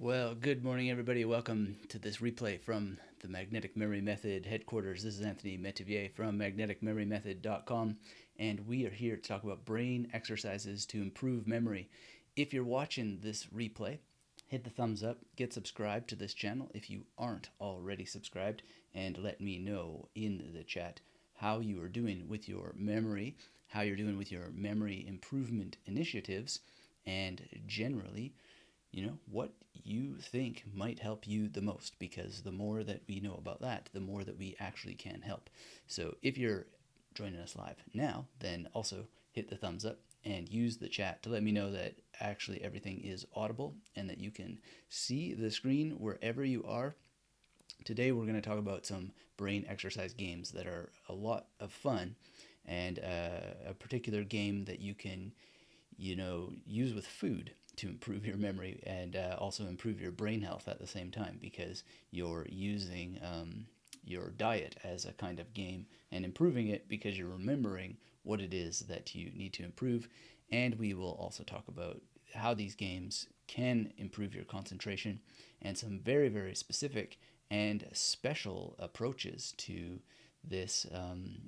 Well, good morning, everybody. Welcome to this replay from the Magnetic Memory Method headquarters. This is Anthony Metivier from magneticmemorymethod.com, and we are here to talk about brain exercises to improve memory. If you're watching this replay, hit the thumbs up, get subscribed to this channel if you aren't already subscribed, and let me know in the chat how you are doing with your memory, how you're doing with your memory improvement initiatives, and generally what you think might help you the most, because the more that we know about that, the more that we actually can help. So if you're joining us live now, then also hit the thumbs up and use the chat to let me know that actually everything is audible and that you can see the screen wherever you are. Today we're going to talk about some brain exercise games that are a lot of fun, and a particular game that you can use with food to improve your memory and also improve your brain health at the same time, because you're using your diet as a kind of game and improving it because you're remembering what it is that you need to improve. And we will also talk about how these games can improve your concentration and some very, very specific and special approaches to this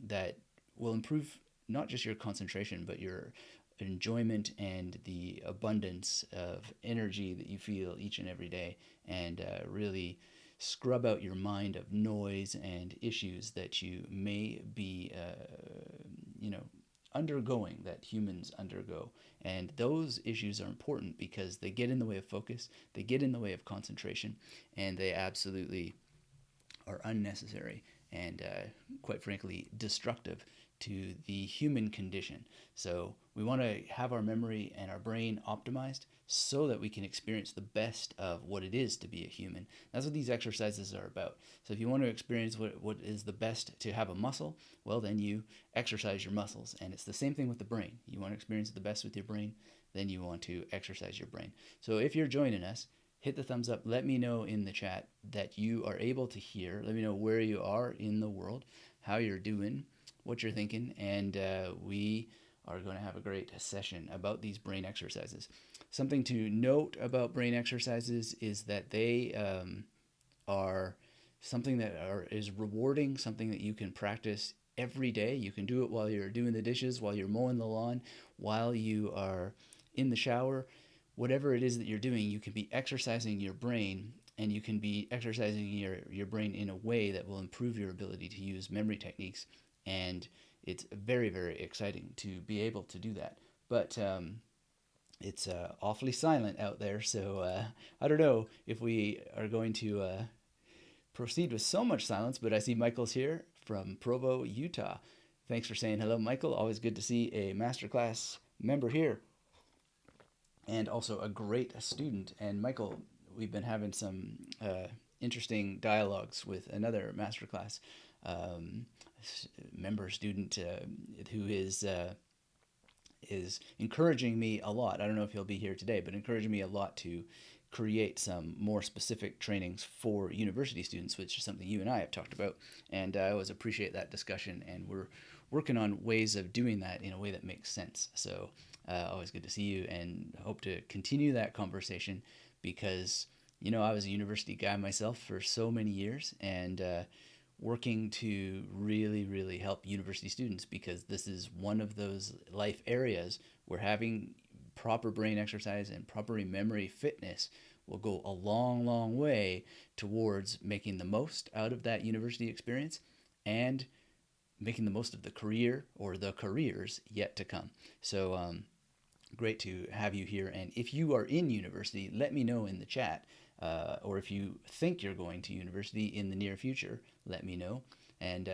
that will improve not just your concentration, but your enjoyment and the abundance of energy that you feel each and every day, and really scrub out your mind of noise and issues that you may be, undergoing, that humans undergo. And those issues are important because they get in the way of focus, they get in the way of concentration, and they absolutely are unnecessary and, quite frankly, destructive to the human condition. So we want to have our memory and our brain optimized so that we can experience the best of what it is to be a human. That's what these exercises are about. So if you want to experience what is the best to have a muscle, well, then you exercise your muscles. And it's the same thing with the brain. You want to experience the best with your brain, then you want to exercise your brain. So if you're joining us, hit the thumbs up. Let me know in the chat that you are able to hear. Let me know where you are in the world, how you're doing, what you're thinking, and we are going to have a great session about these brain exercises. Something to note about brain exercises is that they are something that is rewarding, something that you can practice every day. You can do it while you're doing the dishes, while you're mowing the lawn, while you are in the shower. Whatever it is that you're doing, you can be exercising your brain, and you can be exercising your brain in a way that will improve your ability to use memory techniques. And it's very, very exciting to be able to do that. But it's awfully silent out there, so I don't know if we are going to proceed with so much silence, but I see Michael's here from Provo, Utah. Thanks for saying hello, Michael. Always good to see a masterclass member here, and also a great student. And Michael, we've been having some interesting dialogues with another masterclass member student who is encouraging me a lot. I don't know if he'll be here today, but encouraging me a lot to create some more specific trainings for university students, which is something you and I have talked about. And I always appreciate that discussion, and we're working on ways of doing that in a way that makes sense. So always good to see you, and hope to continue that conversation, because I was a university guy myself for so many years, and working to really, really help university students, because this is one of those life areas where having proper brain exercise and proper memory fitness will go a long, long way towards making the most out of that university experience and making the most of the career or the careers yet to come. So great to have you here. And if you are in university, let me know in the chat. Or if you think you're going to university in the near future, let me know. And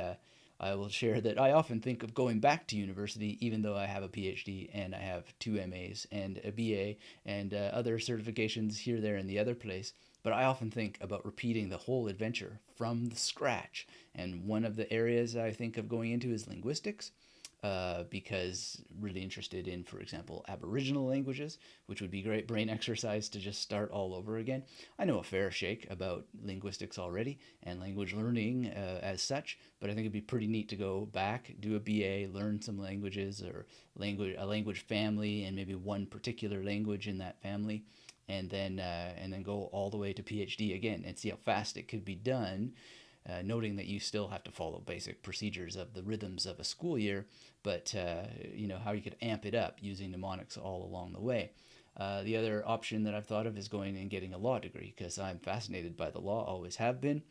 I will share that I often think of going back to university, even though I have a PhD and I have 2 MAs and a BA and other certifications here, there, and the other place. But I often think about repeating the whole adventure from the scratch. And one of the areas I think of going into is linguistics. Because really interested in, for example, Aboriginal languages, which would be great brain exercise to just start all over again. I know a fair shake about linguistics already and language learning as such, but I think it'd be pretty neat to go back, do a BA, learn some languages, or a language family, and maybe one particular language in that family, and then go all the way to PhD again and see how fast it could be done, noting that you still have to follow basic procedures of the rhythms of a school year, but how you could amp it up using mnemonics all along the way. The other option that I've thought of is going and getting a law degree, because I'm fascinated by the law, always have been.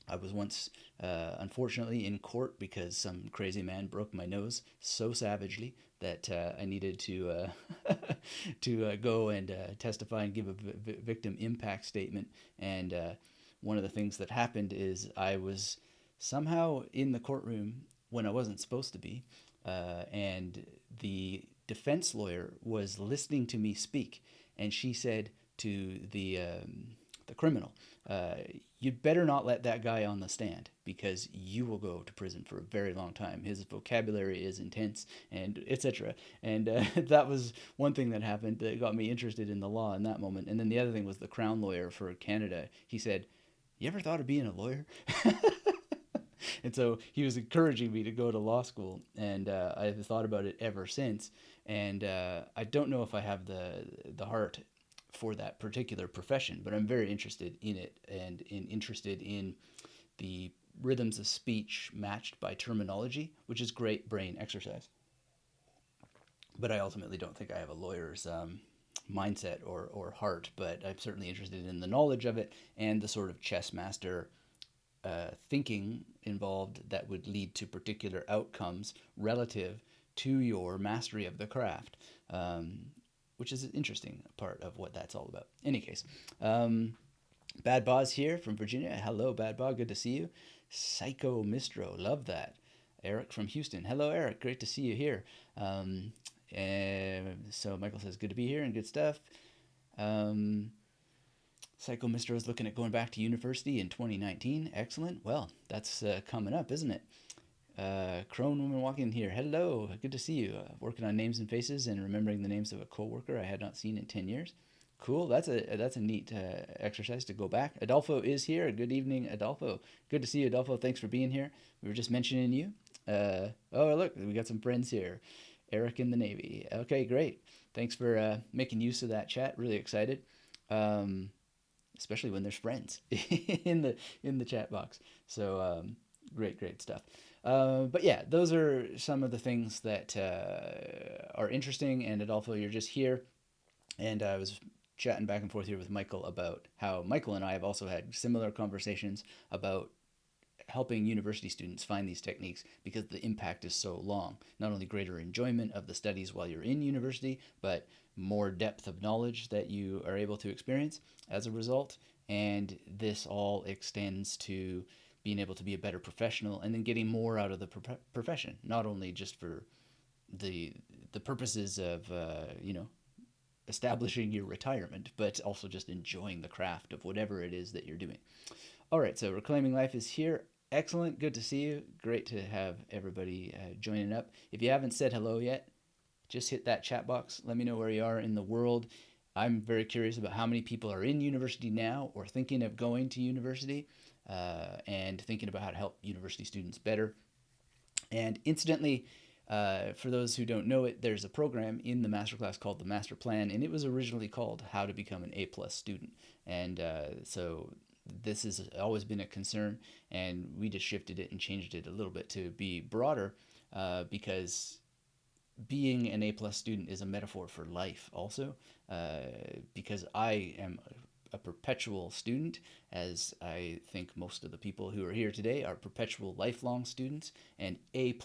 I was once, unfortunately, in court because some crazy man broke my nose so savagely that I needed to to go and testify and give a victim impact statement. And one of the things that happened is I was somehow in the courtroom when I wasn't supposed to be, and the defense lawyer was listening to me speak, and she said to the criminal, you'd better not let that guy on the stand, because you will go to prison for a very long time. His vocabulary is intense, and etc. And that was one thing that happened that got me interested in the law in that moment. And then the other thing was the Crown lawyer for Canada. He said, "You ever thought of being a lawyer?" And so he was encouraging me to go to law school, and I've thought about it ever since. And I don't know if I have the heart for that particular profession, but I'm very interested in it, and interested in the rhythms of speech matched by terminology, which is great brain exercise. But I ultimately don't think I have a lawyer's mindset or heart, but I'm certainly interested in the knowledge of it and the sort of chess master thinking involved that would lead to particular outcomes relative to your mastery of the craft, which is an interesting part of what that's all about. In any case, Bad Boz here from Virginia. Hello, Bad Boz. Good to see you. Psycho Mistro. Love that. Eric from Houston. Hello, Eric. Great to see you here. So Michael says, good to be here and good stuff. Psycho Mistro is looking at going back to university in 2019. Excellent. Well, that's coming up, isn't it? Crone Woman walking here. Hello. Good to see you. Working on names and faces and remembering the names of a coworker I had not seen in 10 years. Cool. That's a neat exercise to go back. Adolfo is here. Good evening, Adolfo. Good to see you, Adolfo. Thanks for being here. We were just mentioning you. Oh, look, we got some friends here. Eric in the Navy. Okay, great. Thanks for making use of that chat. Really excited. Especially when there's friends in the chat box. So great stuff. But yeah, those are some of the things that are interesting. And Adolfo, you're just here, and I was chatting back and forth here with Michael about how Michael and I have also had similar conversations about helping university students find these techniques, because the impact is so long. Not only greater enjoyment of the studies while you're in university, but more depth of knowledge that you are able to experience as a result. And this all extends to being able to be a better professional, and then getting more out of the profession, not only just for the purposes of establishing your retirement, but also just enjoying the craft of whatever it is that you're doing. All right, so Reclaiming Life is here. Excellent. Good to see you. Great to have everybody joining up. If you haven't said hello yet, just hit that chat box. Let me know where you are in the world. I'm very curious about how many people are in university now, or thinking of going to university, and thinking about how to help university students better. And incidentally, for those who don't know it, there's a program in the masterclass called the Master Plan, and it was originally called How to Become an A+ Student. And so this has always been a concern, and we just shifted it and changed it a little bit to be broader, because being an A+ student is a metaphor for life also, because I am a perpetual student, as I think most of the people who are here today are perpetual lifelong students. And A+,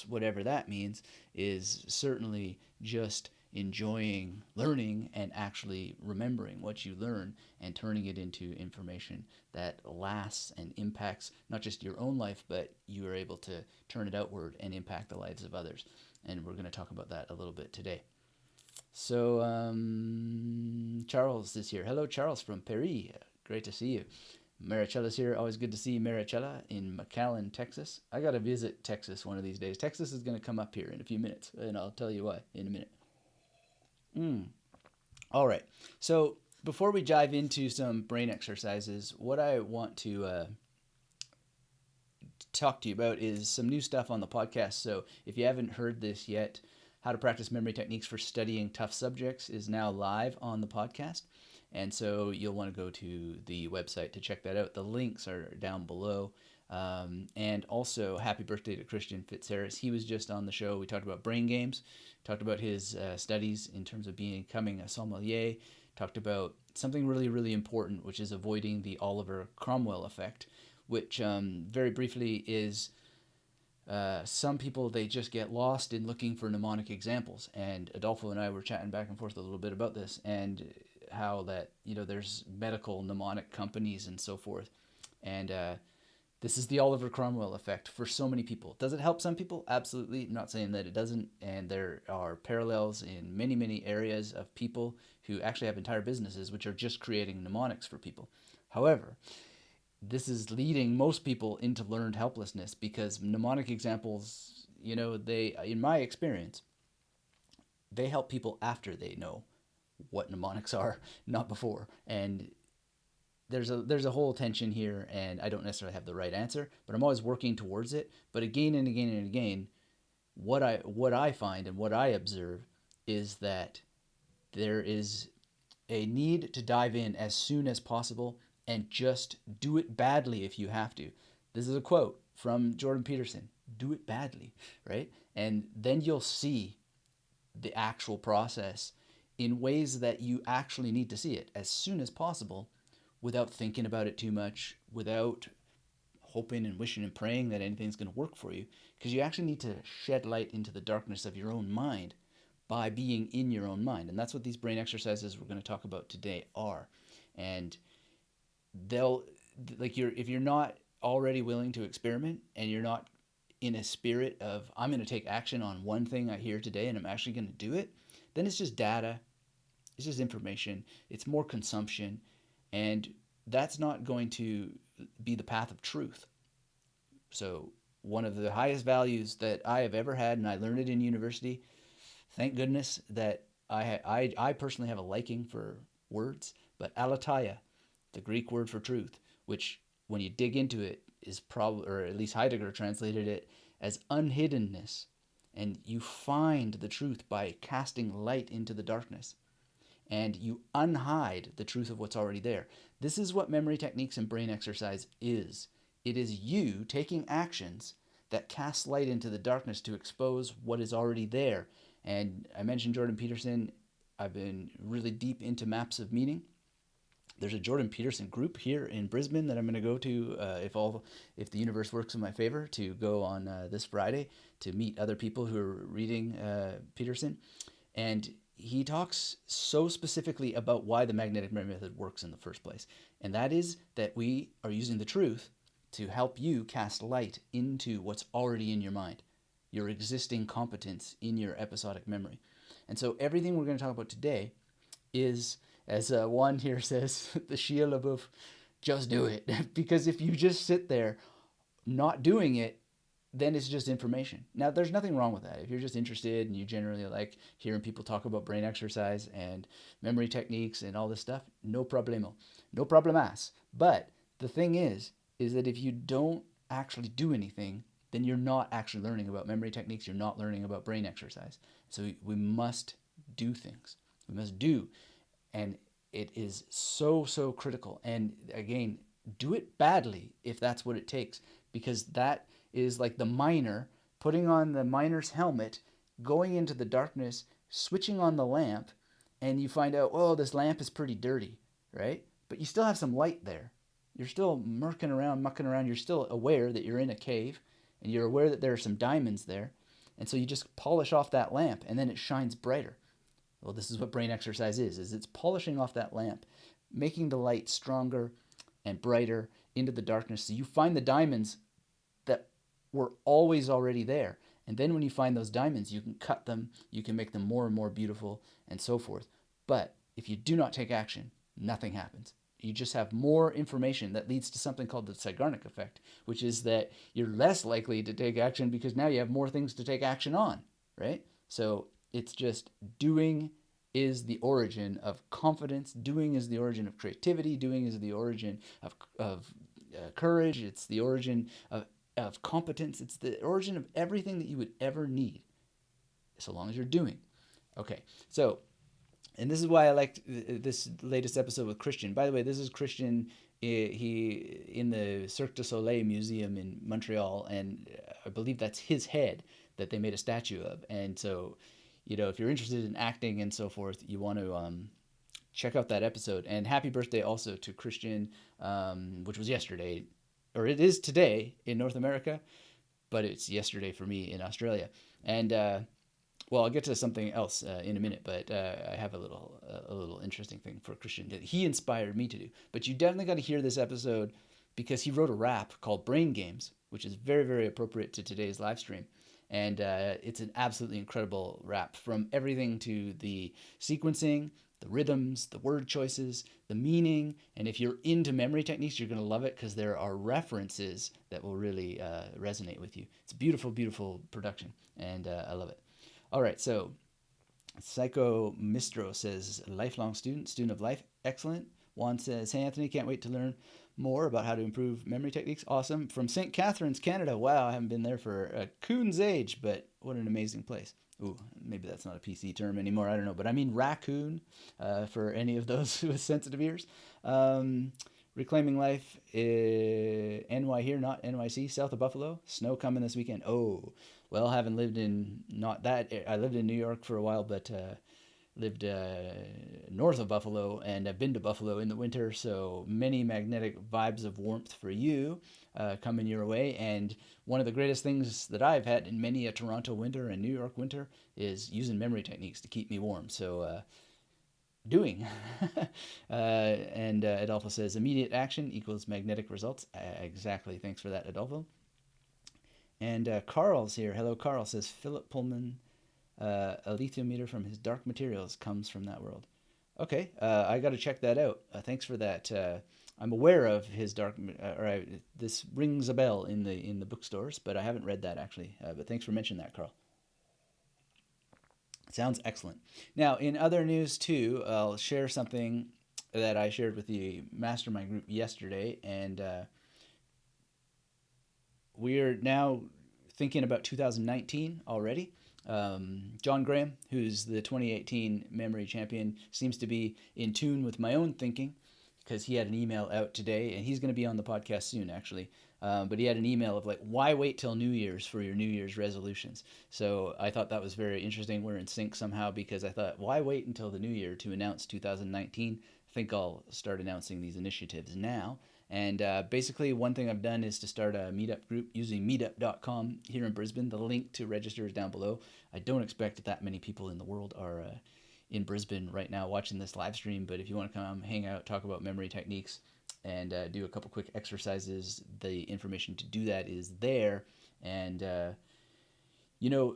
whatever that means, is certainly just enjoying learning and actually remembering what you learn and turning it into information that lasts and impacts not just your own life, but you are able to turn it outward and impact the lives of others. And we're going to talk about that a little bit today. So Charles is here. Hello, Charles from Paris. Great to see you. Maricella's here. Always good to see Maricella in McAllen, Texas. I got to visit Texas one of these days. Texas is going to come up here in a few minutes, and I'll tell you why in a minute. All right. So before we dive into some brain exercises, what I want to talk to you about is some new stuff on the podcast. So if you haven't heard this yet, How to Practice Memory Techniques for Studying Tough Subjects is now live on the podcast. And so you'll want to go to the website to check that out. The links are down below. And also, happy birthday to Christian Fitzharris. He was just on the show. We talked about brain games, talked about his studies in terms of becoming a sommelier, talked about something really, really important, which is avoiding the Oliver Cromwell effect, which very briefly is some people, they just get lost in looking for mnemonic examples. And Adolfo and I were chatting back and forth a little bit about this and how that, there's medical mnemonic companies and so forth. And this is the Oliver Cromwell effect for so many people. Does it help some people? Absolutely. I'm not saying that it doesn't. And there are parallels in many, many areas of people who actually have entire businesses which are just creating mnemonics for people. However, this is leading most people into learned helplessness because mnemonic examples, they, in my experience, they help people after they know what mnemonics are, not before. And there's a whole tension here, and I don't necessarily have the right answer, but I'm always working towards it. But again and again and again, what I find and what I observe is that there is a need to dive in as soon as possible and just do it badly if you have to. This is a quote from Jordan Peterson. Do it badly, right? And then you'll see the actual process in ways that you actually need to see it as soon as possible without thinking about it too much, without hoping and wishing and praying that anything's going to work for you, because you actually need to shed light into the darkness of your own mind by being in your own mind. And that's what these brain exercises we're going to talk about today are. And they'll, if you're not already willing to experiment and you're not in a spirit of, I'm going to take action on one thing I hear today and I'm actually going to do it, then it's just data, it's just information, it's more consumption, and that's not going to be the path of truth. So one of the highest values that I have ever had, and I learned it in university, thank goodness that I personally have a liking for words, but aletheia, the Greek word for truth, which when you dig into it is probably, or at least Heidegger translated it as unhiddenness, and you find the truth by casting light into the darkness, and you unhide the truth of what's already there. This is what memory techniques and brain exercise is. It is you taking actions that cast light into the darkness to expose what is already there. And I mentioned Jordan Peterson. I've been really deep into maps of meaning. There's a Jordan Peterson group here in Brisbane that I'm going to go to if the universe works in my favor, to go on this Friday to meet other people who are reading Peterson. And he talks so specifically about why the magnetic memory method works in the first place. And that is that we are using the truth to help you cast light into what's already in your mind, your existing competence in your episodic memory. And so everything we're going to talk about today is, as Juan here says, the Shia LaBeouf, just do it. Because if you just sit there not doing it, then it's just information. Now, there's nothing wrong with that. If you're just interested and you generally like hearing people talk about brain exercise and memory techniques and all this stuff, no problemo. No problemas. But the thing is that if you don't actually do anything, then you're not actually learning about memory techniques. You're not learning about brain exercise. So we must do things. We must do. And it is so, so critical. And again, do it badly if that's what it takes, because that is like the miner putting on the miner's helmet, going into the darkness, switching on the lamp, and you find out, oh, this lamp is pretty dirty, right? But you still have some light there. You're still mucking around. You're still aware that you're in a cave, and you're aware that there are some diamonds there. And so you just polish off that lamp, and then it shines brighter. Well, this is what brain exercise is it's polishing off that lamp, making the light stronger and brighter into the darkness. So you find the diamonds that were always already there. And then when you find those diamonds, you can cut them, you can make them more and more beautiful, and so forth. But if you do not take action, nothing happens. You just have more information that leads to something called the Zeigarnik effect, which is that you're less likely to take action because now you have more things to take action on, right? So it's just doing is the origin of confidence. Doing is the origin of creativity. Doing is the origin of courage. It's the origin of competence. It's the origin of everything that you would ever need. so long as you're doing. Okay, so, and this is why I liked this latest episode with Christian. By the way, this is Christian. He in the Cirque du Soleil Museum in Montreal, and I believe that's his head that they made a statue of. And so, if you're interested in acting and so forth, you want to check out that episode. And happy birthday also to Christian, which was yesterday, or it is today in North America, but it's yesterday for me in Australia. And well, I'll get to something else in a minute, but I have a little interesting thing for Christian that he inspired me to do. But you definitely got to hear this episode because he wrote a rap called Brain Games, which is very, very appropriate to today's live stream. And it's an absolutely incredible rap, from everything to the sequencing, the rhythms, the word choices, the meaning. And if you're into memory techniques, you're going to love it because there are references that will really resonate with you. It's a beautiful, beautiful production, and I love it. All right, so Psycho Mistro says, lifelong student of life, excellent. Juan says, hey Anthony, can't wait to learn more about how to improve memory techniques. Awesome. From St. Catharines, Canada. Wow, I haven't been there for a coon's age, but what an amazing place. Ooh, maybe that's not a PC term anymore. I don't know, but I mean raccoon for any of those with sensitive ears. Reclaiming Life, NY here, not NYC, south of Buffalo. Snow coming this weekend. Oh, well, haven't lived in, not that, I lived in New York for a while, but lived north of Buffalo, and I've been to Buffalo in the winter, so many magnetic vibes of warmth for you coming your way. And one of the greatest things that I've had in many a Toronto winter and New York winter is using memory techniques to keep me warm. So doing. And Adolfo says, immediate action equals magnetic results. Exactly. Thanks for that, Adolfo. And Carl's here. Hello, Carl says, Philip Pullman, a lithometer from his dark materials comes from that world. Okay, I got to check that out. Thanks for that. I'm aware of his dark, this rings a bell in the bookstores, but I haven't read that actually. But thanks for mentioning that, Carl. Sounds excellent. Now, in other news too, I'll share something that I shared with the mastermind group yesterday, and we're now thinking about 2019 already. John Graham, who's the 2018 memory champion, seems to be in tune with my own thinking because he had an email out today, and he's going to be on the podcast soon, actually. But he had an email of like, why wait till New Year's for your New Year's resolutions? So I thought that was very interesting. We're in sync somehow because I thought, why wait until the new year to announce 2019? I think I'll start announcing these initiatives now. And basically, one thing I've done is to start a meetup group using meetup.com here in Brisbane. The link to register is down below. I don't expect that many people in the world are in Brisbane right now watching this live stream, but if you want to come hang out, talk about memory techniques, and do a couple quick exercises, the information to do that is there. And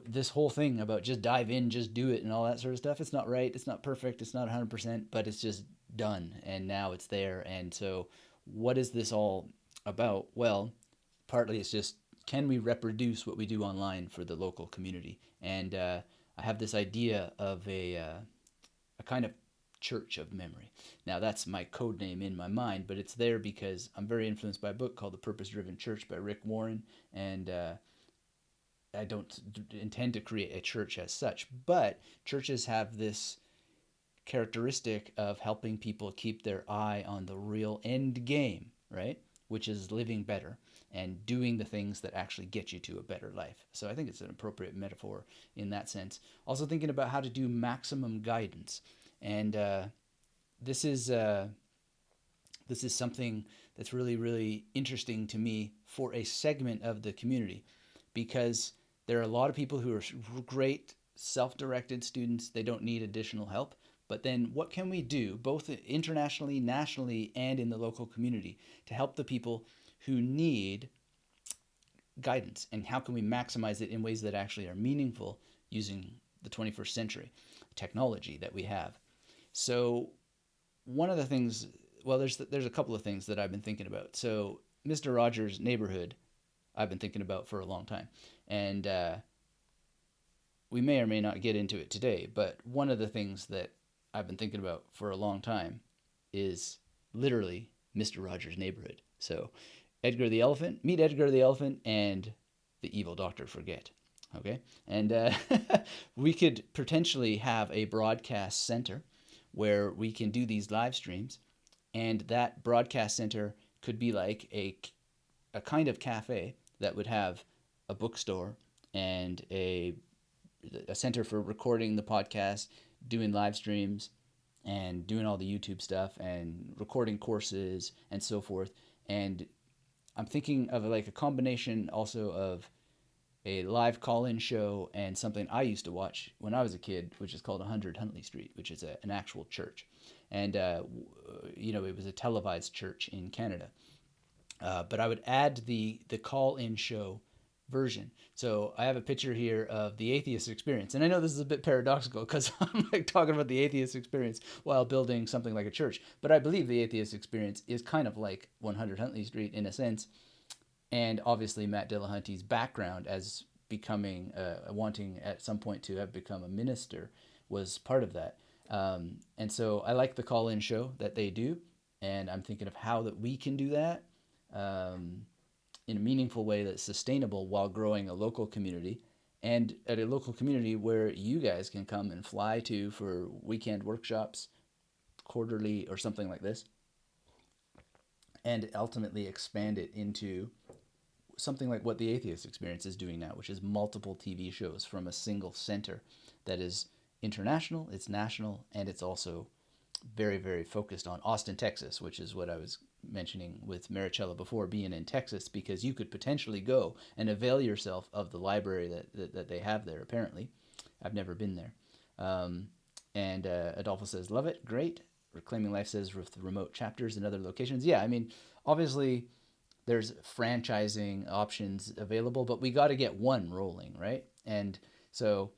this whole thing about just dive in, just do it, and all that sort of stuff, it's not right, it's not perfect, it's not 100%, but it's just done, and now it's there. And so what is this all about? Well, partly it's just, can we reproduce what we do online for the local community? And I have this idea of a kind of church of memory. Now, that's my code name in my mind, but it's there because I'm very influenced by a book called The Purpose-Driven Church by Rick Warren, and I don't intend to create a church as such, but churches have this characteristic of helping people keep their eye on the real end game, right? Which is living better and doing the things that actually get you to a better life. So I think it's an appropriate metaphor in that sense. Also thinking about how to do maximum guidance. And this is something that's really, really interesting to me for a segment of the community, because there are a lot of people who are great self-directed students. They don't need additional help. But then what can we do, both internationally, nationally, and in the local community, to help the people who need guidance? And how can we maximize it in ways that actually are meaningful using the 21st century technology that we have? So one of the things, well, there's a couple of things that I've been thinking about. So Mr. Rogers' Neighborhood, I've been thinking about for a long time. And we may or may not get into it today, but one of the things that I've been thinking about for a long time is literally Mr. Rogers' Neighborhood. So Edgar the Elephant, meet Edgar the Elephant and the evil Dr. Forget. Okay. And we could potentially have a broadcast center where we can do these live streams. And that broadcast center could be like a kind of cafe that would have a bookstore and a center for recording the podcast, doing live streams, and doing all the YouTube stuff and recording courses and so forth. And I'm thinking of like a combination also of a live call-in show and something I used to watch when I was a kid, which is called 100 Huntley Street, which is an actual church. And, it was a televised church in Canada. But I would add the call-in show version. So I have a picture here of the atheist experience, and I know this is a bit paradoxical because I'm like talking about the atheist experience while building something like a church. But I believe the atheist experience is kind of like 100 Huntley Street in a sense, and obviously Matt Dillahunty's background as becoming wanting at some point to have become a minister was part of that. And so I like the call-in show that they do, and I'm thinking of how that we can do that um, in a meaningful way that's sustainable while growing a local community, and at a local community where you guys can come and fly to for weekend workshops, quarterly or something like this, and ultimately expand it into something like what the atheist experience is doing now, which is multiple TV shows from a single center that is international, it's national, and it's also very, very focused on Austin, Texas, which is what I was mentioning with Maricela before, being in Texas, because you could potentially go and avail yourself of the library that they have there, apparently. I've never been there. And Adolfo says, love it, great. Reclaiming Life says, with remote chapters in other locations. Yeah, I mean, obviously, there's franchising options available, but we got to get one rolling, right? And so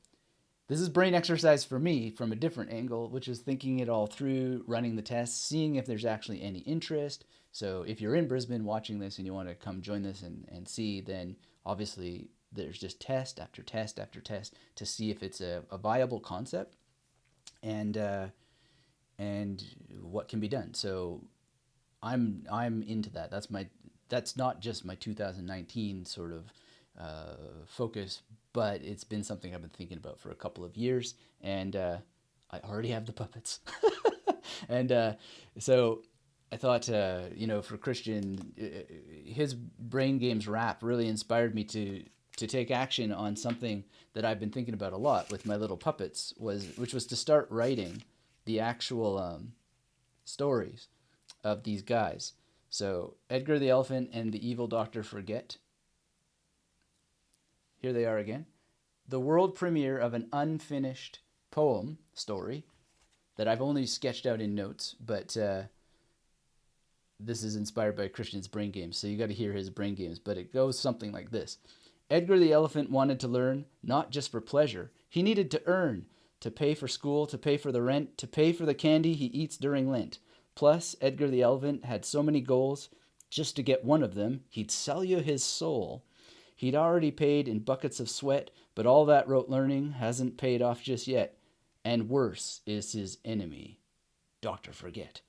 this is brain exercise for me from a different angle, which is thinking it all through, running the tests, seeing if there's actually any interest. So if you're in Brisbane watching this and you want to come join this and see, then obviously there's just test after test after test to see if it's a viable concept and and what can be done. So I'm into that. That's not just my 2019 sort of focus, but it's been something I've been thinking about for a couple of years, and I already have the puppets, and so I thought, for Christian, his Brain Games rap really inspired me to take action on something that I've been thinking about a lot with my little puppets, which was to start writing the actual stories of these guys. So Edgar the Elephant and the Evil Doctor Forget. Here they are again. The world premiere of an unfinished poem story that I've only sketched out in notes, but this is inspired by Christian's Brain Games, so you got to hear his Brain Games. But it goes something like this. Edgar the Elephant wanted to learn, not just for pleasure. He needed to earn, to pay for school, to pay for the rent, to pay for the candy he eats during Lent. Plus, Edgar the Elephant had so many goals, just to get one of them, he'd sell you his soul. He'd already paid in buckets of sweat, but all that rote learning hasn't paid off just yet. And worse is his enemy, Dr. Forget.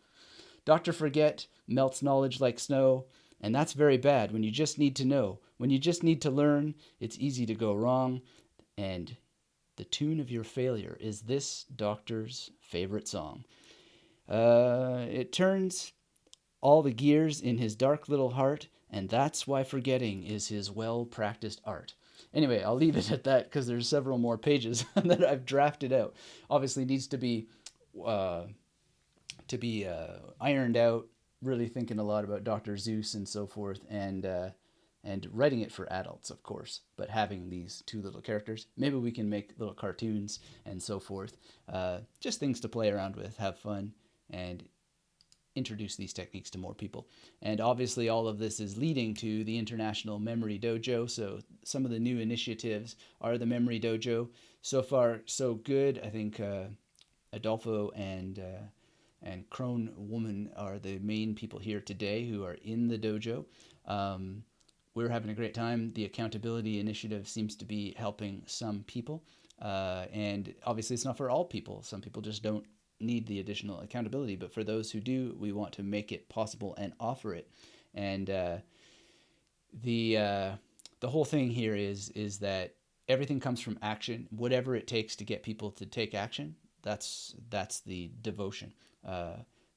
Dr. Forget melts knowledge like snow, and that's very bad when you just need to know. When you just need to learn, it's easy to go wrong. And the tune of your failure is this doctor's favorite song. It turns all the gears in his dark little heart, and that's why forgetting is his well-practiced art. Anyway, I'll leave it at that because there's several more pages that I've drafted out. Obviously, needs uh, to be ironed out. Really thinking a lot about Dr. Zeus and so forth, and writing it for adults, of course, but having these two little characters. Maybe we can make little cartoons and so forth. Just things to play around with, have fun, and introduce these techniques to more people. And obviously all of this is leading to the International Memory Dojo. So some of the new initiatives are the Memory Dojo. So far, so good. I think Adolfo and Crone Woman are the main people here today who are in the dojo. We're having a great time. The accountability initiative seems to be helping some people. And obviously it's not for all people. Some people just don't need the additional accountability, but for those who do, we want to make it possible and offer it. And the whole thing here is that everything comes from action. Whatever it takes to get people to take action, that's the devotion,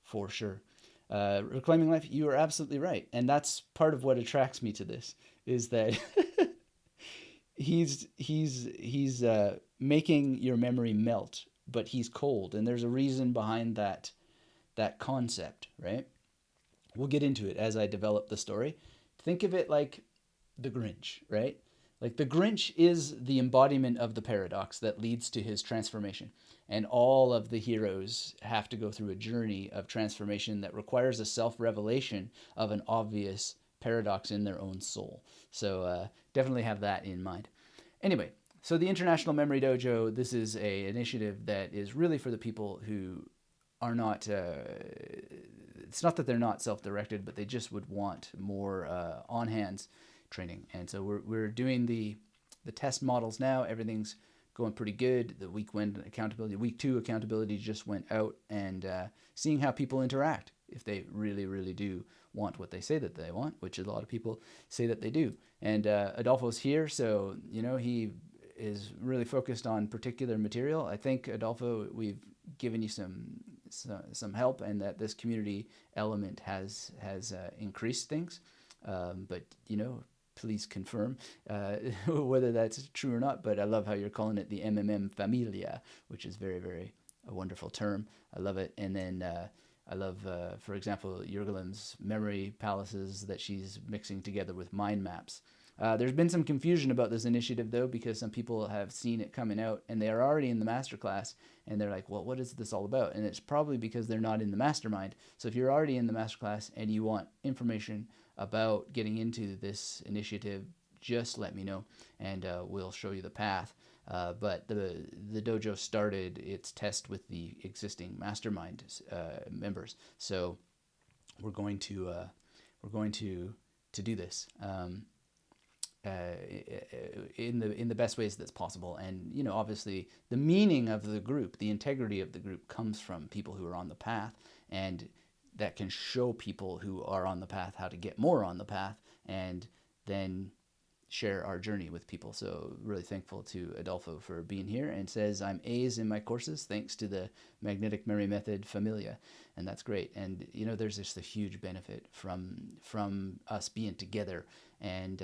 for sure. Reclaiming life, you are absolutely right, and that's part of what attracts me to this, is that he's making your memory melt, but he's cold, and there's a reason behind that concept, right? We'll get into it as I develop the story. Think of it like the Grinch, right? Like the Grinch is the embodiment of the paradox that leads to his transformation. And all of the heroes have to go through a journey of transformation that requires a self revelation of an obvious paradox in their own soul. So definitely have that in mind. Anyway, so the International Memory Dojo, this is a initiative that is really for the people who are not, it's not that they're not self-directed, but they just would want more on-hands training. And so we're doing the test models now. Everything's going pretty good. The week 2 accountability just went out, and seeing how people interact, if they really, really do want what they say that they want, which a lot of people say that they do. And Adolfo's here, so, he is really focused on particular material. I think, Adolfo, we've given you some help, and that this community element has increased things. But, please confirm whether that's true or not. But I love how you're calling it the MMM Familia, which is very, very a wonderful term. I love it. And then I love, for example, Jurgelim's memory palaces that she's mixing together with mind maps. There's been some confusion about this initiative, though, because some people have seen it coming out, and they are already in the masterclass, and they're like, well, what is this all about? And it's probably because they're not in the mastermind. So if you're already in the masterclass and you want information about getting into this initiative, just let me know, and we'll show you the path. But the dojo started its test with the existing mastermind members, so we're going to do this in the best ways that's possible. And obviously, the meaning of the group, the integrity of the group, comes from people who are on the path, and that can show people who are on the path how to get more on the path, and then share our journey with people. So really thankful to Adolfo for being here, and says I'm A's in my courses thanks to the magnetic memory method Familia, and that's great. And there's just a huge benefit from us being together, and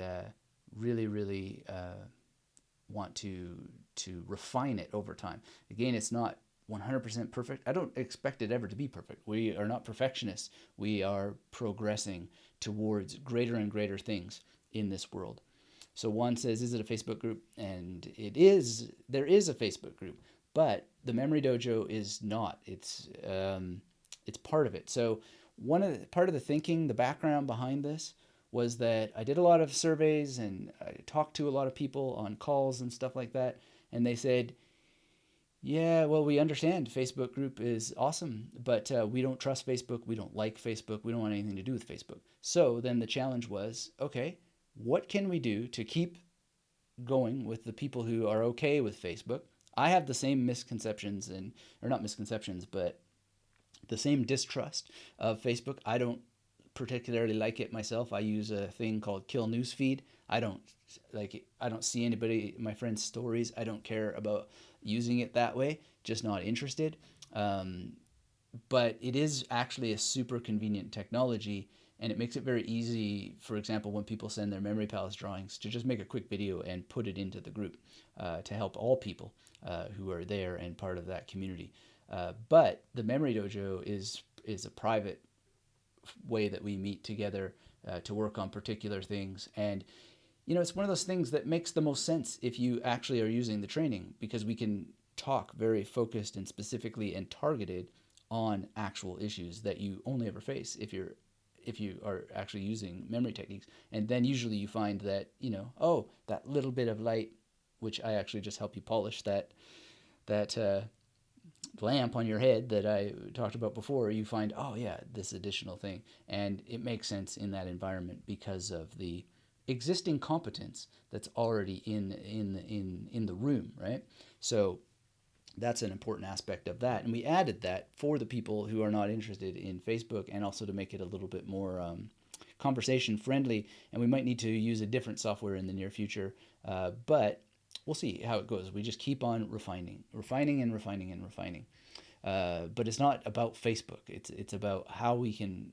really want to refine it over time. Again, it's not 100% perfect. I don't expect it ever to be perfect. We are not perfectionists. We are progressing towards greater and greater things in this world. So one says, is it a Facebook group? And it is. There is a Facebook group, but the Memory Dojo is not. It's part of it. So part of the thinking, the background behind this, was that I did a lot of surveys, and I talked to a lot of people on calls and stuff like that, and they said, yeah, well, we understand Facebook group is awesome, but we don't trust Facebook, we don't like Facebook, we don't want anything to do with Facebook. So then the challenge was, okay, what can we do to keep going with the people who are okay with Facebook? I have the same misconceptions, or not misconceptions, but the same distrust of Facebook. I don't particularly like it myself. I use a thing called Kill Newsfeed. I don't like it. I don't see anybody, my friends' stories. I don't care about using it that way. Just not interested. But it is actually a super convenient technology, and it makes it very easy, for example, when people send their Memory Palace drawings, to just make a quick video and put it into the group to help all people who are there and part of that community. But the Memory Dojo is a private way that we meet together to work on particular things. And it's one of those things that makes the most sense if you actually are using the training, because we can talk very focused and specifically and targeted on actual issues that you only ever face if you are actually using memory techniques. And then usually you find that that little bit of light, which I actually just help you polish that lamp on your head that I talked about before, you find, oh yeah, this additional thing. And it makes sense in that environment because of the existing competence that's already in the room, right? So that's an important aspect of that. And we added that for the people who are not interested in Facebook, and also to make it a little bit more conversation friendly. And we might need to use a different software in the near future. But we'll see how it goes. We just keep on refining and refining and refining. But it's not about Facebook. It's about how we can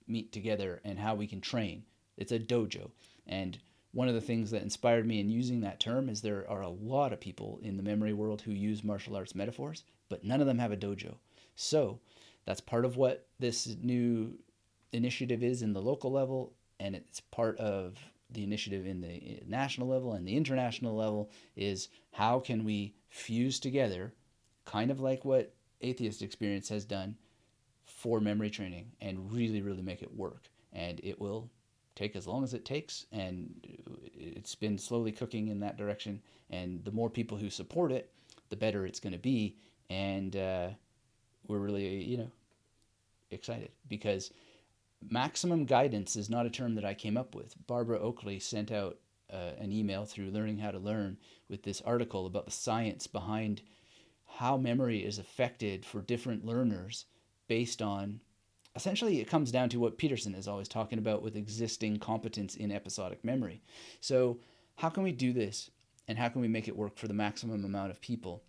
meet together and how we can train. It's a dojo. And one of the things that inspired me in using that term is there are a lot of people in the memory world who use martial arts metaphors, but none of them have a dojo. So that's part of what this new initiative is in the local level, and it's part of the initiative in the national level and the international level is how can we fuse together, kind of like what Atheist Experience has done for memory training, and really, really make it work. And it will take as long as it takes, and it's been slowly cooking in that direction. And the more people who support it, the better it's going to be. And we're really, excited because maximum guidance is not a term that I came up with. Barbara Oakley sent out an email through Learning How to Learn with this article about the science behind how memory is affected for different learners based on, essentially it comes down to what Peterson is always talking about with existing competence in episodic memory. So how can we do this, and how can we make it work for the maximum amount of people?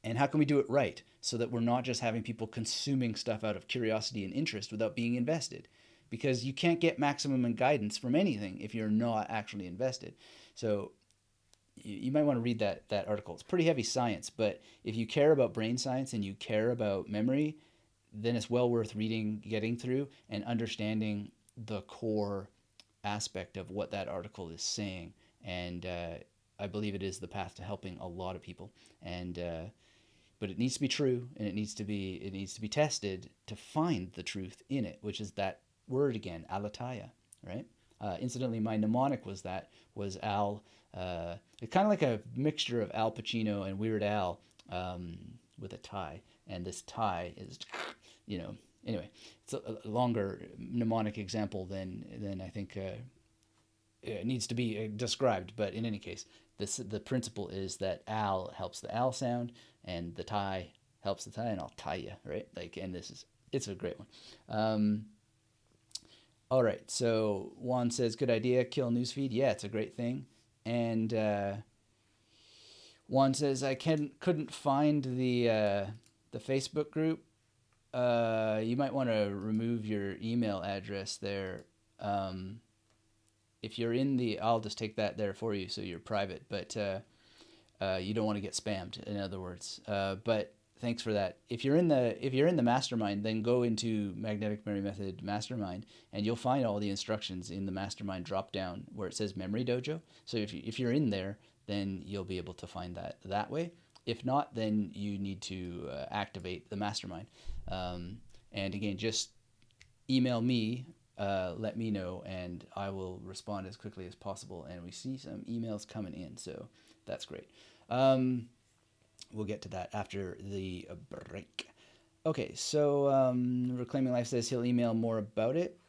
And how can we do it right so that we're not just having people consuming stuff out of curiosity and interest without being invested? Because you can't get maximum guidance from anything if you're not actually invested. So you might want to read that article. It's pretty heavy science, but if you care about brain science and you care about memory, then it's well worth reading, getting through, and understanding the core aspect of what that article is saying. And I believe it is the path to helping a lot of people. And but it needs to be true, and it needs to be tested to find the truth in it, which is that word again, aletheia, right? Incidentally, my mnemonic was Al. It's kind of like a mixture of Al Pacino and Weird Al with a tie, and this tie is, anyway, it's a longer mnemonic example than I think it needs to be described. But in any case, the principle is that Al helps the Al sound, and the tie helps the tie, and I'll tie you, right? And it's a great one. All right, so Juan says, good idea, kill newsfeed. Yeah, it's a great thing. And Juan says, I couldn't find the Facebook group. You might want to remove your email address there. If you're in I'll just take that there for you so you're private, but you don't want to get spammed, in other words. But thanks for that. If you're in the mastermind, then go into Magnetic Memory Method Mastermind, and you'll find all the instructions in the mastermind drop down where it says Memory Dojo. So if you're in there, then you'll be able to find that way. If not, then you need to activate the mastermind. And again, just email me, let me know, and I will respond as quickly as possible. And we see some emails coming in, so that's great. We'll get to that after the break. Okay, so Reclaiming Life says he'll email more about it.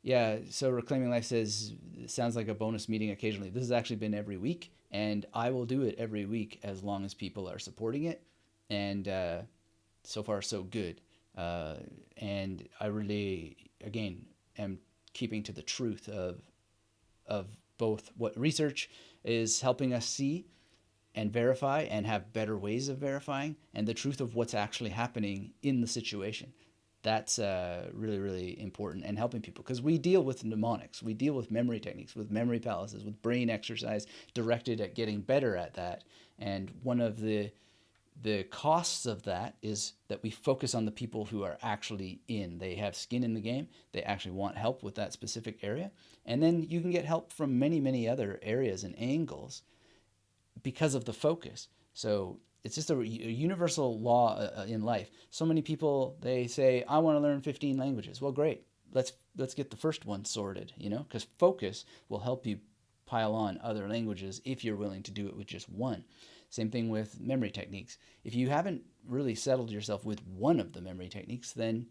Yeah, so Reclaiming Life says it sounds like a bonus meeting occasionally. This has actually been every week, and I will do it every week as long as people are supporting it. And so far, so good. And I really, again, am keeping to the truth of both what research is helping us see and verify and have better ways of verifying, and the truth of what's actually happening in the situation. That's really, really important, and helping people, because we deal with mnemonics, we deal with memory techniques, with memory palaces, with brain exercise directed at getting better at that. And one of the costs of that is that we focus on the people who are actually they have skin in the game, they actually want help with that specific area, and then you can get help from many, many other areas and angles because of the focus. So it's just a universal law in life. So many people, they say, I want to learn 15 languages. Well, great. Let's get the first one sorted, because focus will help you pile on other languages if you're willing to do it with just one. Same thing with memory techniques. If you haven't really settled yourself with one of the memory techniques, then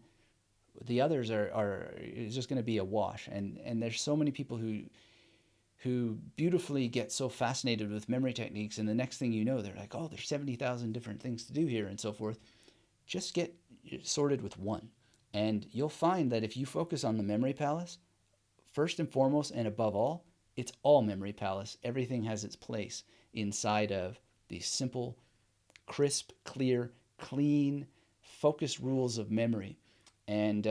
the others are just going to be a wash. And there's so many people who beautifully get so fascinated with memory techniques, and the next thing you know, they're like, oh, there's 70,000 different things to do here, and so forth. Just get sorted with one. And you'll find that if you focus on the memory palace, first and foremost and above all, it's all memory palace. Everything has its place inside of these simple, crisp, clear, clean, focused rules of memory. And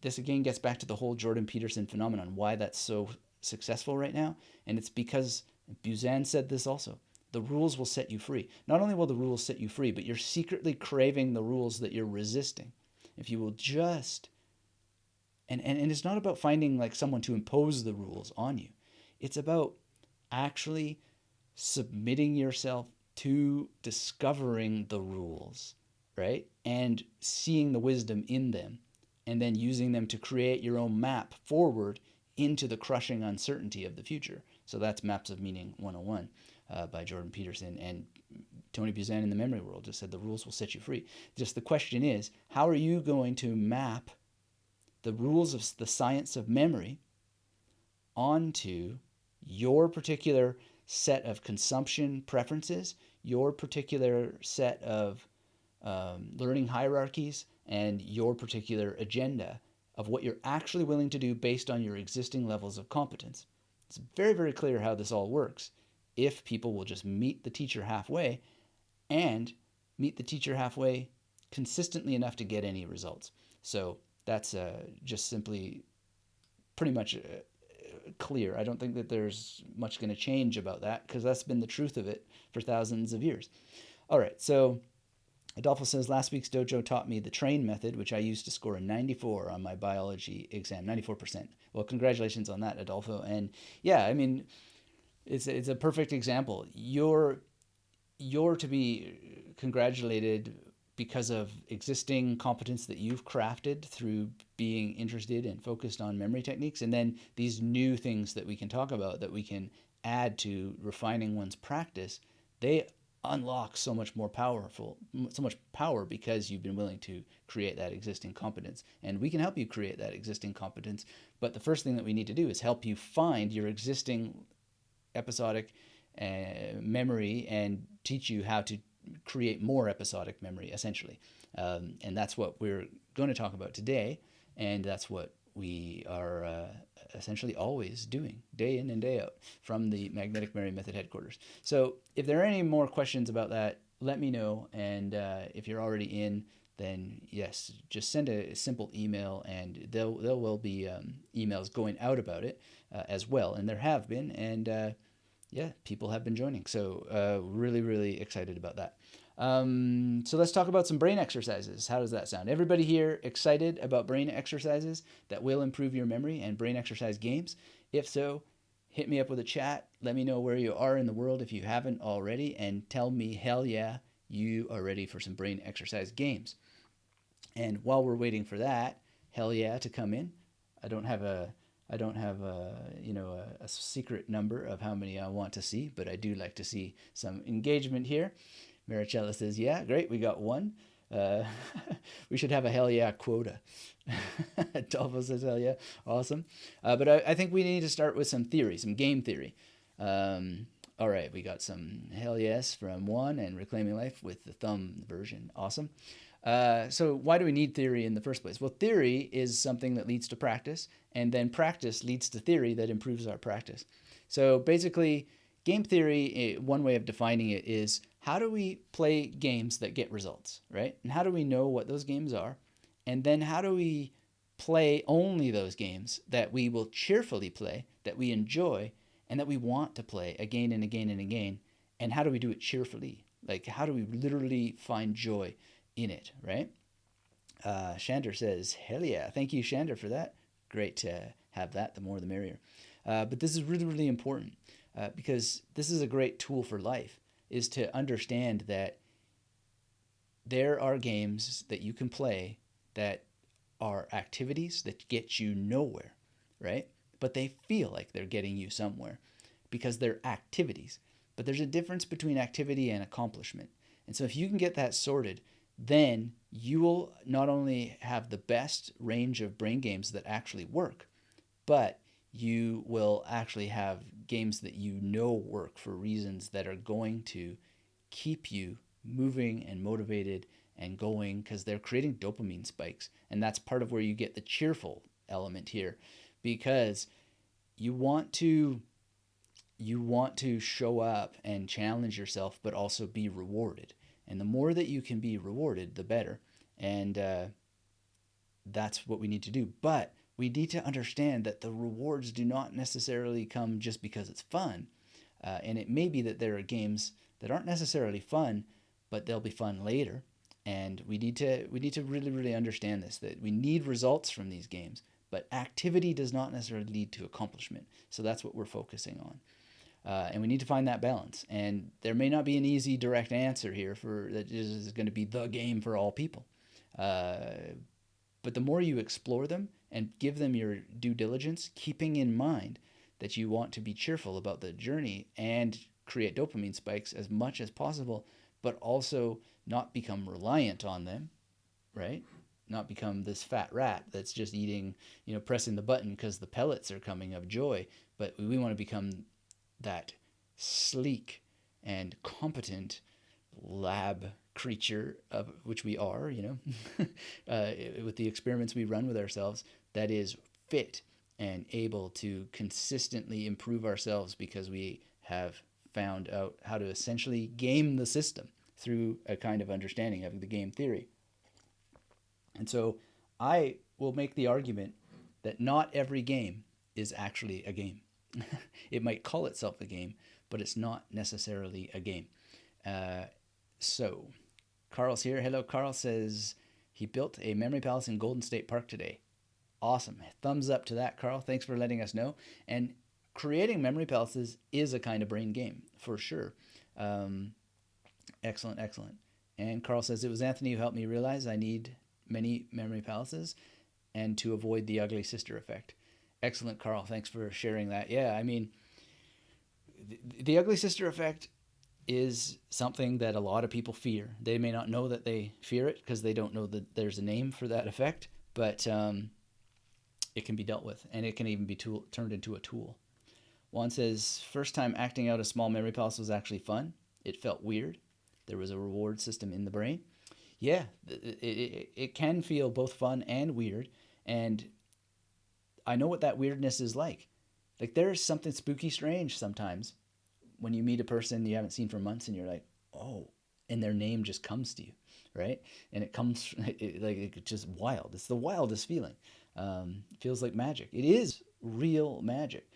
this again gets back to the whole Jordan Peterson phenomenon, why that's so successful right now. And it's because Buzan said this also. The rules will set you free. Not only will the rules set you free, but you're secretly craving the rules that you're resisting. If you will just, and it's not about finding like someone to impose the rules on you. It's about actually submitting yourself to discovering the rules, right? And seeing the wisdom in them, and then using them to create your own map forward into the crushing uncertainty of the future. So that's Maps of Meaning 101 by Jordan Peterson. And Tony Buzan in the Memory World just said the rules will set you free. Just the question is, how are you going to map the rules of the science of memory onto your particular set of consumption preferences, your particular set of learning hierarchies, and your particular agenda of what you're actually willing to do based on your existing levels of competence. It's very, very clear how this all works if people will just meet the teacher halfway and meet the teacher halfway consistently enough to get any results. So that's just simply pretty much clear. I don't think that there's much going to change about that because that's been the truth of it for thousands of years. All right, so Adolfo says, last week's dojo taught me the train method, which I used to score a 94 on my biology exam, 94%. Well, congratulations on that, Adolfo. And yeah, I mean, it's a perfect example. You're to be congratulated because of existing competence that you've crafted through being interested and focused on memory techniques, and then these new things that we can talk about that we can add to refining one's practice, they unlock so much power because you've been willing to create that existing competence. And we can help you create that existing competence, but the first thing that we need to do is help you find your existing episodic memory and teach you how to create more episodic memory, essentially. And that's what we're going to talk about today, and that's what we are essentially always doing, day in and day out, from the Magnetic Memory Method headquarters. So if there are any more questions about that, let me know, and if you're already in, then yes, just send a simple email, and there will be emails going out about it as well, and there have been, and yeah, people have been joining. So really, really excited about that. So let's talk about some brain exercises. How does that sound? Everybody here excited about brain exercises that will improve your memory and brain exercise games? If so, hit me up with a chat. Let me know where you are in the world if you haven't already, and tell me, hell yeah, you are ready for some brain exercise games. And while we're waiting for that, hell yeah, to come in, I don't have a secret number of how many I want to see, but I do like to see some engagement here. Maricella says, yeah, great, we got one. We should have a hell yeah quota. Adolfo says, hell yeah, awesome. But I think we need to start with some theory, some game theory. All right, we got some hell yes from one and Reclaiming Life with the thumb version. Awesome. So why do we need theory in the first place? Well, theory is something that leads to practice, and then practice leads to theory that improves our practice. So basically, game theory, one way of defining it is, how do we play games that get results, right? And how do we know what those games are? And then how do we play only those games that we will cheerfully play, that we enjoy, and that we want to play again and again and again? And how do we do it cheerfully? Like, how do we literally find joy in it, right? Shander says, hell yeah. Thank you, Shander, for that. Great to have that. The more the merrier. But this is really, really important because this is a great tool for life, is to understand that there are games that you can play that are activities that get you nowhere, right? But they feel like they're getting you somewhere because they're activities. But there's a difference between activity and accomplishment. And so if you can get that sorted, then you will not only have the best range of brain games that actually work, but you will actually have games that you know work for reasons that are going to keep you moving and motivated and going, because they're creating dopamine spikes. And that's part of where you get the cheerful element here, because you want to show up and challenge yourself, but also be rewarded. And the more that you can be rewarded, the better. And that's what we need to do. But we need to understand that the rewards do not necessarily come just because it's fun. And it may be that there are games that aren't necessarily fun, but they'll be fun later. And we need to really really understand this, that we need results from these games, but activity does not necessarily lead to accomplishment. So that's what we're focusing on. And we need to find that balance. And there may not be an easy, direct answer here for that is going to be the game for all people. But the more you explore them and give them your due diligence, keeping in mind that you want to be cheerful about the journey and create dopamine spikes as much as possible, but also not become reliant on them, right? Not become this fat rat that's just eating, pressing the button because the pellets are coming of joy. But we want to become that sleek and competent lab creature, of which we are, with the experiments we run with ourselves, that is fit and able to consistently improve ourselves because we have found out how to essentially game the system through a kind of understanding of the game theory. And so I will make the argument that not every game is actually a game. It might call itself a game, but it's not necessarily a game. So Carl's here. Hello, Carl says he built a memory palace in Golden State Park today. Awesome. Thumbs up to that, Carl. Thanks for letting us know. And creating memory palaces is a kind of brain game, for sure. Excellent, excellent. And Carl says, it was Anthony who helped me realize I need many memory palaces and to avoid the ugly sister effect. Excellent, Carl. Thanks for sharing that. Yeah, I mean, the ugly sister effect is something that a lot of people fear. They may not know that they fear it because they don't know that there's a name for that effect, but it can be dealt with, and it can even be turned into a tool. Juan says, first time acting out a small memory palace was actually fun. It felt weird. There was a reward system in the brain. Yeah, it can feel both fun and weird, and I know what that weirdness is like. Like, there's something spooky strange sometimes when you meet a person you haven't seen for months and you're like, oh, and their name just comes to you, right? And it comes, it's just wild. It's the wildest feeling. It feels like magic. It is real magic.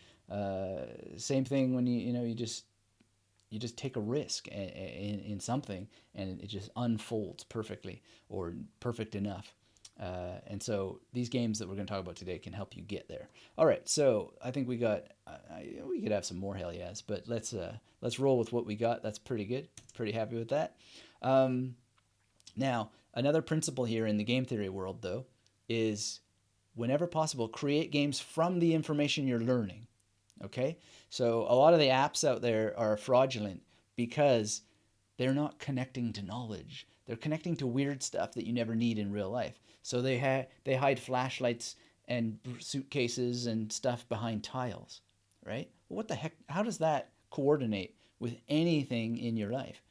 Same thing when you just take a risk in something and it just unfolds perfectly or perfect enough. And so these games that we're going to talk about today can help you get there. All right, so I think we could have some more hell yes, but let's roll with what we got. That's pretty good. Pretty happy with that. Now, another principle here in the game theory world, though, is whenever possible, create games from the information you're learning. Okay? So a lot of the apps out there are fraudulent because they're not connecting to knowledge. They're connecting to weird stuff that you never need in real life. So they hide flashlights and suitcases and stuff behind tiles, right? Well, what the heck? How does that coordinate with anything in your life?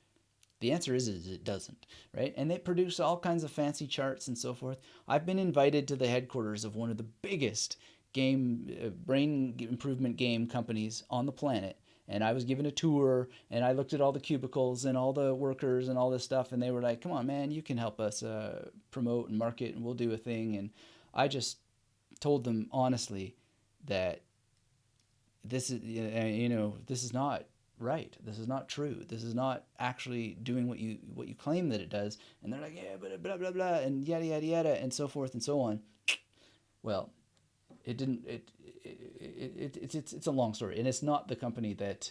The answer is it doesn't, right? And they produce all kinds of fancy charts and so forth. I've been invited to the headquarters of one of the biggest brain improvement game companies on the planet, and I was given a tour, and I looked at all the cubicles and all the workers and all this stuff, and they were like, come on, man, you can help us promote and market, and we'll do a thing. And I just told them honestly that this is, this is not right. This is not true. This is not actually doing what you claim that it does. And they're like, yeah, but blah, blah, blah, and yada, yada, yada, and so forth and so on. Well, it didn't. It's a long story, and it's not the company that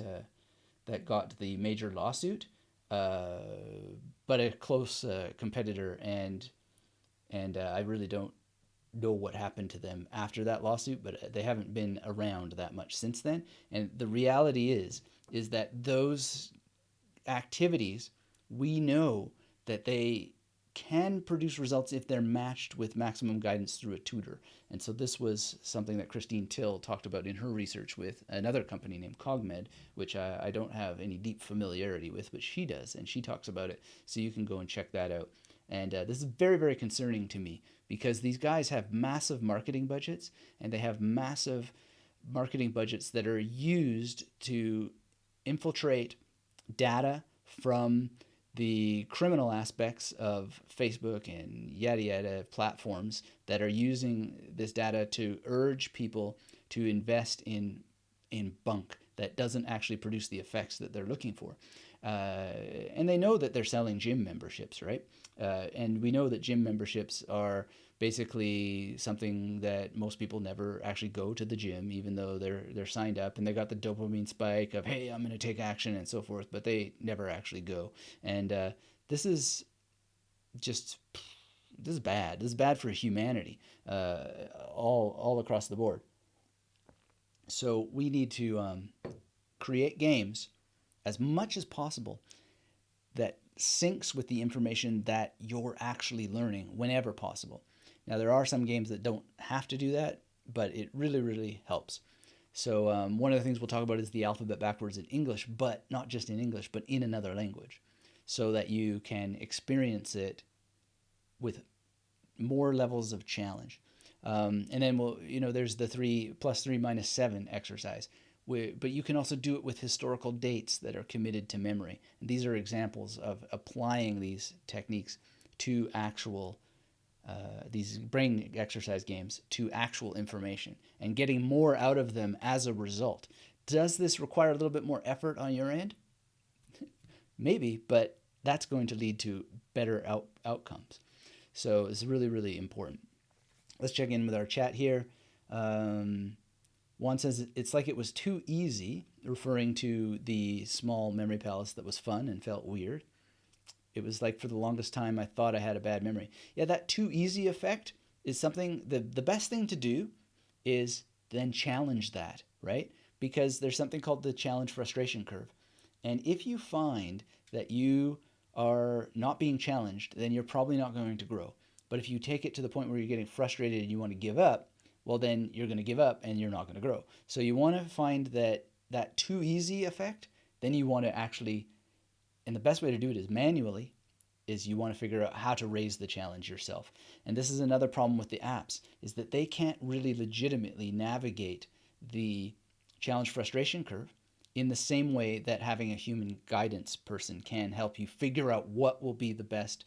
got the major lawsuit, but a close competitor, and I really don't know what happened to them after that lawsuit, but they haven't been around that much since then. And the reality is that those activities, we know that they can produce results if they're matched with maximum guidance through a tutor. And so this was something that Christine Till talked about in her research with another company named Cogmed, which I don't have any deep familiarity with, but she does, and she talks about it. So you can go and check that out. And this is very, very concerning to me because these guys have massive marketing budgets and they have massive marketing budgets that are used to infiltrate data from the criminal aspects of Facebook and yada yada platforms that are using this data to urge people to invest in bunk that doesn't actually produce the effects that they're looking for. And they know that they're selling gym memberships, right? And we know that gym memberships are basically something that most people never actually go to the gym, even though they're signed up and they got the dopamine spike of, hey, I'm going to take action and so forth, but they never actually go. And this is just this is bad. This is bad for humanity, all across the board. So we need to create games as much as possible that syncs with the information that you're actually learning whenever possible. Now, there are some games that don't have to do that, but it really, really helps. So one of the things we'll talk about is the alphabet backwards in English, but not just in English, but in another language, so that you can experience it with more levels of challenge. And then there's the 3 + 3 - 7 exercise. But you can also do it with historical dates that are committed to memory. And these are examples of applying these techniques to actual, these brain exercise games to actual information and getting more out of them as a result. Does this require a little bit more effort on your end? Maybe, but that's going to lead to better outcomes. So it's really, really important. Let's check in with our chat here. Juan says it's like it was too easy, referring to the small memory palace that was fun and felt weird. It was like for the longest time I thought I had a bad memory. Yeah, that too easy effect is something, the best thing to do is then challenge that, right? Because there's something called the challenge frustration curve. And if you find that you are not being challenged, then you're probably not going to grow. But if you take it to the point where you're getting frustrated and you want to give up, well, then you're going to give up and you're not going to grow. So you want to find that too easy effect. Then you want to actually, and the best way to do it is manually, is you want to figure out how to raise the challenge yourself. And this is another problem with the apps, is that they can't really legitimately navigate the challenge frustration curve in the same way that having a human guidance person can help you figure out what will be the best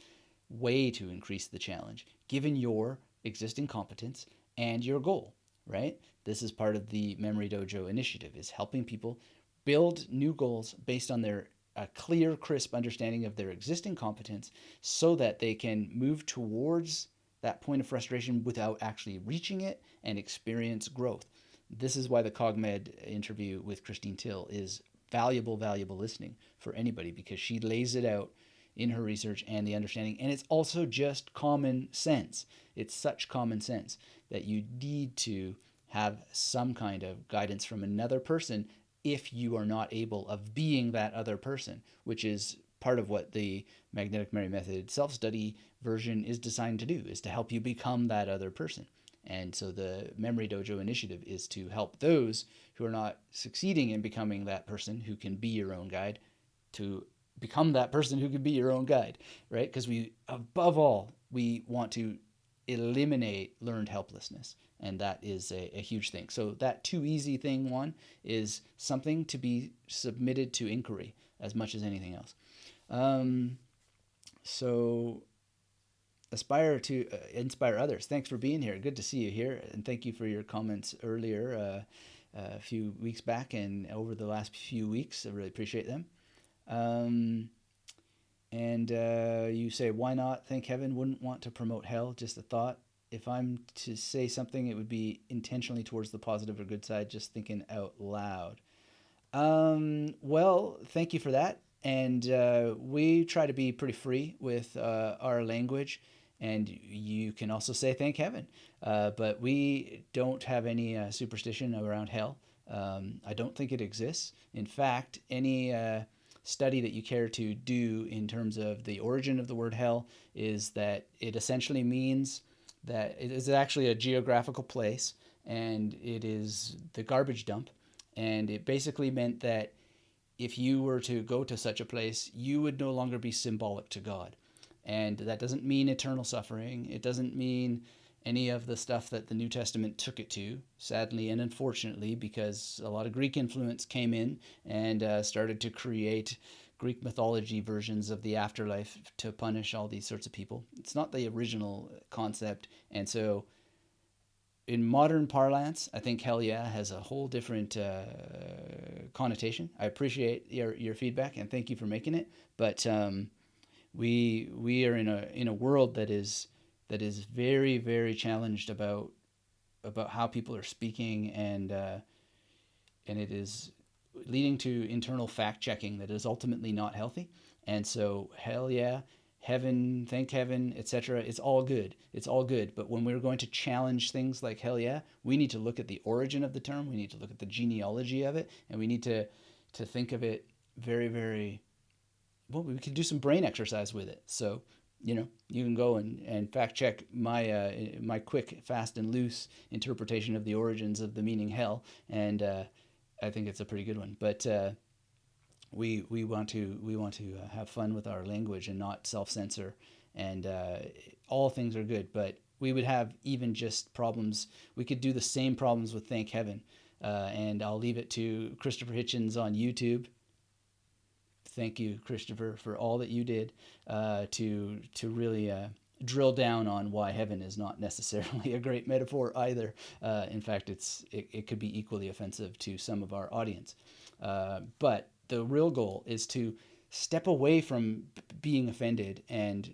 way to increase the challenge, given your existing competence and your goal, right? This is part of the Memory Dojo initiative, is helping people build new goals based on their clear, crisp understanding of their existing competence so that they can move towards that point of frustration without actually reaching it and experience growth. This is why the CogMed interview with Christine Till is valuable listening for anybody, because she lays it out in her research and the understanding. And it's also just common sense. It's such common sense that you need to have some kind of guidance from another person if you are not able of being that other person, which is part of what the magnetic memory method self-study version is designed to do, is to help you become that other person. And so the Memory Dojo initiative is to help those who are not succeeding in becoming that person who can be your own guide to become that person who can be your own guide, right? Because above all, we want to eliminate learned helplessness. And that is a huge thing. So that too easy thing, one, is something to be submitted to inquiry as much as anything else. So aspire to inspire others. Thanks for being here. Good to see you here. And thank you for your comments earlier, a few weeks back and over the last few weeks. I really appreciate them. And you say, why not? Thank heaven. Wouldn't want to promote hell. Just a thought. If I'm to say something, it would be intentionally towards the positive or good side, just thinking out loud. Well, thank you for that. And we try to be pretty free with our language. And you can also say thank heaven. But we don't have any superstition around hell. I don't think it exists. In fact, any study that you care to do in terms of the origin of the word hell is that it essentially means that it is actually a geographical place, and it is the garbage dump. And it basically meant that if you were to go to such a place, you would no longer be symbolic to God. And that doesn't mean eternal suffering. It doesn't mean any of the stuff that the New Testament took it to, sadly and unfortunately, because a lot of Greek influence came in and started to create Greek mythology versions of the afterlife to punish all these sorts of people. It's not the original concept. And so in modern parlance, I think hell yeah has a whole different connotation. I appreciate your feedback and thank you for making it. But we are in a world that is very very challenged about how people are speaking, and it is leading to internal fact checking that is ultimately not healthy. And so hell yeah, heaven, thank heaven, etc. It's all good. It's all good. But when we're going to challenge things like hell yeah, we need to look at the origin of the term. We need to look at the genealogy of it, and we need to think of it very very well. We could do some brain exercise with it. So you can go and fact check my quick, fast, and loose interpretation of the origins of the meaning hell, and I think it's a pretty good one. But we want to have fun with our language and not self censor, and all things are good. But we would have even just problems. We could do the same problems with thank heaven, and I'll leave it to Christopher Hitchens on YouTube. Thank you, Christopher, for all that you did to really drill down on why heaven is not necessarily a great metaphor either. In fact, it could be equally offensive to some of our audience. But the real goal is to step away from being offended and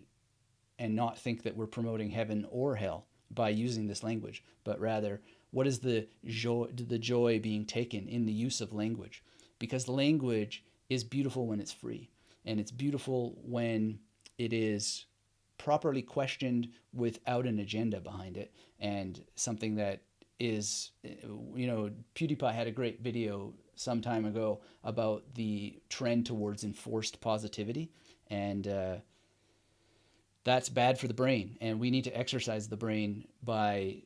not think that we're promoting heaven or hell by using this language, but rather what is the joy being taken in the use of language? Because language is beautiful when it's free, and it's beautiful when it is properly questioned without an agenda behind it, and something that is, PewDiePie had a great video some time ago about the trend towards enforced positivity, and that's bad for the brain, and we need to exercise the brain by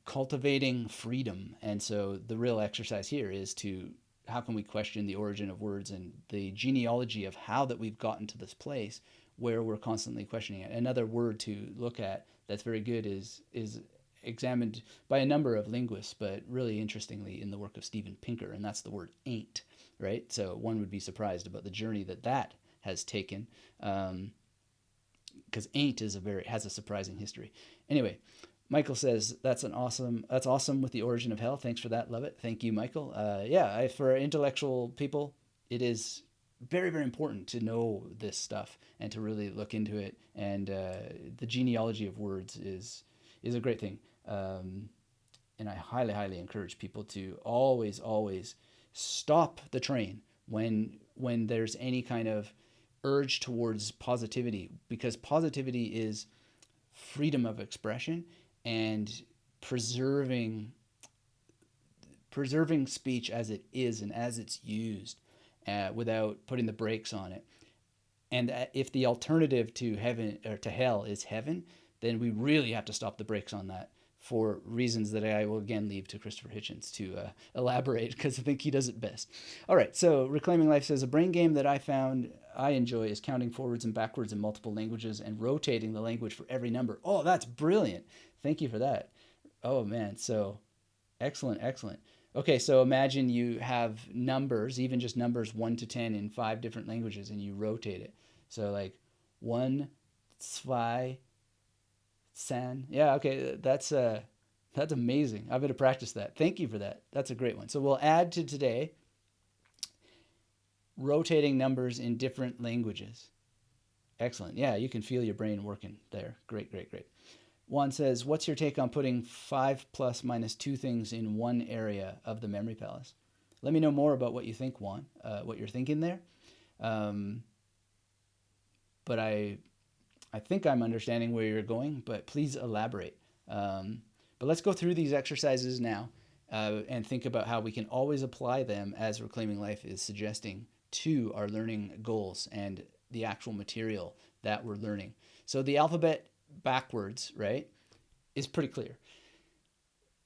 cultivating freedom. And so the real exercise here is to how can we question the origin of words and the genealogy of how that we've gotten to this place where we're constantly questioning it. Another word to look at that's very good is examined by a number of linguists, but really interestingly in the work of Steven Pinker, and that's the word ain't, right? So one would be surprised about the journey that has taken, because ain't has a surprising history. Anyway, Michael says that's awesome with the origin of hell. Thanks for that. Love it. Thank you, Michael. For intellectual people, it is very, very important to know this stuff and to really look into it. And the genealogy of words is a great thing. And I highly, highly encourage people to always, always stop the train when there's any kind of urge towards positivity, because positivity is freedom of expression and preserving speech as it is and as it's used, without putting the brakes on it. And if the alternative to heaven or to hell is heaven, then we really have to stop the brakes on that, for reasons that I will again leave to Christopher Hitchens to elaborate, because I think he does it best. All right, so Reclaiming Life says, a brain game that I found I enjoy is counting forwards and backwards in multiple languages and rotating the language for every number. Oh, that's brilliant. Thank you for that. Oh, man, so excellent. Okay, so imagine you have numbers, even just numbers 1 to 10 in 5 different languages, and you rotate it. So like 1, 2, san. Yeah, okay, that's amazing. I'm going to practice that. Thank you for that. That's a great one. So we'll add to today rotating numbers in different languages. Excellent. Yeah, you can feel your brain working there. Great. Juan says, what's your take on putting 5 plus minus 2 things in one area of the memory palace? Let me know more about what you think, Juan, what you're thinking there. But I think I'm understanding where you're going, but please elaborate. But let's go through these exercises now and think about how we can always apply them, as Reclaiming Life is suggesting, to our learning goals and the actual material that we're learning. So the alphabet backwards, right, is pretty clear.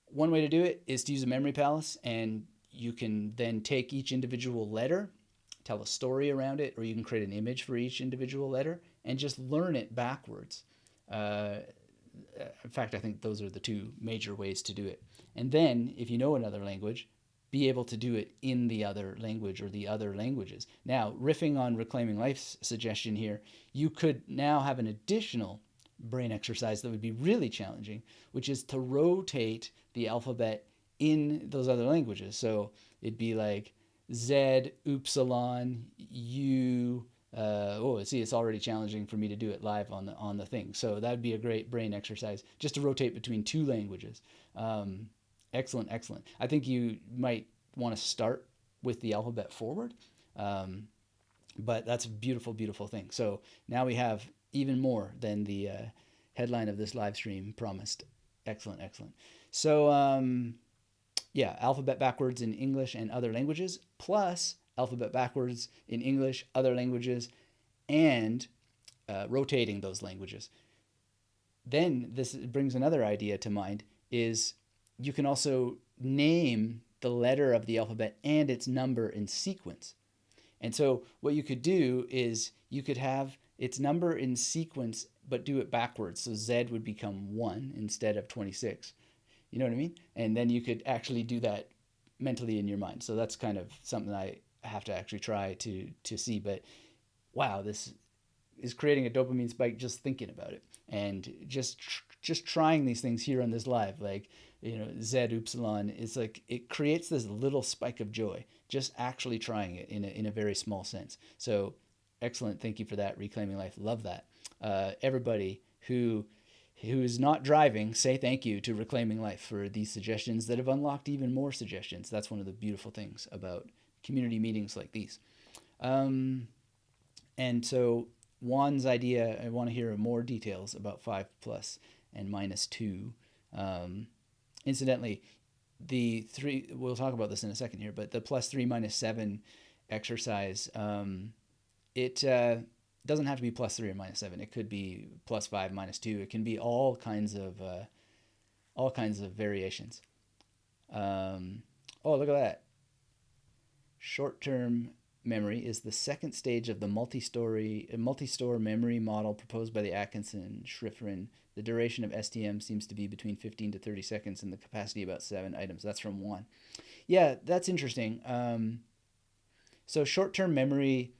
One way to do it is to use a memory palace, and you can then take each individual letter, tell a story around it, or you can create an image for each individual letter and just learn it backwards. In fact, I think those are the two major ways to do it. And then, if you know another language, be able to do it in the other language or the other languages. Now, riffing on Reclaiming Life's suggestion here, you could now have an additional brain exercise that would be really challenging, which is to rotate the alphabet in those other languages. So it'd be like Z, upsilon, U. See, it's already challenging for me to do it live on the thing. So that'd be a great brain exercise, just to rotate between two languages. Excellent, excellent. I think you might want to start with the alphabet forward, but that's a beautiful, beautiful thing. So now we have even more than the headline of this live stream promised. Excellent, excellent. So yeah, alphabet backwards in English and other languages, plus alphabet backwards in English, other languages, and rotating those languages. Then this brings another idea to mind, is you can also name the letter of the alphabet and its number in sequence. And so what you could do is you could have its number in sequence, but do it backwards. So Z would become 1 instead of 26. You know what I mean? And then you could actually do that mentally in your mind. So that's kind of something I have to actually try to see. But wow, this is creating a dopamine spike just thinking about it. And just trying these things here on this live, like, Z upsilon, is like, it creates this little spike of joy just actually trying it in a very small sense. So excellent. Thank you for that. Reclaiming Life. Love that. Everybody who is not driving, say thank you to Reclaiming Life for these suggestions that have unlocked even more suggestions. That's one of the beautiful things about community meetings like these. And so Juan's idea, I want to hear more details about 5 plus and minus 2. Incidentally, the 3, we'll talk about this in a second here, but the plus 3 minus 7 exercise, it doesn't have to be plus 3 or minus 7. It could be plus 5 minus 2. It can be all kinds of variations. Oh, look at that. Short-term memory is the second stage of the multi-store memory model proposed by the Atkinson-Schifrin. The duration of STM seems to be between 15 to 30 seconds and the capacity about 7 items. That's from Juan. Yeah, that's interesting. So short-term memory,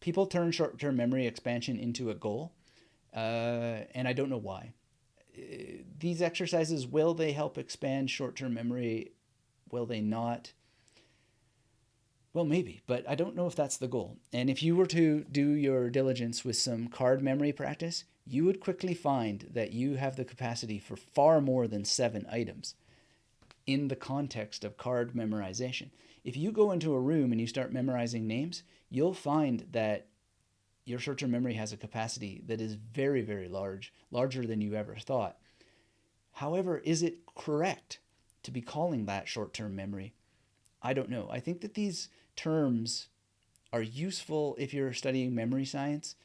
people turn short-term memory expansion into a goal, and I don't know why. These exercises, will they help expand short-term memory? Will they not? Well, maybe, but I don't know if that's the goal. And if you were to do your diligence with some card memory practice, you would quickly find that you have the capacity for far more than 7 items in the context of card memorization. If you go into a room and you start memorizing names, you'll find that your short-term memory has a capacity that is very, very large, larger than you ever thought. However, is it correct to be calling that short-term memory? I don't know. I think that these terms are useful if you're studying memory science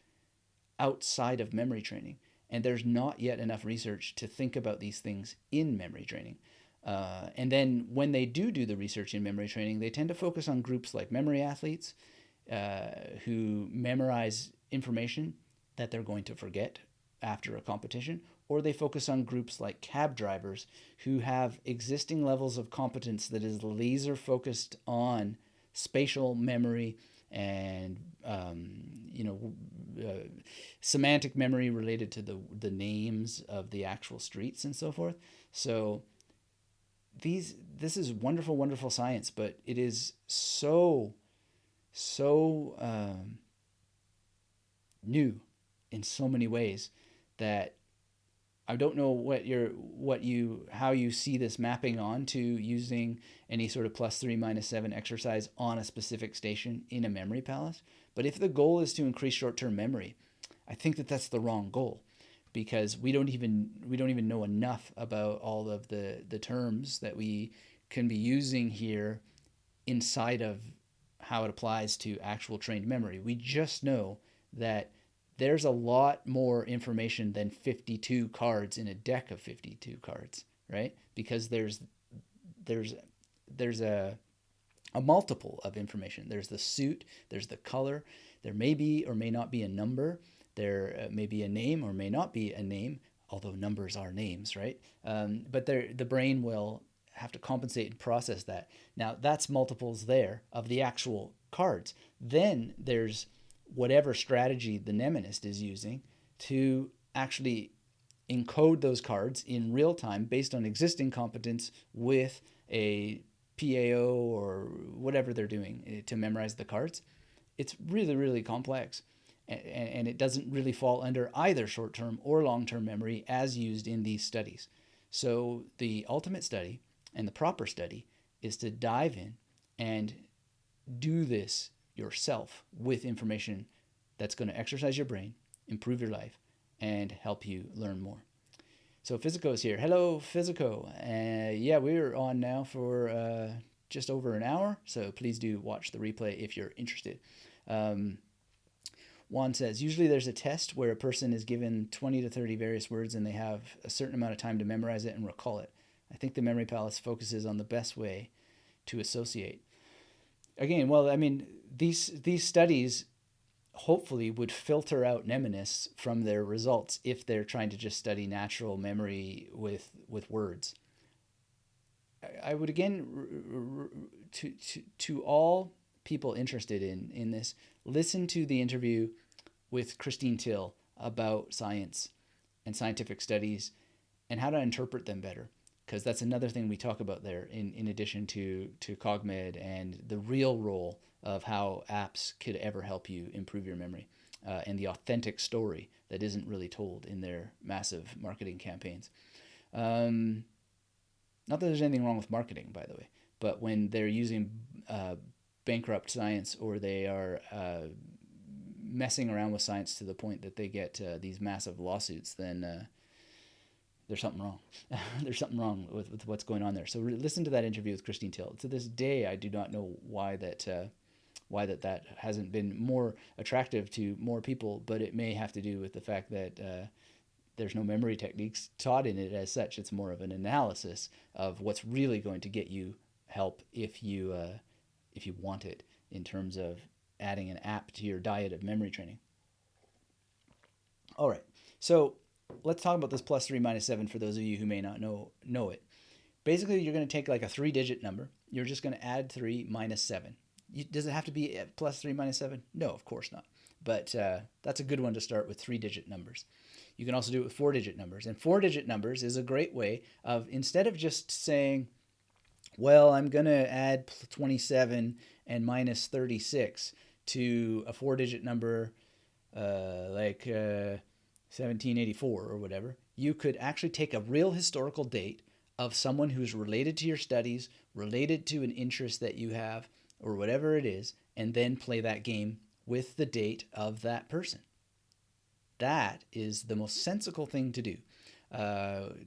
outside of memory training. And there's not yet enough research to think about these things in memory training. And then when they do the research in memory training, they tend to focus on groups like memory athletes who memorize information that they're going to forget after a competition, or they focus on groups like cab drivers who have existing levels of competence that is laser focused on spatial memory and semantic memory related to the names of the actual streets and so forth. So this is wonderful, wonderful science, but it is so new in so many ways that I don't know how you see this mapping on to using any sort of plus 3 minus 7 exercise on a specific station in a memory palace. But if the goal is to increase short-term memory, I think that that's the wrong goal, because we don't even know enough about all of the terms that we can be using here inside of how it applies to actual trained memory. We just know that there's a lot more information than 52 cards in a deck of 52 cards, right? Because there's a multiple of information. There's the suit, there's the color, there may be or may not be a number, there may be a name or may not be a name. although numbers are names, right? But the brain will have to compensate and process that. Now, that's multiples there of the actual cards. Then there's whatever strategy the mnemonist is using to actually encode those cards in real time based on existing competence with a PAO or whatever they're doing to memorize the cards. It's really, really complex. And it doesn't really fall under either short-term or long-term memory as used in these studies. So the ultimate study and the proper study is to dive in and do this yourself with information that's going to exercise your brain, improve your life, and help you learn more. So Physico is here. Hello, Physico. Yeah, we're on now for just over an hour, so please do watch the replay if you're interested. Juan says, usually there's a test where a person is given 20 to 30 various words and they have a certain amount of time to memorize it and recall it. I think the Memory Palace focuses on the best way to associate. Again, well, I mean, these studies hopefully would filter out mnemonists from their results if they're trying to just study natural memory with words. I would again, to all people interested in this, listen to the interview with Christine Till about science and scientific studies and how to interpret them better, because that's another thing we talk about there in addition to CogMed and the real role of how apps could ever help you improve your memory, and the authentic story that isn't really told in their massive marketing campaigns. Not that there's anything wrong with marketing, by the way, but when they're using bankrupt science, or they are messing around with science to the point that they get these massive lawsuits, then there's something wrong. There's something wrong with what's going on there. So listen to that interview with Christine Till. To this day, I do not know why that hasn't been more attractive to more people, but it may have to do with the fact that there's no memory techniques taught in it as such. It's more of an analysis of what's really going to get you help if you want it, in terms of adding an app to your diet of memory training. All right, so let's talk about this +3 -7 for those of you who may not know it. Basically, you're going to take like a 3-digit number. You're just going to add 3 - 7. Does it have to be +3 -7? No, of course not. But that's a good one to start with 3-digit numbers. You can also do it with 4-digit numbers. And 4-digit numbers is a great way of, instead of just saying, well, I'm going to add 27 and -36 to a 4-digit number like 1784 or whatever, you could actually take a real historical date of someone who's related to your studies, related to an interest that you have, or whatever it is, and then play that game with the date of that person. That is the most sensical thing to do,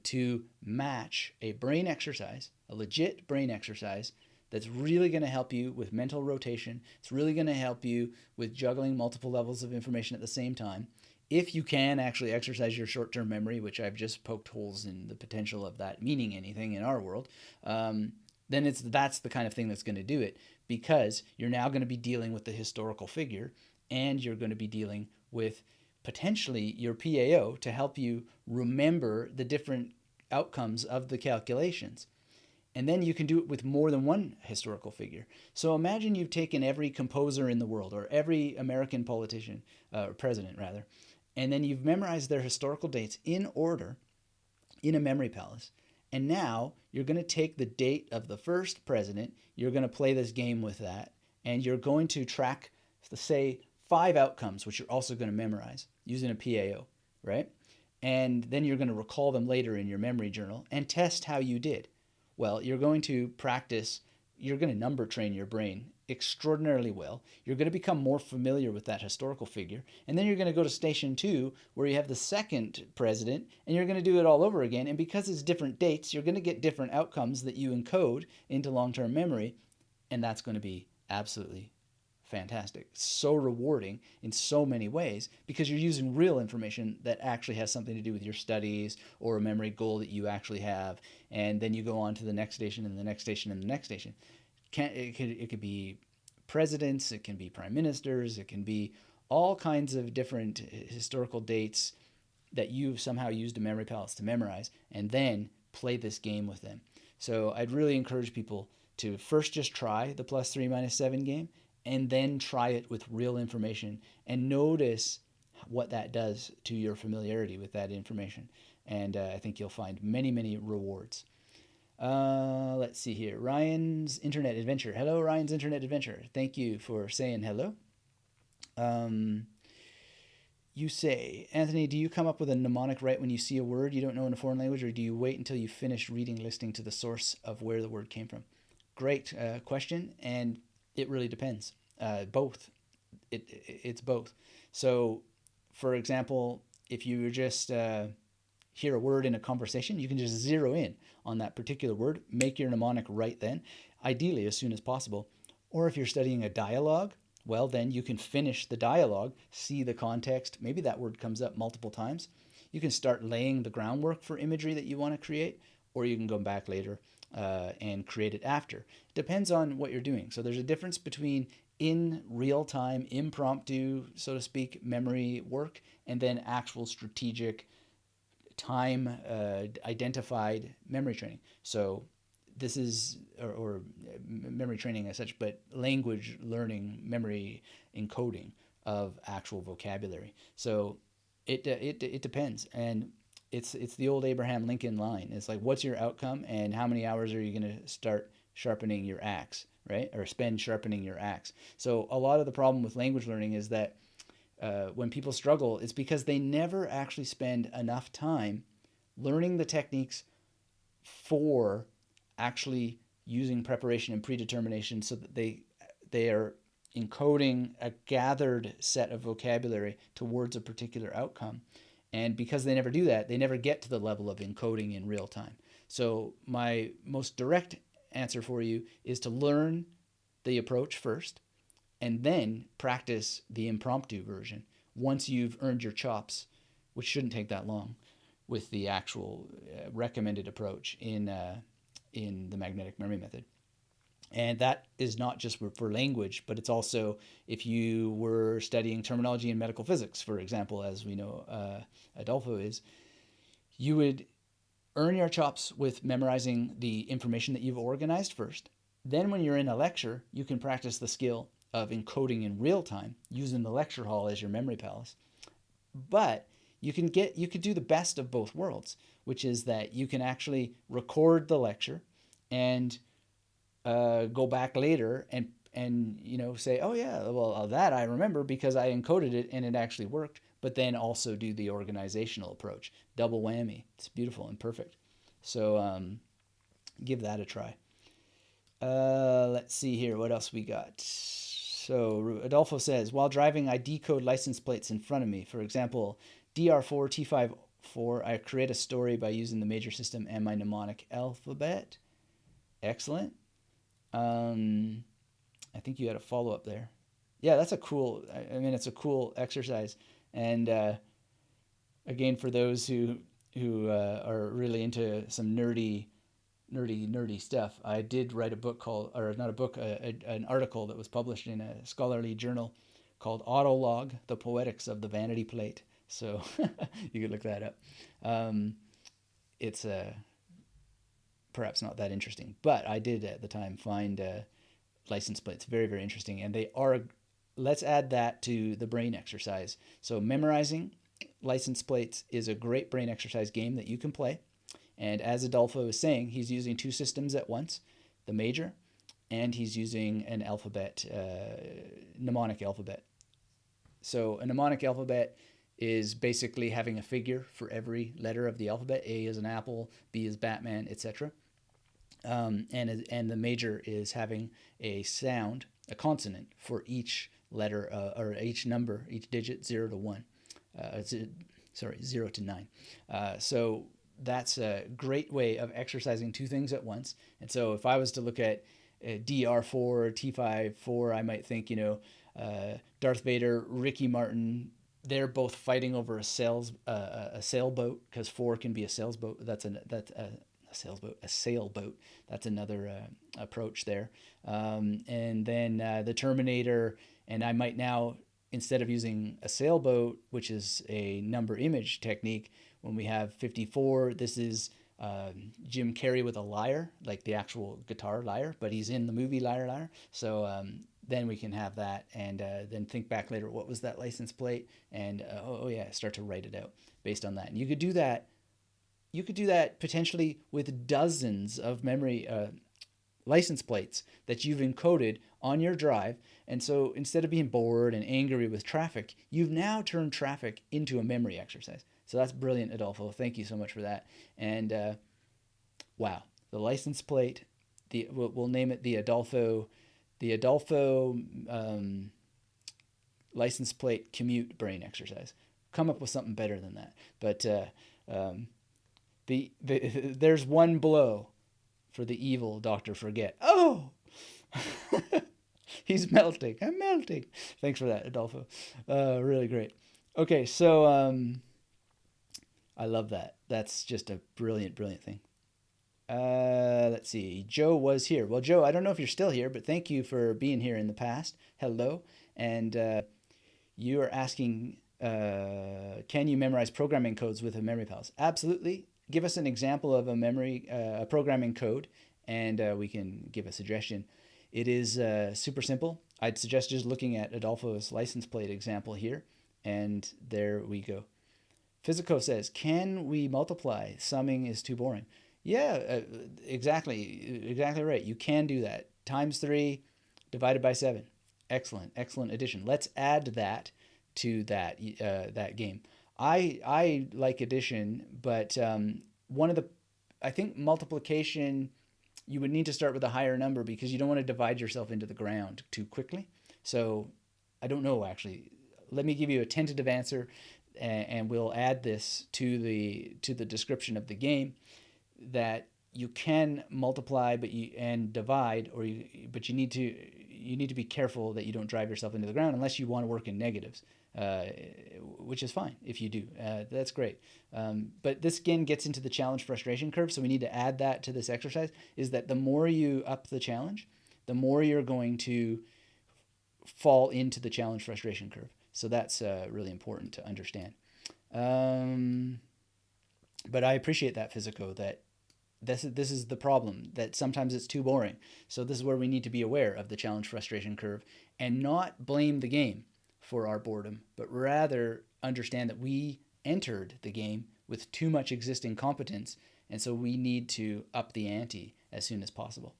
to match a brain exercise, a legit brain exercise that's really going to help you with mental rotation. It's really going to help you with juggling multiple levels of information at the same time. If you can actually exercise your short-term memory, which I've just poked holes in the potential of that meaning anything in our world, then that's the kind of thing that's going to do it, because you're now going to be dealing with the historical figure, and you're going to be dealing with potentially your PAO to help you remember the different outcomes of the calculations. And then you can do it with more than one historical figure. So imagine you've taken every composer in the world, or every American politician, or president rather, and then you've memorized their historical dates in order in a memory palace. And now you're going to take the date of the first president, you're going to play this game with that, and you're going to track, say, 5 outcomes, which you're also going to memorize using a PAO, right? And then you're going to recall them later in your memory journal and test how you did. Well, you're going to practice, you're going to number train your brain extraordinarily well. You're going to become more familiar with that historical figure. And then you're going to go to station 2, where you have the second president, and you're going to do it all over again. And because it's different dates, you're going to get different outcomes that you encode into long-term memory. And that's going to be absolutely fantastic. So rewarding in so many ways, because you're using real information that actually has something to do with your studies or a memory goal that you actually have. And then you go on to the next station and the next station and the next station. It could be presidents, it can be prime ministers, it can be all kinds of different historical dates that you've somehow used a memory palace to memorize, and then play this game with them. So I'd really encourage people to first just try the +3 - 7 game, and then try it with real information and notice what that does to your familiarity with that information. And I think you'll find many, many rewards. Let's see here. Ryan's Internet Adventure. Hello, Ryan's Internet Adventure. Thank you for saying hello. You say, Anthony, do you come up with a mnemonic right when you see a word you don't know in a foreign language, or do you wait until you finish reading, listening to the source of where the word came from? Great question, and it really depends. Both. It's both. So, for example, if you just hear a word in a conversation, you can just zero in on that particular word, make your mnemonic right then, ideally as soon as possible. Or if you're studying a dialogue, well, then you can finish the dialogue, see the context. Maybe that word comes up multiple times. You can start laying the groundwork for imagery that you want to create, or you can go back later and create it after. Depends on what you're doing. So there's a difference between in real time, impromptu, so to speak, memory work, and then actual strategic, time identified memory training. So this is, or memory training as such, but language learning, memory encoding of actual vocabulary. So it depends, and it's the old Abraham Lincoln line. It's like, what's your outcome, and how many hours are you going to start sharpening your axe, right? Or spend sharpening your axe. So a lot of the problem with language learning is that when people struggle, it's because they never actually spend enough time learning the techniques for actually using preparation and predetermination, so that they are encoding a gathered set of vocabulary towards a particular outcome. And because they never do that, they never get to the level of encoding in real time. So my most direct answer for you is to learn the approach first, and then practice the impromptu version once you've earned your chops, which shouldn't take that long, with the actual recommended approach in the magnetic memory method. And that is not just for language, but it's also if you were studying terminology in medical physics, for example, as we know Adolfo is, you would earn your chops with memorizing the information that you've organized first. Then when you're in a lecture, you can practice the skill of encoding in real time using the lecture hall as your memory palace. But you could do the best of both worlds, which is that you can actually record the lecture and go back later and say, oh yeah, well, that I remember because I encoded it and it actually worked. But then also do the organizational approach, double whammy. It's beautiful and perfect. So give that a try. Let's see here. What else we got? So Adolfo says, while driving, I decode license plates in front of me. For example, DR4, T54, I create a story by using the major system and my mnemonic alphabet. Excellent. I think you had a follow-up there. Yeah, that's a cool, it's a cool exercise. And again, for those who are really into some nerdy stuff, I did write a book called, or not a book, an article that was published in a scholarly journal called Autolog, The Poetics of the Vanity Plate. So you could look that up. It's perhaps not that interesting, but I did at the time find license plates very, very interesting. And they are, let's add that to the brain exercise. So memorizing license plates is a great brain exercise game that you can play. And as Adolfo is saying, he's using two systems at once, the major, and he's using an alphabet, mnemonic alphabet. So a mnemonic alphabet is basically having a figure for every letter of the alphabet. A is an apple, B is Batman, etc. And the major is having a sound, a consonant for each letter or each number, each digit, 0 to 1. 0 to 9. So that's a great way of exercising two things at once. And so if I was to look at DR4, T54, I might think, Darth Vader, Ricky Martin, they're both fighting over a sailboat, because 4 can be a sailboat. That's a sailboat. That's another approach there. And then the Terminator, and I might now instead of using a sailboat, which is a number image technique, when we have 54, this is Jim Carrey with a lyre, like the actual guitar lyre, but he's in the movie Liar Liar. So then we can have that, and then think back later, what was that license plate? And oh yeah, start to write it out based on that. And you could do that. You could do that potentially with dozens of memory license plates that you've encoded on your drive. And so instead of being bored and angry with traffic, you've now turned traffic into a memory exercise. So that's brilliant, Adolfo. Thank you so much for that. And wow, the license plate, we'll name it the Adolfo license plate commute brain exercise. Come up with something better than that. But um, there's one blow for the evil Dr. Forget. Oh! He's melting. I'm melting. Thanks for that, Adolfo. Really great. Okay, so I love that. That's just a brilliant, brilliant thing. Let's see. Joe was here. Well, Joe, I don't know if you're still here, but thank you for being here in the past. Hello. And you are asking, can you memorize programming codes with a Memory Palace? Absolutely. Give us an example of a programming code, and we can give a suggestion. It is super simple. I'd suggest just looking at Adolfo's license plate example here, and there we go. Physico says, can we multiply? Summing is too boring. Yeah, exactly right. You can do that. Times 3 divided by 7. Excellent addition. Let's add that to that game. I like addition, but I think multiplication, you would need to start with a higher number because you don't want to divide yourself into the ground too quickly. So I don't know, actually. Let me give you a tentative answer, and we'll add this to the description of the game, that you can multiply and divide, but you need to be careful that you don't drive yourself into the ground unless you want to work in negatives, which is fine if you do. That's great. But this again gets into the challenge frustration curve, so we need to add that to this exercise, is that the more you up the challenge, the more you're going to fall into the challenge frustration curve. So that's really important to understand. But I appreciate that, Physico, that this is the problem, that sometimes it's too boring. So this is where we need to be aware of the challenge frustration curve and not blame the game for our boredom, but rather understand that we entered the game with too much existing competence, and so we need to up the ante as soon as possible.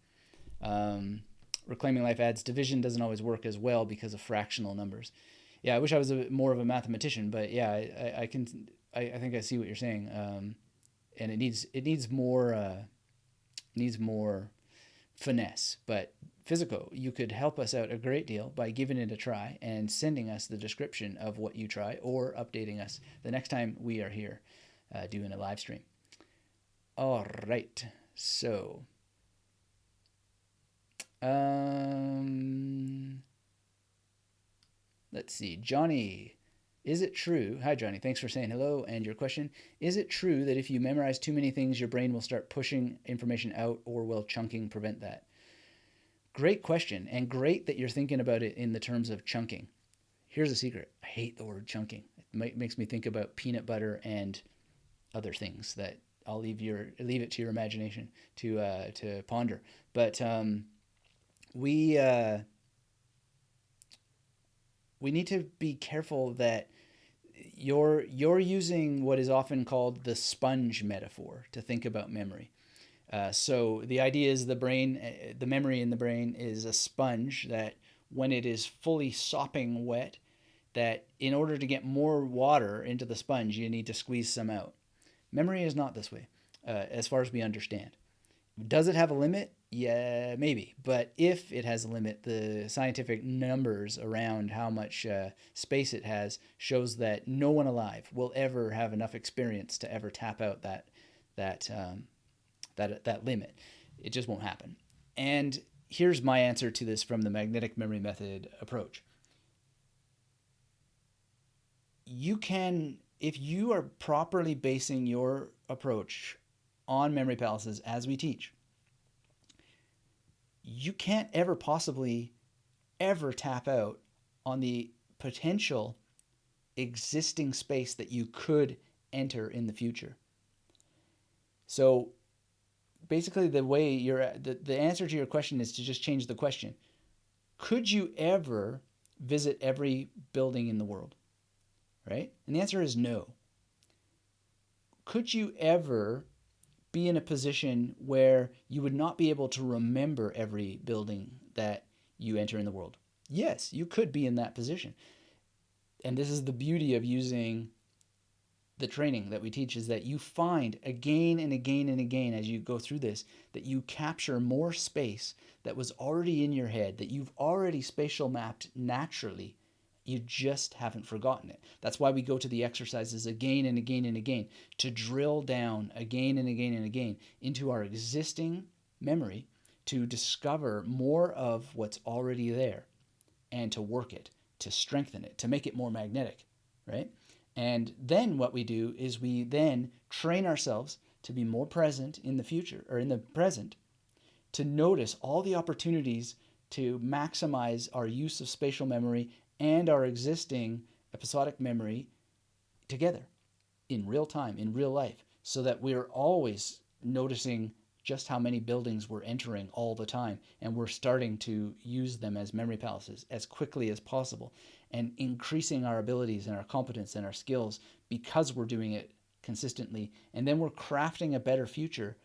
Reclaiming Life adds, division doesn't always work as well because of fractional numbers. Yeah, I wish I was more of a mathematician, but yeah, I think I see what you're saying. And it needs more finesse. But Physico, you could help us out a great deal by giving it a try and sending us the description of what you try, or updating us the next time we are here doing a live stream. All right, so let's see, Johnny. Is it true? Hi, Johnny. Thanks for saying hello and your question. Is it true that if you memorize too many things, your brain will start pushing information out, or will chunking prevent that? Great question, and great that you're thinking about it in the terms of chunking. Here's a secret. I hate the word chunking. It makes me think about peanut butter and other things that I'll leave it to your imagination to ponder. But we need to be careful that you're using what is often called the sponge metaphor to think about memory. So the idea is the memory in the brain is a sponge that when it is fully sopping wet, that in order to get more water into the sponge, you need to squeeze some out. Memory is not this way, as far as we understand. Does it have a limit? Yeah, maybe. But if it has a limit, the scientific numbers around how much space it has shows that no one alive will ever have enough experience to ever tap out that limit. It just won't happen. And here's my answer to this from the magnetic memory method approach. You can, if you are properly basing your approach on memory palaces as we teach, you can't ever possibly ever tap out on the potential existing space that you could enter in the future. So basically, the answer to your question is to just change the question. Could you ever visit every building in the world? Right? And the answer is no. Could you ever be in a position where you would not be able to remember every building that you enter in the world? Yes, you could be in that position. And this is the beauty of using the training that we teach, is that you find again and again and again as you go through this, that you capture more space that was already in your head, that you've already spatial mapped naturally. You just haven't forgotten it. That's why we go to the exercises again and again and again, to drill down again and again and again into our existing memory, to discover more of what's already there and to work it, to strengthen it, to make it more magnetic, right? And then what we do is we then train ourselves to be more present in the future, or in the present, to notice all the opportunities to maximize our use of spatial memory and our existing episodic memory together in real time, in real life, so that we're always noticing just how many buildings we're entering all the time, and we're starting to use them as memory palaces as quickly as possible, and increasing our abilities and our competence and our skills because we're doing it consistently. And then we're crafting a better future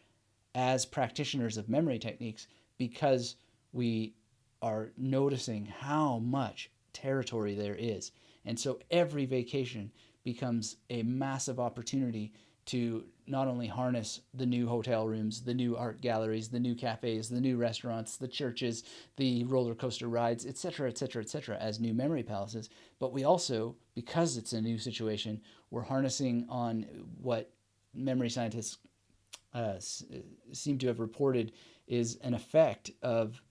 as practitioners of memory techniques because we are noticing how much territory there is. And so every vacation becomes a massive opportunity to not only harness the new hotel rooms, the new art galleries, the new cafes, the new restaurants, the churches, the roller coaster rides, etc., etc., etc., as new memory palaces, but we also, because it's a new situation, we're harnessing on what memory scientists seem to have reported is an effect of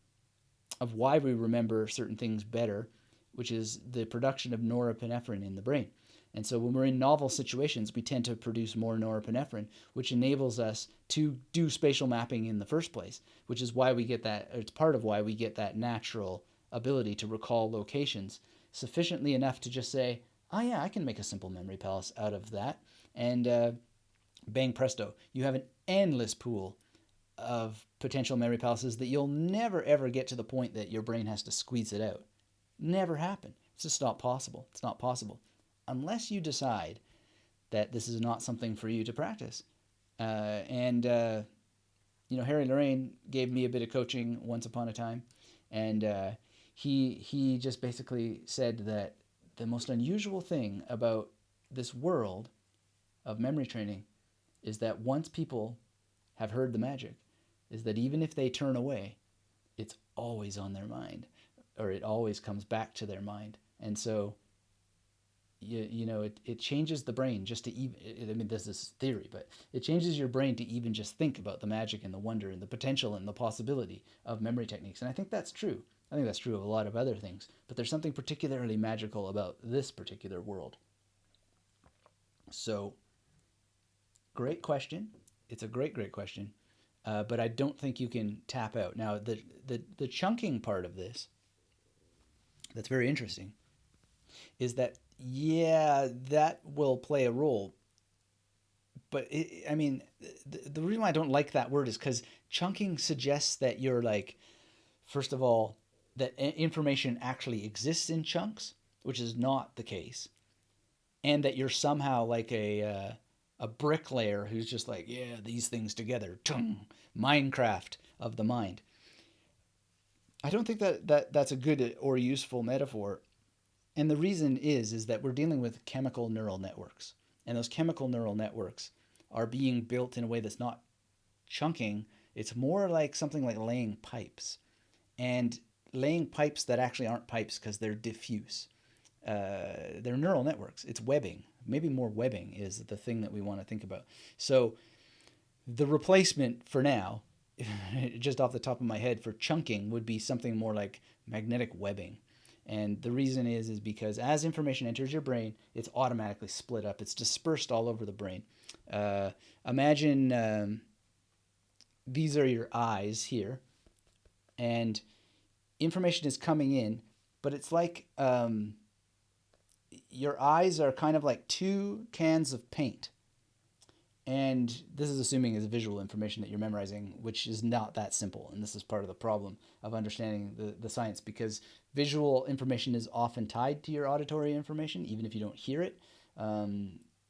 why we remember certain things better, which is the production of norepinephrine in the brain. And so when we're in novel situations, we tend to produce more norepinephrine, which enables us to do spatial mapping in the first place, which is why we get that, it's part of why we get that natural ability to recall locations sufficiently enough to just say, oh yeah, I can make a simple memory palace out of that. And bang presto, you have an endless pool of potential memory palaces that you'll never ever get to the point that your brain has to squeeze it out. Never happen. It's just not possible. It's not possible. Unless you decide that this is not something for you to practice. And Harry Lorraine gave me a bit of coaching once upon a time, and he just basically said that the most unusual thing about this world of memory training is that once people have heard the magic, is that even if they turn away, it's always on their mind, or it always comes back to their mind. And so it changes the brain just to even, I mean, this is theory, but it changes your brain to even just think about the magic and the wonder and the potential and the possibility of memory techniques. And I think that's true. I think that's true of a lot of other things, but there's something particularly magical about this particular world. So, great question. It's a great, great question. But I don't think you can tap out. Now, the chunking part of this that's very interesting is that, yeah, that will play a role. But the reason why I don't like that word is because chunking suggests that you're like, first of all, that information actually exists in chunks, which is not the case, and that you're somehow like a bricklayer who's just like, yeah, these things together, Minecraft of the mind. I don't think that's a good or useful metaphor. And the reason is that we're dealing with chemical neural networks. And those chemical neural networks are being built in a way that's not chunking. It's more like something like laying pipes. And laying pipes that actually aren't pipes because they're diffuse. They're neural networks. It's webbing. Maybe more webbing is the thing that we want to think about. So the replacement for now, just off the top of my head, for chunking would be something more like magnetic webbing. And the reason is because as information enters your brain, it's automatically split up. It's dispersed all over the brain. Imagine these are your eyes here, and information is coming in, but it's like your eyes are kind of like two cans of paint. And this is assuming is visual information that you're memorizing, which is not that simple. And this is part of the problem of understanding the science, because visual information is often tied to your auditory information, even if you don't hear it.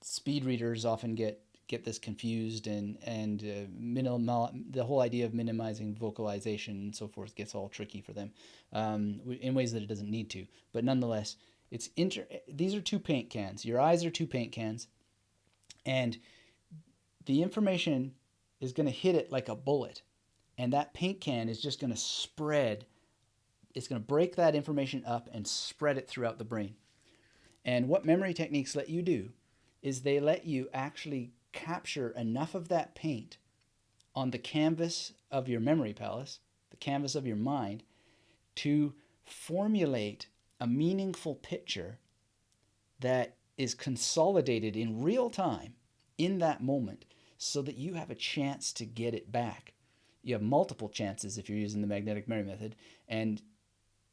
Speed readers often get this confused, and the whole idea of minimizing vocalization and so forth gets all tricky for them in ways that it doesn't need to. But nonetheless, these are two paint cans. Your eyes are two paint cans, and the information is going to hit it like a bullet, and that paint can is just going to spread. It's going to break that information up and spread it throughout the brain. And what memory techniques let you do is they let you actually capture enough of that paint on the canvas of your memory palace, the canvas of your mind, to formulate a meaningful picture that is consolidated in real time in that moment, so that you have a chance to get it back. You have multiple chances if you're using the magnetic memory method, and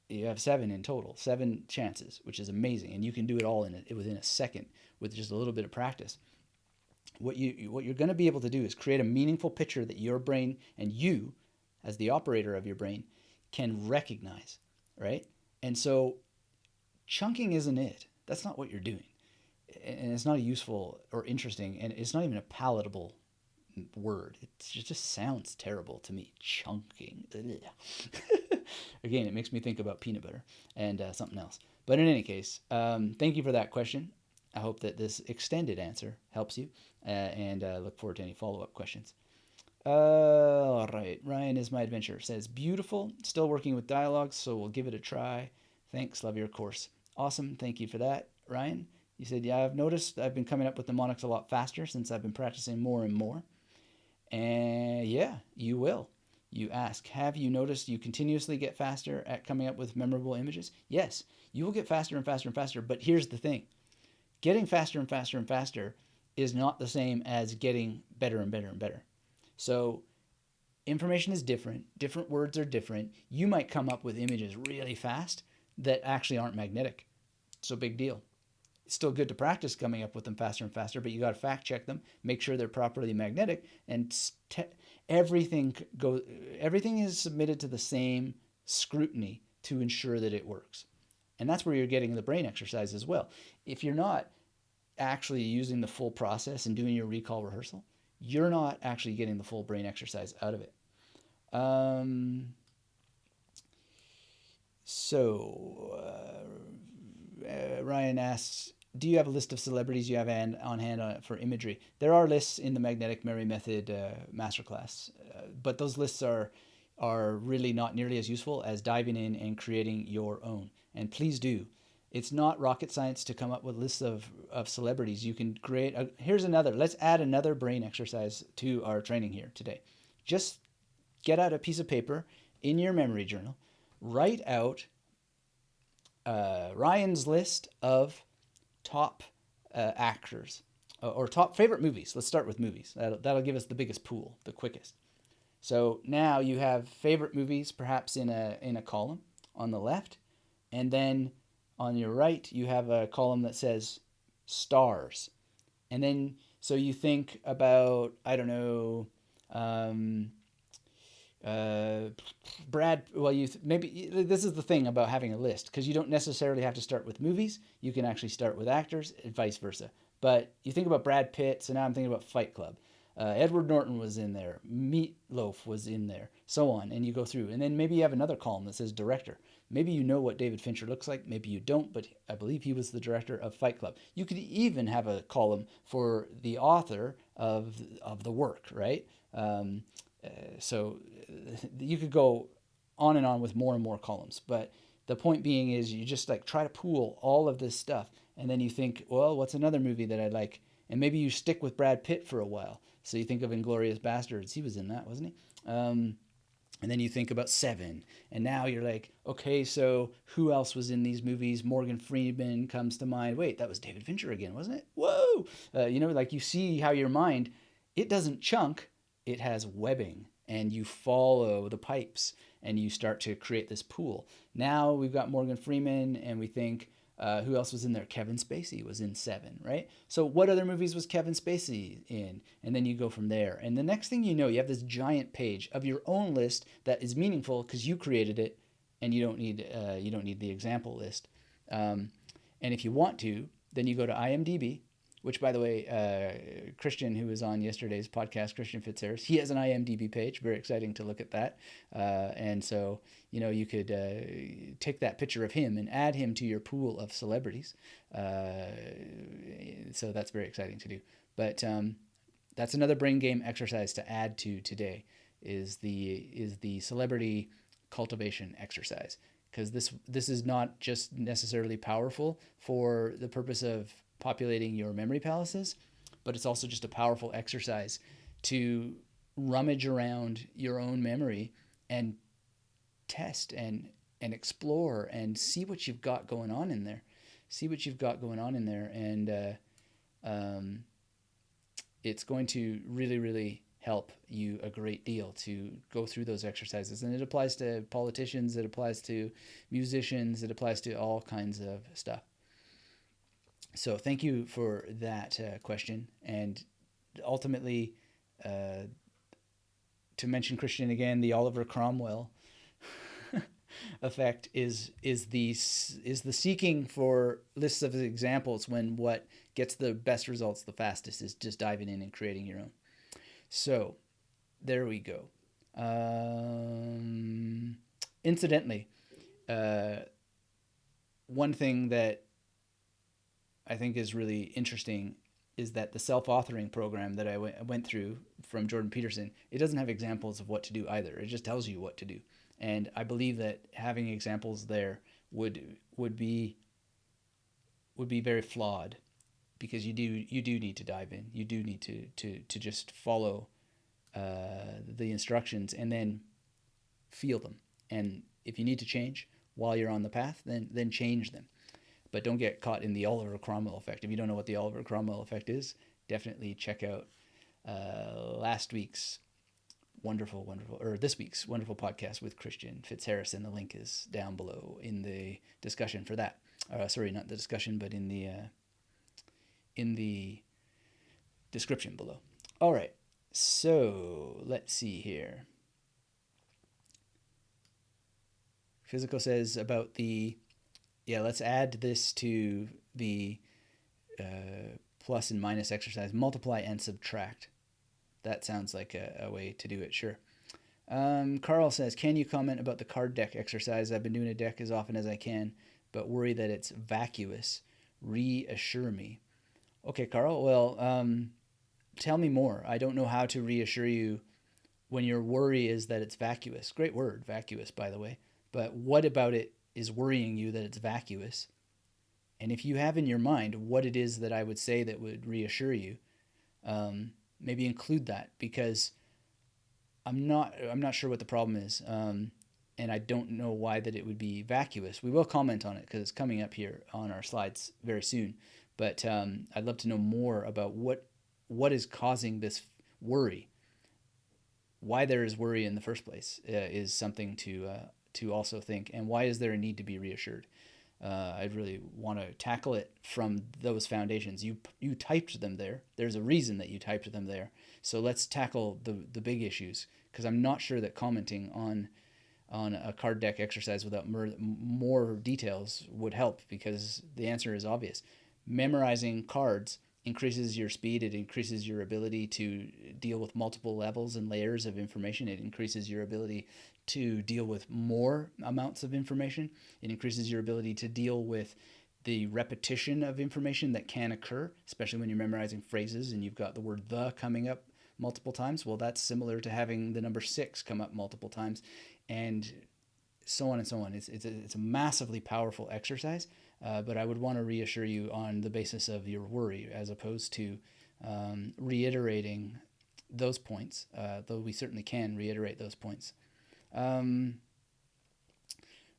you have 7 in total, 7 chances, which is amazing. And you can do it all within a second with just a little bit of practice. What you're going to be able to do is create a meaningful picture that your brain and you, as the operator of your brain, can recognize, right? And so chunking isn't it. That's not what you're doing. And it's not a useful or interesting, and it's not even a palatable word. It just sounds terrible to me. Chunking. Again, it makes me think about peanut butter and something else. But in any case, thank you for that question. I hope that this extended answer helps you, and look forward to any follow-up questions. All right. Ryan is my adventure. Says, beautiful. Still working with dialogues, so we'll give it a try. Thanks. Love your course. Awesome. Thank you for that, Ryan. You said, yeah, I've noticed I've been coming up with mnemonics a lot faster since I've been practicing more and more. And yeah, you will. You ask, have you noticed you continuously get faster at coming up with memorable images? Yes, you will get faster and faster and faster. But here's the thing. Getting faster and faster and faster is not the same as getting better and better and better. So information is different. Different words are different. You might come up with images really fast that actually aren't magnetic. So big deal. It's still good to practice coming up with them faster and faster, but you got to fact check them, make sure they're properly magnetic, and everything is submitted to the same scrutiny to ensure that it works. And that's where you're getting the brain exercise as well. If you're not actually using the full process and doing your recall rehearsal, you're not actually getting the full brain exercise out of it. Ryan asks, do you have a list of celebrities you have on hand for imagery? There are lists in the Magnetic Memory Method masterclass, but those lists are really not nearly as useful as diving in and creating your own. And please do. It's not rocket science to come up with lists of celebrities. You can create let's add another brain exercise to our training here today. Just get out a piece of paper in your memory journal, write out Ryan's list of top actors or top favorite movies. Let's start with movies. That'll give us the biggest pool, the quickest. So now you have favorite movies, perhaps in a column on the left, and then on your right you have a column that says stars, and then so you think about, I don't know, maybe this is the thing about having a list, because you don't necessarily have to start with movies. You can actually start with actors and vice versa. But you think about Brad Pitt, so now I'm thinking about Fight Club. Edward Norton was in there. Meatloaf was in there. So on, and you go through. And then maybe you have another column that says director. Maybe you know what David Fincher looks like. Maybe you don't, but I believe he was the director of Fight Club. You could even have a column for the author of the work, right? So you could go on and on with more and more columns. But the point being is you just try to pool all of this stuff. And then you think, well, what's another movie that I like? And maybe you stick with Brad Pitt for a while. So you think of Inglourious Basterds. He was in that, wasn't he? And then you think about Seven. And now you're like, okay, so who else was in these movies? Morgan Freeman comes to mind. Wait, that was David Fincher again, wasn't it? Whoa! You see how your mind, it doesn't chunk. It has webbing. And you follow the pipes. And you start to create this pool. Now we've got Morgan Freeman. And we think, Who else was in there? Kevin Spacey was in Seven, right? So what other movies was Kevin Spacey in? And then you go from there. And the next thing you know, you have this giant page of your own list that is meaningful because you created it, and you don't need the example list. And if you want to, then you go to IMDb, which, by the way, Christian, who was on yesterday's podcast, Christian Fitzharris, he has an IMDb page. Very exciting to look at that. And so, you could take that picture of him and add him to your pool of celebrities. So that's very exciting to do. But that's another brain game exercise to add to today is the celebrity cultivation exercise. Because this is not just necessarily powerful for the purpose of populating your memory palaces, but it's also just a powerful exercise to rummage around your own memory and test and explore and see what you've got going on in there. And it's going to really, really help you a great deal to go through those exercises. And it applies to politicians, it applies to musicians, it applies to all kinds of stuff. So thank you for that question. And ultimately, to mention Christian again, the Oliver Cromwell effect is the seeking for lists of examples when what gets the best results the fastest is just diving in and creating your own. So there we go. Incidentally, one thing that I think is really interesting is that the self-authoring program that I went through from Jordan Peterson, it doesn't have examples of what to do either. It just tells you what to do. And I believe that having examples there would be very flawed, because you do need to dive in. You do need to just follow the instructions and then feel them. And if you need to change while you're on the path, then change them. But don't get caught in the Oliver Cromwell effect. If you don't know what the Oliver Cromwell effect is, definitely check out this week's wonderful podcast with Christian Fitzharris, and the link is down below in the discussion for that. Sorry, not the discussion, but in the description below. All right, so let's see here. Physical says about let's add this to the plus and minus exercise. Multiply and subtract. That sounds like a way to do it, sure. Carl says, can you comment about the card deck exercise? I've been doing a deck as often as I can, but worry that it's vacuous. Reassure me. Okay, Carl, well, tell me more. I don't know how to reassure you when your worry is that it's vacuous. Great word, vacuous, by the way. But what about it is worrying you that it's vacuous? And if you have in your mind what it is that I would say that would reassure you, maybe include that, because I'm not sure what the problem is, and I don't know why that it would be vacuous. We will comment on it because it's coming up here on our slides very soon. But I'd love to know more about what is causing this worry. Why there is worry in the first place is something to also think, and why is there a need to be reassured? I really want to tackle it from those foundations. You typed them there. There's a reason that you typed them there. So let's tackle the big issues, because I'm not sure that commenting on a card deck exercise without more details would help, because the answer is obvious. Memorizing cards increases your speed. It increases your ability to deal with multiple levels and layers of information. It increases your ability to deal with more amounts of information. It increases your ability to deal with the repetition of information that can occur, especially when you're memorizing phrases and you've got the word "the" coming up multiple times. Well, that's similar to having the number 6 come up multiple times, and so on and so on. It's a massively powerful exercise, but I would want to reassure you on the basis of your worry, as opposed to reiterating those points, though we certainly can reiterate those points.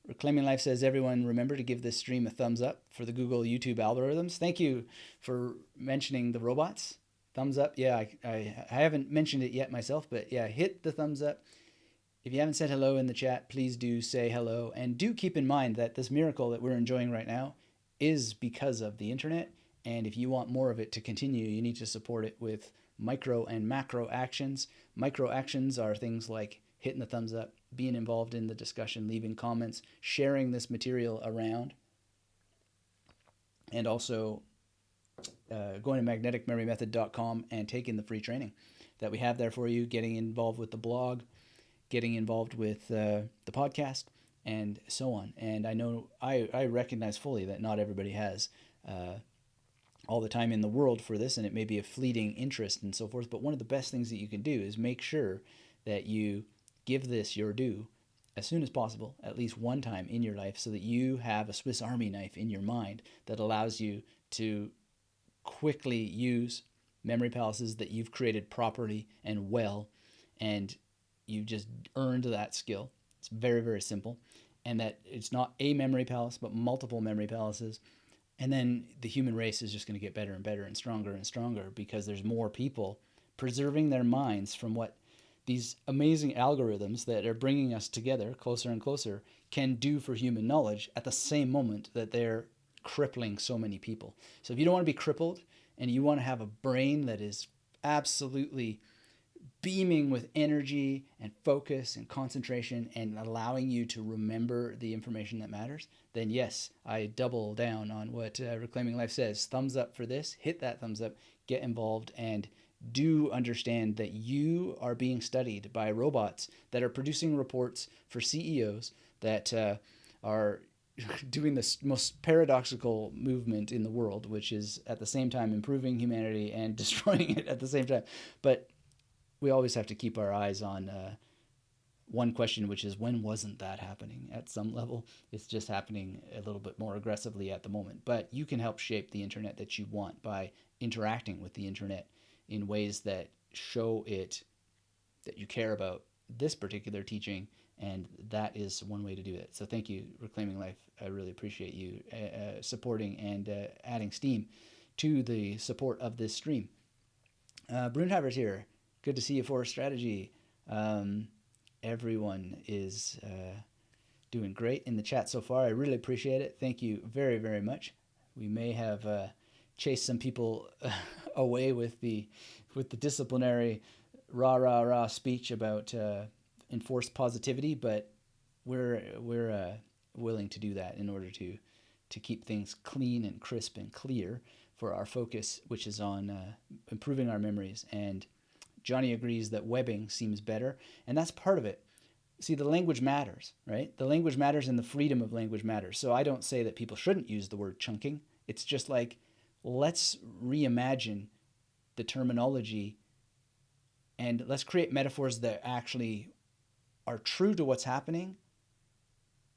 Reclaiming Life says, everyone remember to give this stream a thumbs up for the Google YouTube algorithms. Thank you for mentioning the robots. Thumbs up. Yeah, I haven't mentioned it yet myself, but yeah, hit the thumbs up. If you haven't said hello in the chat, please do say hello. And do keep in mind that this miracle that we're enjoying right now is because of the internet. And if you want more of it to continue, you need to support it with micro and macro actions. Micro actions are things like hitting the thumbs up, being involved in the discussion, leaving comments, sharing this material around, and also going to magneticmemorymethod.com and taking the free training that we have there for you, getting involved with the blog, getting involved with the podcast, and so on. And I know I recognize fully that not everybody has all the time in the world for this, and it may be a fleeting interest and so forth. But one of the best things that you can do is make sure that you give this your due as soon as possible, at least one time in your life, so that you have a Swiss Army knife in your mind that allows you to quickly use memory palaces that you've created properly and well, and you just earned that skill. It's very, very simple. And that it's not a memory palace, but multiple memory palaces. And then the human race is just going to get better and better and stronger because there's more people preserving their minds from what these amazing algorithms that are bringing us together closer and closer can do for human knowledge at the same moment that they're crippling so many people. So if you don't want to be crippled and you want to have a brain that is absolutely beaming with energy and focus and concentration and allowing you to remember the information that matters, then yes, I double down on what Reclaiming Life says. Thumbs up for this. Hit that thumbs up. Get involved and do understand that you are being studied by robots that are producing reports for CEOs that are doing the most paradoxical movement in the world, which is at the same time improving humanity and destroying it at the same time. But we always have to keep our eyes on one question, which is when wasn't that happening at some level? It's just happening a little bit more aggressively at the moment. But you can help shape the internet that you want by interacting with the internet in ways that show it that you care about this particular teaching, and that is one way to do it. So thank you, Reclaiming Life. I really appreciate you supporting and adding steam to the support of this stream. Brunheimer's here. Good to see you for Strategy. Everyone is doing great in the chat so far. I really appreciate it. Thank you very, very much. We may have chased some people away with the disciplinary rah speech about enforced positivity, but we're willing to do that in order to keep things clean and crisp and clear for our focus, which is on improving our memories. And Johnny agrees that webbing seems better, and that's part of it. See, the language matters, right? The language matters and the freedom of language matters. So I don't say that people shouldn't use the word chunking. It's just like, let's reimagine the terminology and let's create metaphors that actually are true to what's happening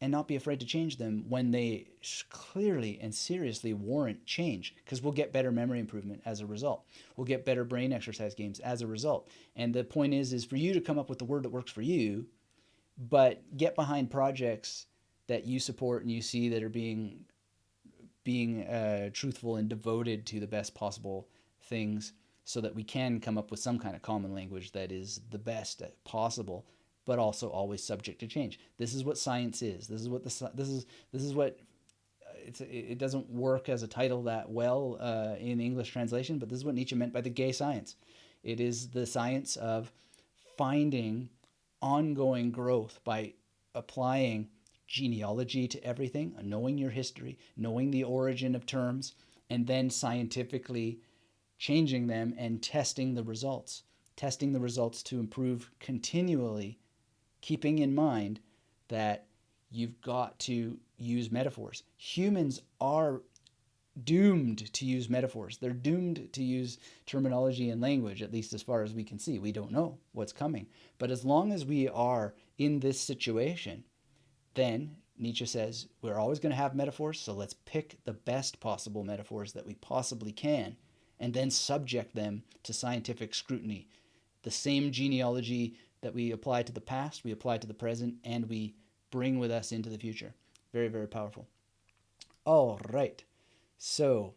and not be afraid to change them when they clearly and seriously warrant change, because we'll get better memory improvement as a result. We'll get better brain exercise games as a result. And the point is for you to come up with the word that works for you, but get behind projects that you support and you see that are being truthful and devoted to the best possible things, so that we can come up with some kind of common language that is the best possible, but also always subject to change. This is what science is. This is what it doesn't work as a title that well in English translation, but this is what Nietzsche meant by the gay science. It is the science of finding ongoing growth by applying genealogy to everything, knowing your history, knowing the origin of terms, and then scientifically changing them and testing the results to improve continually, keeping in mind that you've got to use metaphors. Humans are doomed to use metaphors. They're doomed to use terminology and language, at least as far as we can see. We don't know what's coming. But as long as we are in this situation, then Nietzsche says we're always going to have metaphors, so let's pick the best possible metaphors that we possibly can and then subject them to scientific scrutiny. The same genealogy that we apply to the past, we apply to the present, and we bring with us into the future. Very, very powerful. All right. So,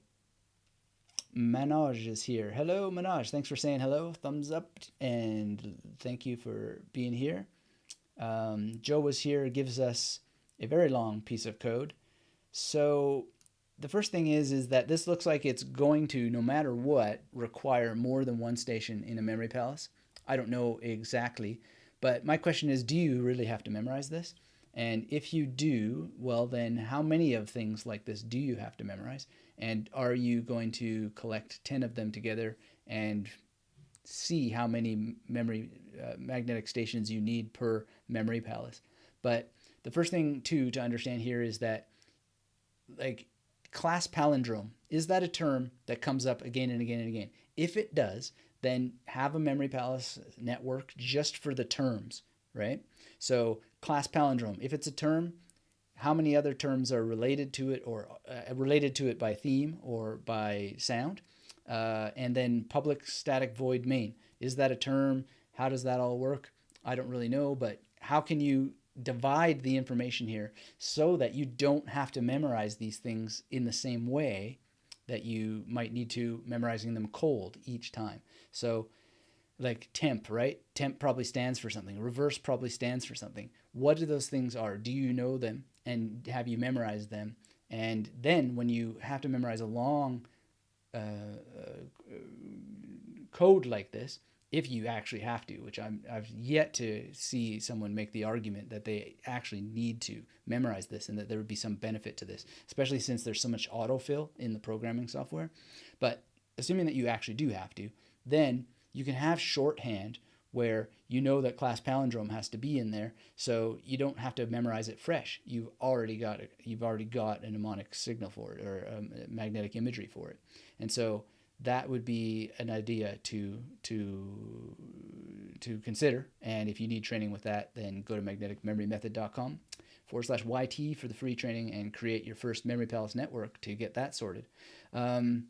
Manoj is here. Hello, Manoj. Thanks for saying hello. Thumbs up, and thank you for being here. Joe was here, gives us a very long piece of code. So, the first thing is that this looks like it's going to, no matter what, require more than one station in a memory palace. I don't know exactly, but my question is, do you really have to memorize this? And if you do, well, then how many of things like this do you have to memorize? And are you going to collect 10 of them together and see how many memory magnetic stations you need per memory palace? But the first thing, too, to understand here is that, like, class palindrome, is that a term that comes up again and again and again? If it does, then have a memory palace network just for the terms, right? So class palindrome, if it's a term, how many other terms are related to it, or related to it by theme or by sound? And then public static void main, is that a term? How does that all work? I don't really know, but how can you divide the information here so that you don't have to memorize these things in the same way that you might need to memorizing them cold each time? So like temp, right? Temp probably stands for something. Reverse probably stands for something. What do those things are? Do you know them, and have you memorized them? And then when you have to memorize a long code like this, if you actually have to, which I've yet to see someone make the argument that they actually need to memorize this and that there would be some benefit to this, especially since there's so much autofill in the programming software. But assuming that you actually do have to, then you can have shorthand where you know that class palindrome has to be in there, so you don't have to memorize it fresh. You've already got a mnemonic signal for it, or magnetic imagery for it, and so that would be an idea to consider. And if you need training with that, then go to magneticmemorymethod.com/YT for the free training and create your first Memory Palace network to get that sorted. In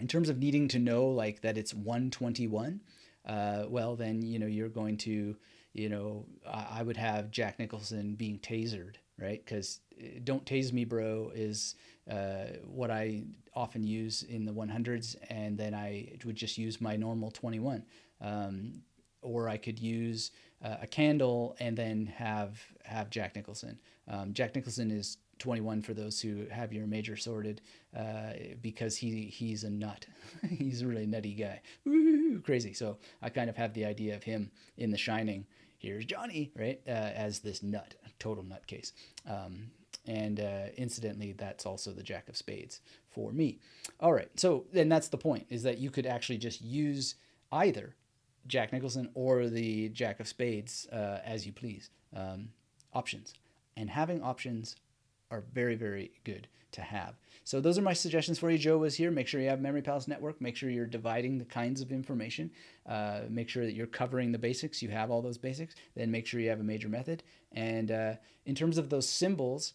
terms of needing to know like that it's 121, well, then, you're going to, I would have Jack Nicholson being tasered, right? Because "don't tase me, bro" is what I often use in the 100s, and then I would just use my normal 21. Or I could use a candle and then have Jack Nicholson. Jack Nicholson is 21 for those who have your major sorted, because he's a nut. He's a really nutty guy. Woo, crazy. So I kind of have the idea of him in The Shining. Here's Johnny, right? As this nut, total nutcase. And incidentally, that's also the Jack of Spades for me. All right. So then that's the point, is that you could actually just use either Jack Nicholson or the Jack of Spades as you please. Options. And having options are very, very good to have. So those are my suggestions for you. Joe was here. Make sure you have Memory Palace Network. Make sure you're dividing the kinds of information. Make sure that you're covering the basics. You have all those basics. Then make sure you have a major method. And in terms of those symbols,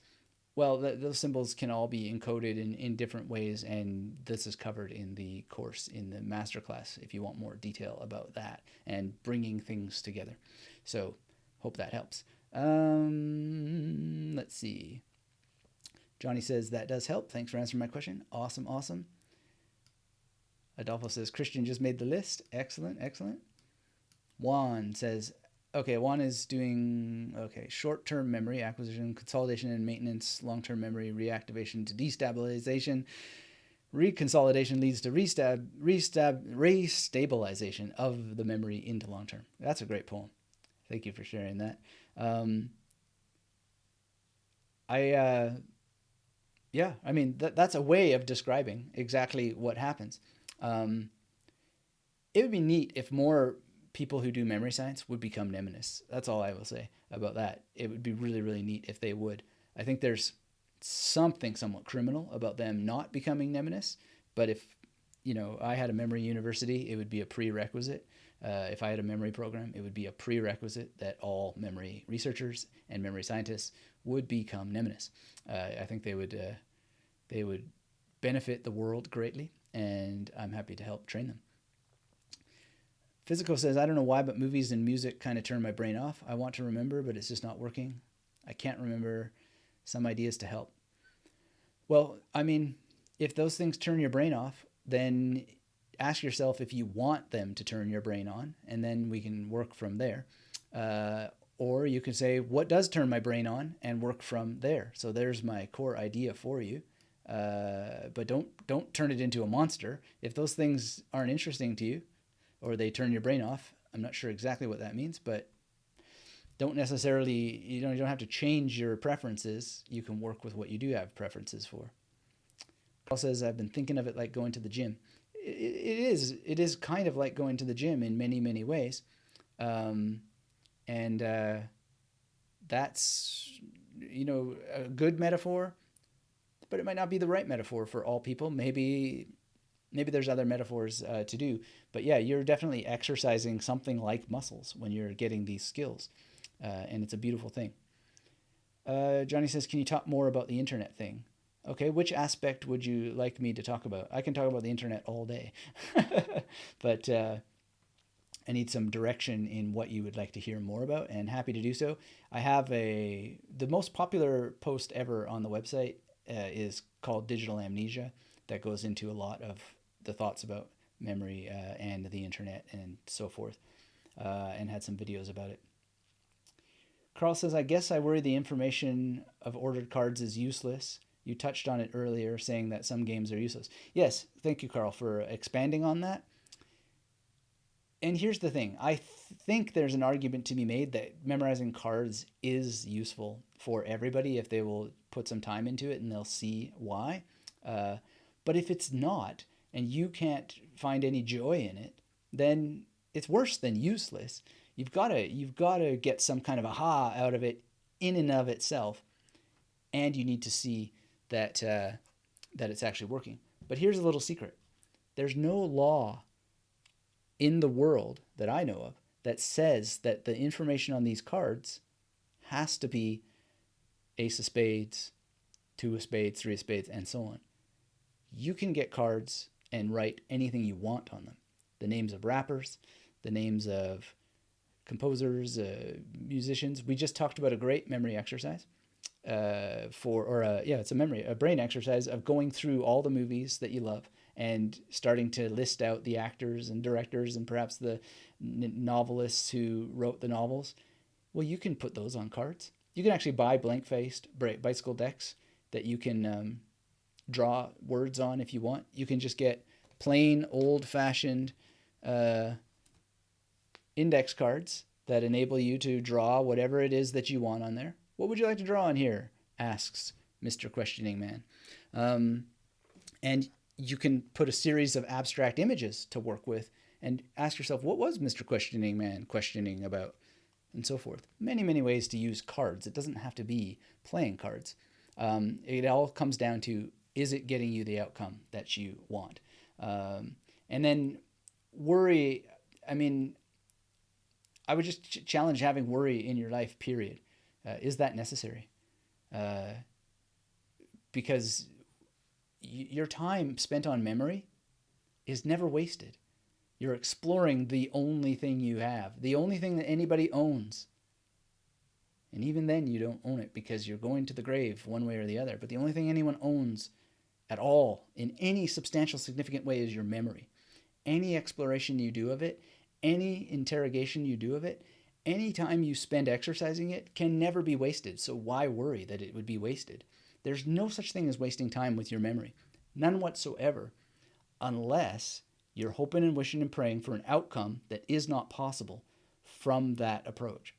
well, those symbols can all be encoded in different ways, and this is covered in the course, in the masterclass, if you want more detail about that and bringing things together. So hope that helps. Let's see. Johnny says, that does help. Thanks for answering my question. Awesome, awesome. Adolfo says, Christian just made the list. Excellent, excellent. Juan says, okay, Juan is doing, short-term memory, acquisition, consolidation and maintenance, long-term memory, reactivation to destabilization. Reconsolidation leads to restabilization of the memory into long-term. That's a great poem. Thank you for sharing that. That's a way of describing exactly what happens. It would be neat if more people who do memory science would become mnemonists. That's all I will say about that. It would be really, really neat if they would. I think there's something somewhat criminal about them not becoming mnemonists, but if I had a memory university, it would be a prerequisite. If I had a memory program, it would be a prerequisite that all memory researchers and memory scientists would become mnemonists. I think they would benefit the world greatly, and I'm happy to help train them. Physical says, I don't know why, but movies and music kind of turn my brain off. I want to remember, but it's just not working. I can't remember. Some ideas to help. Well, if those things turn your brain off, then ask yourself if you want them to turn your brain on, and then we can work from there. Or you can say, what does turn my brain on, and work from there. So there's my core idea for you. But don't turn it into a monster. If those things aren't interesting to you, or they turn your brain off, I'm not sure exactly what that means, but don't necessarily, you don't have to change your preferences. You can work with what you do have preferences for. Paul says, I've been thinking of it like going to the gym. It is kind of like going to the gym in many, many ways. And that's, a good metaphor, but it might not be the right metaphor for all people. Maybe there's other metaphors to do. But yeah, you're definitely exercising something like muscles when you're getting these skills. And it's a beautiful thing. Johnny says, can you talk more about the internet thing? Okay, which aspect would you like me to talk about? I can talk about the internet all day. But I need some direction in what you would like to hear more about, and happy to do so. I have the most popular post ever on the website is called Digital Amnesia, that goes into a lot of the thoughts about memory and the internet and so forth, and had some videos about it. Carl says, I guess I worry the information of ordered cards is useless. You touched on it earlier, saying that some games are useless. Yes, thank you, Carl, for expanding on that. And here's the thing. I think there's an argument to be made that memorizing cards is useful for everybody if they will put some time into it and they'll see why. But if it's not, and you can't find any joy in it, then it's worse than useless. You've got to get some kind of aha out of it in and of itself, and you need to see that it's actually working. But here's a little secret. There's no law in the world that I know of that says that the information on these cards has to be ace of spades, two of spades, three of spades, and so on. You can get cards and write anything you want on them. The names of rappers, the names of composers, musicians. We just talked about a great memory exercise it's a brain exercise of going through all the movies that you love and starting to list out the actors and directors and perhaps the novelists who wrote the novels. Well, you can put those on cards. You can actually buy blank-faced bicycle decks that you can draw words on if you want. You can just get plain old-fashioned index cards that enable you to draw whatever it is that you want on there. What would you like to draw on here? Asks Mr. Questioning Man. And you can put a series of abstract images to work with and ask yourself, what was Mr. Questioning Man questioning about? And so forth. Many, many ways to use cards. It doesn't have to be playing cards. It all comes down to, is it getting you the outcome that you want? And then worry, I would just challenge having worry in your life, period. Is that necessary? Because your time spent on memory is never wasted. You're exploring the only thing you have, the only thing that anybody owns. And even then, you don't own it because you're going to the grave one way or the other. But the only thing anyone owns at all in any substantial, significant way is your memory. Any exploration you do of it, any interrogation you do of it, any time you spend exercising it can never be wasted. So why worry that it would be wasted? There's no such thing as wasting time with your memory. None whatsoever. Unless you're hoping and wishing and praying for an outcome that is not possible from that approach.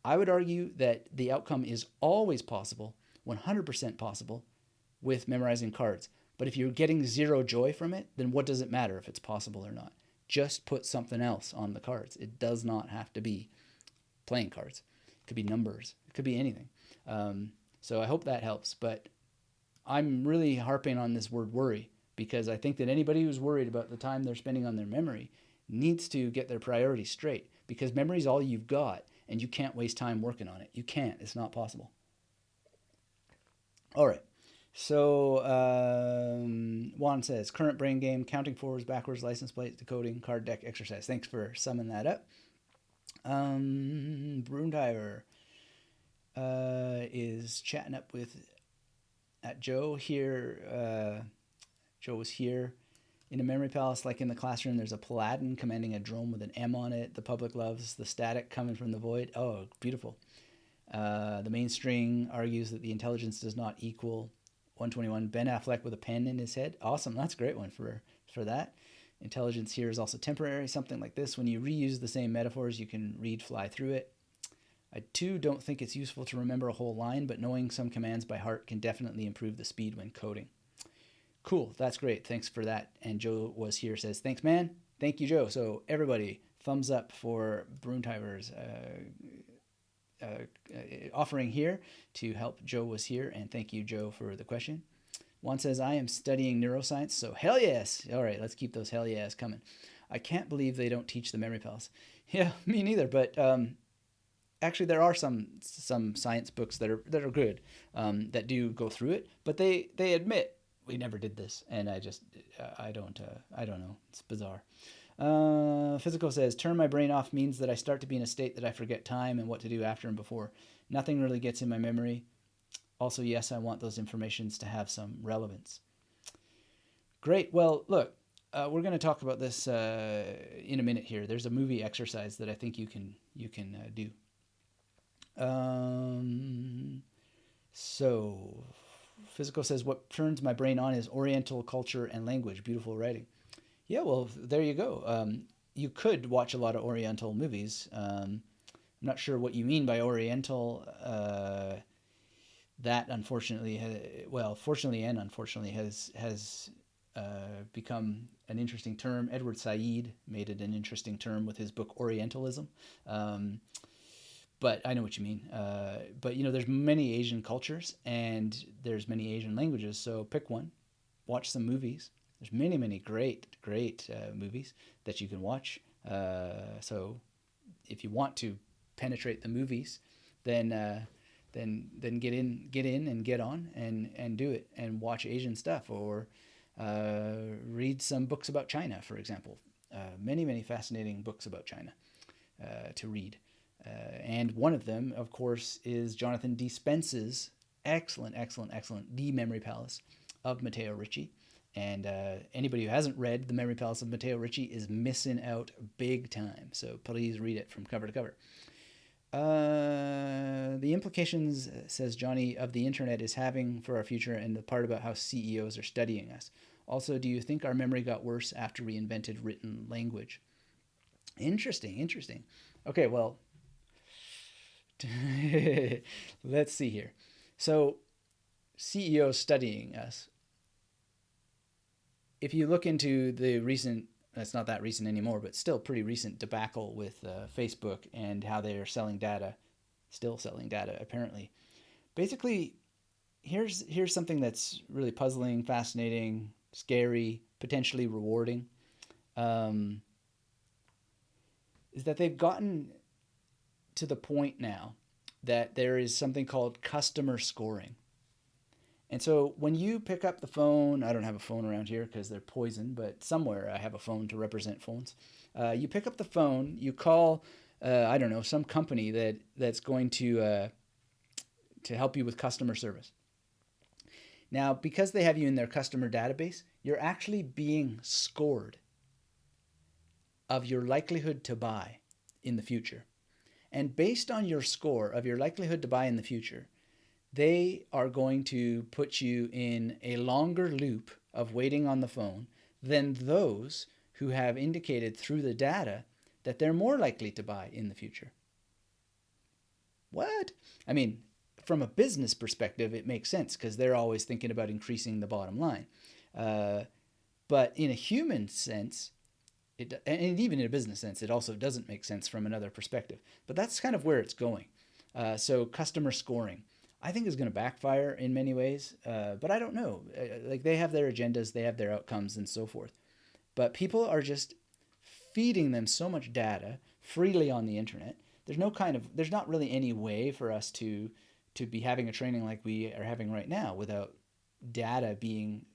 I would argue that the outcome is always possible, 100% possible, with memorizing cards. But if you're getting zero joy from it, then what does it matter if it's possible or not? Just put something else on the cards. It does not have to be playing cards. It could be numbers. It could be anything. So I hope that helps. But I'm really harping on this word worry because I think that anybody who's worried about the time they're spending on their memory needs to get their priorities straight, because memory is all you've got and you can't waste time working on it. You can't. It's not possible. All right. So Juan says, current brain game, counting forwards, backwards, license plates, decoding, card deck exercise. Thanks for summing that up. Broomdiver is chatting up with at Joe here. Joe was here in a memory palace, like in the classroom. There's a Paladin commanding a drone with an M on it. The public loves the static coming from the void. Oh, beautiful. The main string argues that the intelligence does not equal 121, Ben Affleck with a pen in his head. Awesome. That's a great one for that. Intelligence here is also temporary, something like this. When you reuse the same metaphors, you can read fly through it. I too don't think it's useful to remember a whole line, but knowing some commands by heart can definitely improve the speed when coding. Cool, that's great. Thanks for that. And Joe was here, says, thanks, man. Thank you, Joe. So everybody, thumbs up for Bruntheimer's offering here to help Joe was here. And thank you, Joe, for the question. One says, I am studying neuroscience, so hell yes. All right, let's keep those hell yes coming. I can't believe they don't teach the memory palace. Yeah, me neither, but actually there are some science books that are good that do go through it, but they admit we never did this, and I don't know. It's bizarre. Physical says, turn my brain off means that I start to be in a state that I forget time and what to do after and before. Nothing really gets in my memory. Also, yes, I want those informations to have some relevance. Great. Well, look, we're going to talk about this in a minute here. There's a movie exercise that I think you can do. So, Physical says, what turns my brain on is Oriental culture and language. Beautiful writing. Yeah, well, there you go. You could watch a lot of Oriental movies. I'm not sure what you mean by Oriental. That unfortunately, fortunately and unfortunately, has become an interesting term. Edward Said made it an interesting term with his book Orientalism. But I know what you mean. But there's many Asian cultures and there's many Asian languages. So pick one, watch some movies. There's many great movies that you can watch. So if you want to penetrate the movies, then get in and get on and do it and watch Asian stuff, or read some books about China, for example. Many fascinating books about China to read. And one of them, of course, is Jonathan D. Spence's excellent The Memory Palace of Matteo Ricci. And anybody who hasn't read The Memory Palace of Matteo Ricci is missing out big time. So please read it from cover to cover. The implications, says Johnny, of the internet is having for our future, and the part about how CEOs are studying us. Also, do you think our memory got worse after we invented written language? Interesting. Okay, well, let's see here. So, CEOs studying us. If you look into the recent, it's not that recent anymore, but still pretty recent debacle with Facebook and how they are still selling data apparently. Basically, here's something that's really puzzling, fascinating, scary, potentially rewarding. Is that they've gotten to the point now that there is something called customer scoring. And so when you pick up the phone, I don't have a phone around here because they're poison, but somewhere I have a phone to represent phones. You pick up the phone, you call, some company that's going to help you with customer service. Now, because they have you in their customer database, you're actually being scored of your likelihood to buy in the future. And based on your score of your likelihood to buy in the future, they are going to put you in a longer loop of waiting on the phone than those who have indicated through the data that they're more likely to buy in the future. What? I mean, from a business perspective, it makes sense because they're always thinking about increasing the bottom line. But in a human sense, and even in a business sense, it also doesn't make sense from another perspective. But that's kind of where it's going. So customer scoring, I think, is going to backfire in many ways. But I don't know. Like, they have their agendas, they have their outcomes, and so forth. But people are just feeding them so much data freely on the internet. There's not really any way for us to be having a training like we are having right now without data being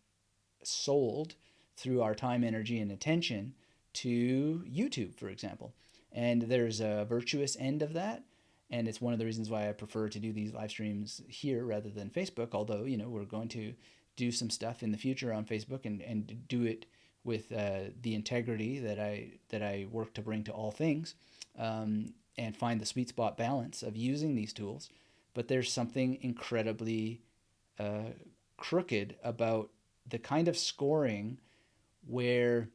sold through our time, energy, and attention to YouTube, for example. And there's a virtuous end of that. And it's one of the reasons why I prefer to do these live streams here rather than Facebook, although, we're going to do some stuff in the future on Facebook and do it with the integrity that I work to bring to all things, and find the sweet spot balance of using these tools. But there's something incredibly crooked about the kind of scoring where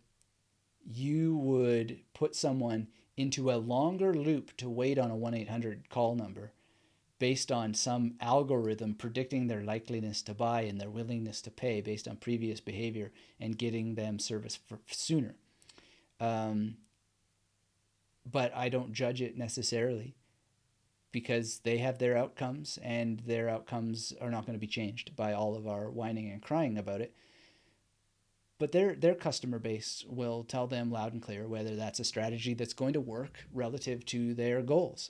you would put someone into a longer loop to wait on a 1-800 call number based on some algorithm predicting their likeliness to buy and their willingness to pay based on previous behavior and getting them service sooner. But I don't judge it necessarily because they have their outcomes, and their outcomes are not going to be changed by all of our whining and crying about it. But their customer base will tell them loud and clear whether that's a strategy that's going to work relative to their goals.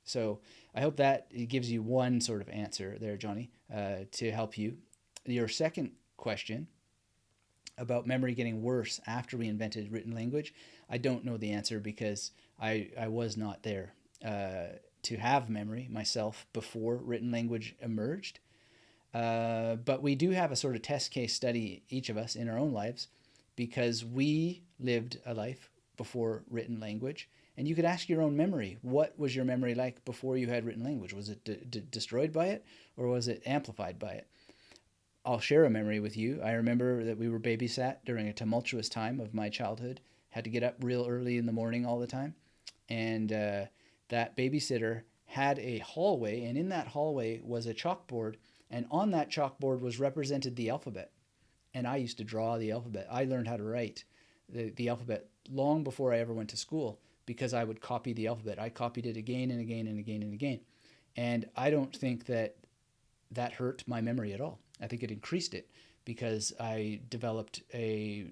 So I hope that it gives you one sort of answer there, Johnny, to help you. Your second question about memory getting worse after we invented written language, I don't know the answer because I was not there to have memory myself before written language emerged. But we do have a sort of test case study, each of us, in our own lives, because we lived a life before written language. And you could ask your own memory, what was your memory like before you had written language? Was it destroyed by it, or was it amplified by it? I'll share a memory with you. I remember that we were babysat during a tumultuous time of my childhood. Had to get up real early in the morning all the time. And that babysitter had a hallway, and in that hallway was a chalkboard, and on that chalkboard was represented the alphabet. And I used to draw the alphabet. I learned how to write the alphabet long before I ever went to school because I would copy the alphabet. I copied it again and again and again and again. And I don't think that hurt my memory at all. I think it increased it because I developed a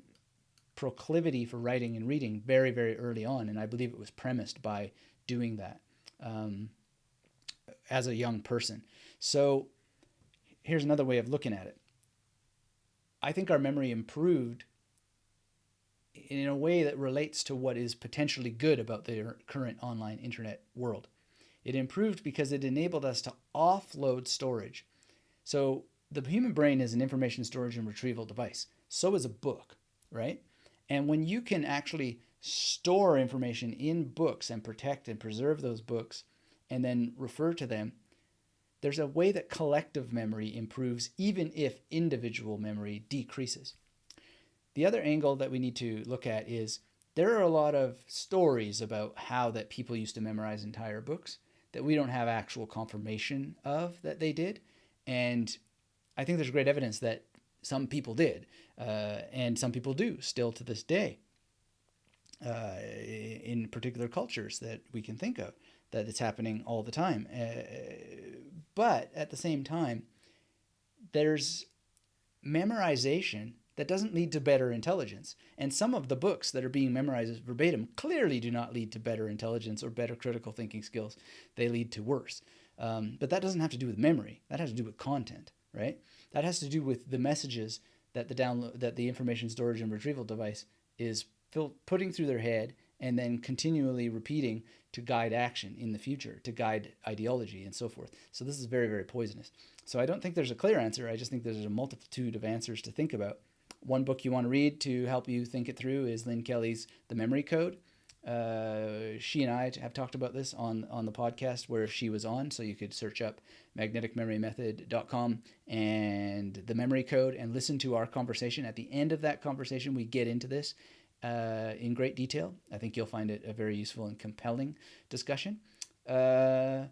proclivity for writing and reading very, very early on. And I believe it was premised by doing that as a young person. So here's another way of looking at it. I think our memory improved in a way that relates to what is potentially good about the current online internet world. It improved because it enabled us to offload storage. So the human brain is an information storage and retrieval device. So is a book, right? And when you can actually store information in books and protect and preserve those books and then refer to them, there's a way that collective memory improves even if individual memory decreases. The other angle that we need to look at is there are a lot of stories about how that people used to memorize entire books that we don't have actual confirmation of that they did. And I think there's great evidence that some people did, and some people do still to this day in particular cultures that we can think of, that it's happening all the time. But at the same time, there's memorization that doesn't lead to better intelligence. And some of the books that are being memorized verbatim clearly do not lead to better intelligence or better critical thinking skills. They lead to worse. But that doesn't have to do with memory. That has to do with content, right? That has to do with the messages that the information storage and retrieval device is putting through their head and then continually repeating to guide action in the future, to guide ideology and so forth. So this is very, very poisonous. So I don't think there's a clear answer. I just think there's a multitude of answers to think about. One book you want to read to help you think it through is Lynn Kelly's The Memory Code. She and I have talked about this on the podcast where she was on, so you could search up magneticmemorymethod.com and The Memory Code and listen to our conversation. At the end of that conversation, we get into this in great detail. I think you'll find it a very useful and compelling discussion. And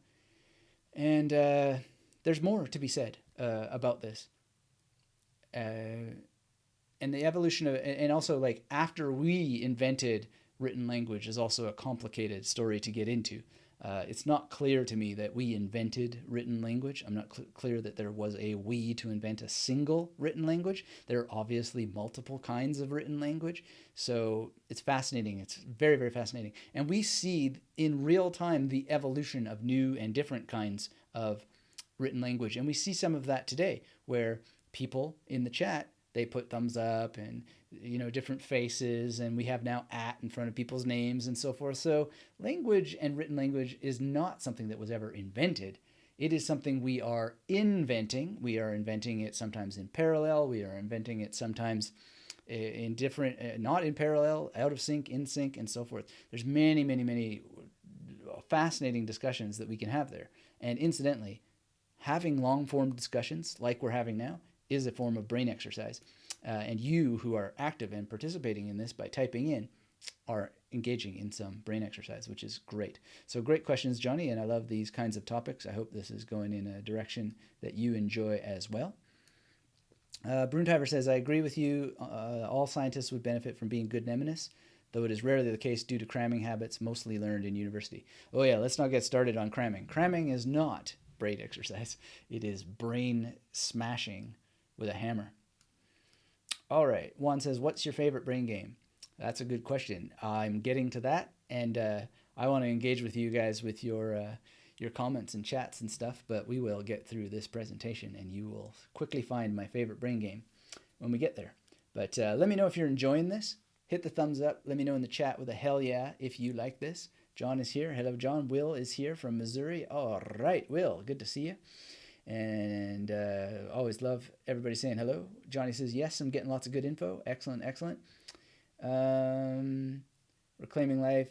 there's more to be said about this. And the evolution of, and also like after we invented written language is also a complicated story to get into. It's not clear to me that we invented written language. I'm not clear that there was a we to invent a single written language. There are obviously multiple kinds of written language. So it's fascinating. It's very, very fascinating. And we see in real time the evolution of new and different kinds of written language. And we see some of that today where people in the chat, they put thumbs up and, you know, different faces, and we have now @ in front of people's names and so forth. So language and written language is not something that was ever invented. It is something we are inventing. We are inventing it sometimes in parallel. We are inventing it sometimes in different, not in parallel, out of sync, in sync, and so forth. There's many, many, many fascinating discussions that we can have there. And incidentally, having long-form discussions like we're having now is a form of brain exercise. And you who are active and participating in this by typing in are engaging in some brain exercise, which is great. So great questions, Johnny, and I love these kinds of topics. I hope this is going in a direction that you enjoy as well. Bruntiver says, I agree with you. All scientists would benefit from being good mnemonists, though it is rarely the case due to cramming habits mostly learned in university. Oh yeah, let's not get started on cramming. Cramming is not brain exercise. It is brain smashing with a hammer. All right, Juan says, what's your favorite brain game? That's a good question. I'm getting to that, and I want to engage with you guys with your comments and chats and stuff, but we will get through this presentation, and you will quickly find my favorite brain game when we get there. But let me know if you're enjoying this. Hit the thumbs up. Let me know in the chat with a hell yeah if you like this. John is here. Hello, John. Will is here from Missouri. All right, Will. Good to see you. And always love everybody saying hello. Johnny says, yes, I'm getting lots of good info. Excellent, excellent. Reclaiming Life,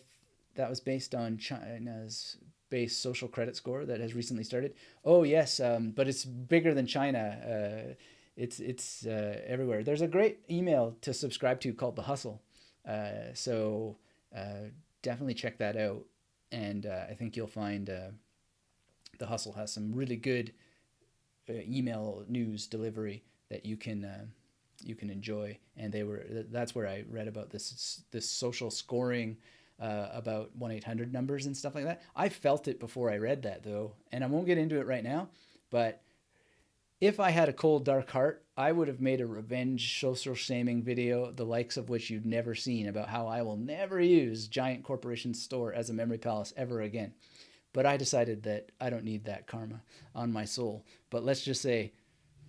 that was based on China's base social credit score that has recently started. Oh, yes, but it's bigger than China. It's everywhere. There's a great email to subscribe to called The Hustle. So definitely check that out. And I think you'll find The Hustle has some really good email news delivery that you can enjoy. And that's where I read about this social scoring about 1-800 numbers and stuff like that. I felt it before I read that, though, and I won't get into it right now, but if I had a cold, dark heart, I would have made a revenge social shaming video, the likes of which you've never seen, about how I will never use Giant Corporation's store as a memory palace ever again. But I decided that I don't need that karma on my soul. But let's just say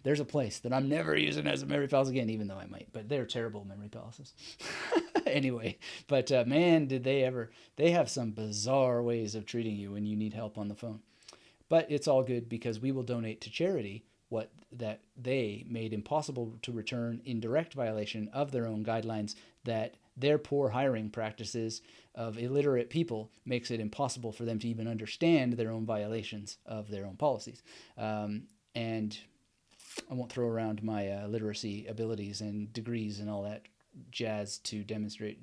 there's a place that I'm never using as a memory palace again, even though I might. But they're terrible memory palaces. Anyway, but man, did they ever. They have some bizarre ways of treating you when you need help on the phone. But it's all good because we will donate to charity what that they made impossible to return in direct violation of their own guidelines, that their poor hiring practices of illiterate people makes it impossible for them to even understand their own violations of their own policies. And I won't throw around my literacy abilities and degrees and all that jazz to demonstrate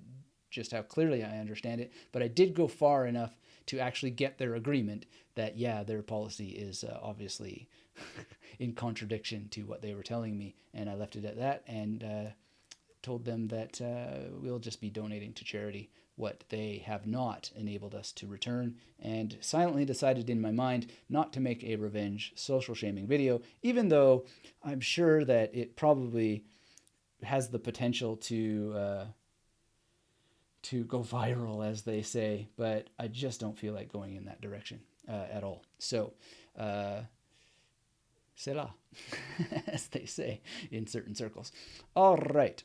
just how clearly I understand it, but I did go far enough to actually get their agreement that, yeah, their policy is obviously in contradiction to what they were telling me, and I left it at that and told them that we'll just be donating to charity what they have not enabled us to return, and silently decided in my mind not to make a revenge social shaming video, even though I'm sure that it probably has the potential to go viral, as they say, but I just don't feel like going in that direction at all. So, c'est là, as they say in certain circles. All right.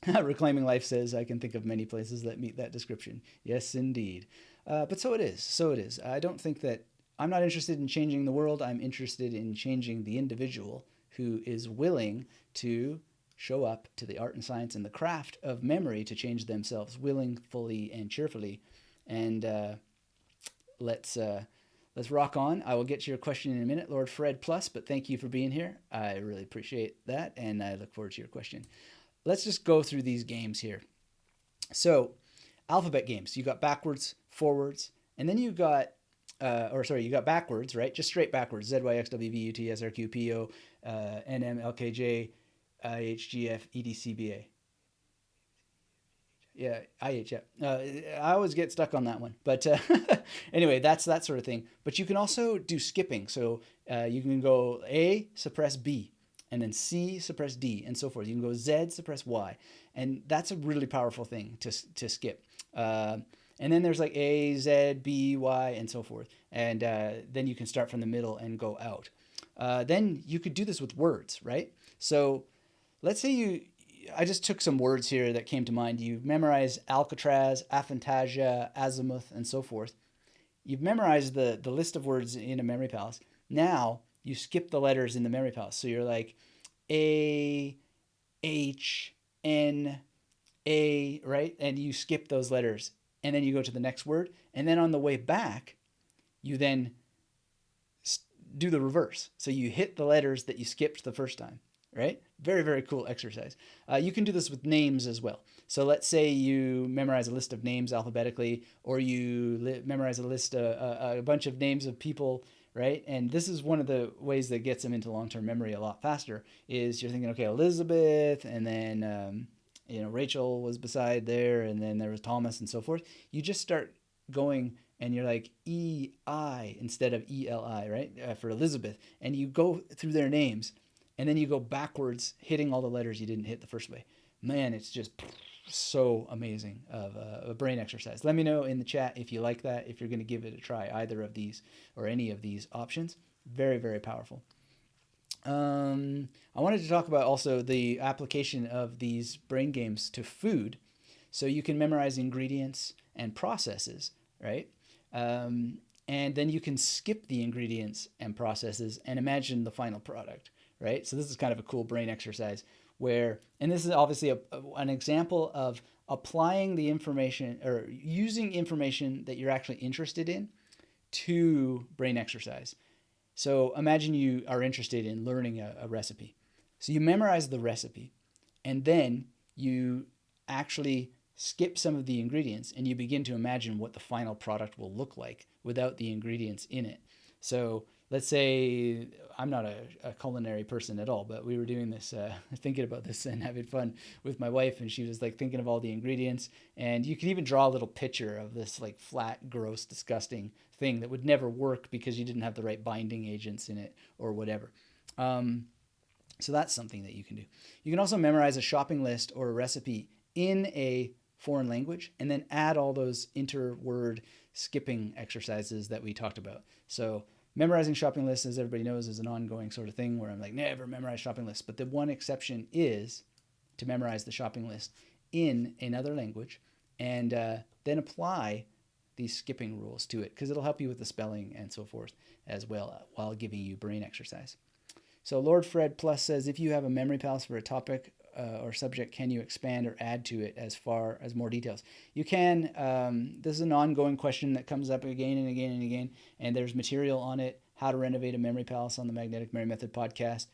Reclaiming Life says, I can think of many places that meet that description. Yes, indeed. But so it is. So it is. I don't think that I'm not interested in changing the world. I'm interested in changing the individual who is willing to show up to the art and science and the craft of memory to change themselves willingly and cheerfully. And let's rock on. I will get to your question in a minute, Lord Fred Plus, but thank you for being here. I really appreciate that, and I look forward to your question. Let's just go through these games here. So, alphabet games. You got backwards, forwards, and then you got, you got backwards, right? Just straight backwards. Z, Y, X, W, V, U, T, S, R, Q, P, O, N, M, L, K, J, I, H, G, F, E, D, C, B, A. Yeah, IH, yeah. I always get stuck on that one. But anyway, that's that sort of thing. But you can also do skipping. So you can go A, suppress B, and then C, suppress D, and so forth. You can go Z, suppress Y. And that's a really powerful thing to skip. And then there's like A, Z, B, Y, and so forth. And then you can start from the middle and go out. Then you could do this with words, right? So let's say I just took some words here that came to mind. You've memorized Alcatraz, aphantasia, azimuth, and so forth. You've memorized the list of words in a memory palace. Now you skip the letters in the memory palace. So you're like A, H, N, A, right? And you skip those letters. And then you go to the next word. And then on the way back, you then do the reverse. So you hit the letters that you skipped the first time, right? Very, very cool exercise. You can do this with names as well. So let's say you memorize a list of names alphabetically, or you memorize a list, a bunch of names of people, right? And this is one of the ways that gets them into long-term memory a lot faster, is you're thinking, okay, Elizabeth, and then, Rachel was beside there, and then there was Thomas and so forth. You just start going and you're like E-I instead of E-L-I, right? For Elizabeth. And you go through their names, and then you go backwards, hitting all the letters you didn't hit the first way. Man, it's just so amazing of a brain exercise. Let me know in the chat if you like that, if you're going to give it a try, either of these or any of these options. Very, very powerful. I wanted to talk about also the application of these brain games to food. So you can memorize ingredients and processes, right? And then you can skip the ingredients and processes and imagine the final product, right? So this is kind of a cool brain exercise where, and this is obviously an example of applying the information or using information that you're actually interested in to brain exercise. So imagine you are interested in learning a recipe. So you memorize the recipe, and then you actually skip some of the ingredients and you begin to imagine what the final product will look like without the ingredients in it. So let's say I'm not a culinary person at all, but we were doing this, thinking about this and having fun with my wife, and she was like thinking of all the ingredients, and you can even draw a little picture of this like flat, gross, disgusting thing that would never work because you didn't have the right binding agents in it or whatever. So that's something that you can do. You can also memorize a shopping list or a recipe in a foreign language and then add all those inter-word skipping exercises that we talked about. So memorizing shopping lists, as everybody knows, is an ongoing sort of thing where I'm like, never memorize shopping lists. But the one exception is to memorize the shopping list in another language and then apply these skipping rules to it, because it'll help you with the spelling and so forth as well while giving you brain exercise. So Lord Fred Plus says, if you have a memory palace for a topic or subject, can you expand or add to it as far as more details? You can. This is an ongoing question that comes up again and again and again, and there's material on it, how to renovate a memory palace, on the Magnetic Memory Method podcast.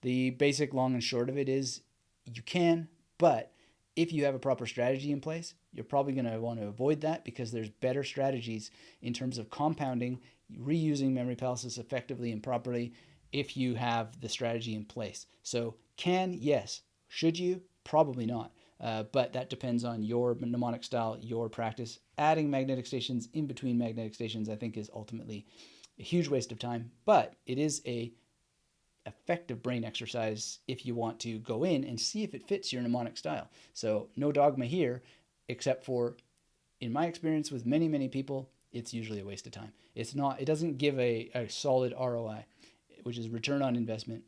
The basic long and short of it is you can, but if you have a proper strategy in place, you're probably going to want to avoid that, because there's better strategies in terms of compounding, reusing memory palaces effectively and properly if you have the strategy in place. So can, yes. Should you? Probably not. But that depends on your mnemonic style, your practice. Adding magnetic stations in between magnetic stations, I think, is ultimately a huge waste of time. But it is a effective brain exercise if you want to go in and see if it fits your mnemonic style. So no dogma here, except for, in my experience with many, many people, it's usually a waste of time. It's not. It doesn't give a solid ROI, which is return on investment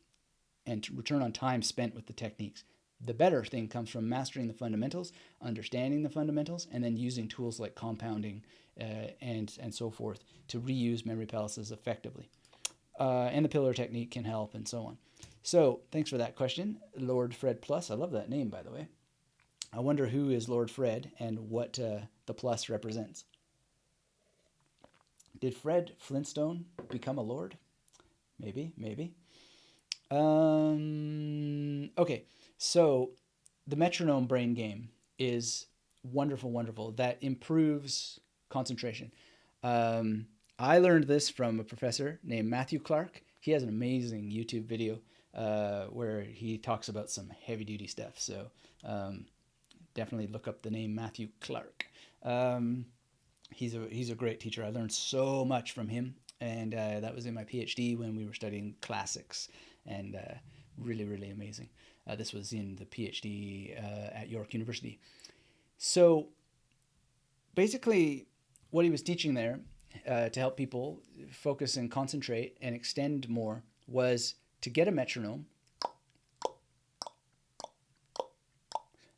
and return on time spent with the techniques. The better thing comes from mastering the fundamentals, understanding the fundamentals, and then using tools like compounding and so forth to reuse memory palaces effectively. And the pillar technique can help, and so on. So thanks for that question, Lord Fred Plus. I love that name, by the way. I wonder who is Lord Fred and what the plus represents. Did Fred Flintstone become a lord? Maybe. Okay, so the metronome brain game is wonderful. That improves concentration. I learned this from a professor named Matthew Clark. He has an amazing YouTube video where he talks about some heavy-duty stuff. So definitely look up the name Matthew Clark. He's a great teacher. I learned so much from him, and that was in my PhD when we were studying classics, and really amazing. This was in the PhD at York University. So basically what he was teaching there to help people focus and concentrate and extend more was to get a metronome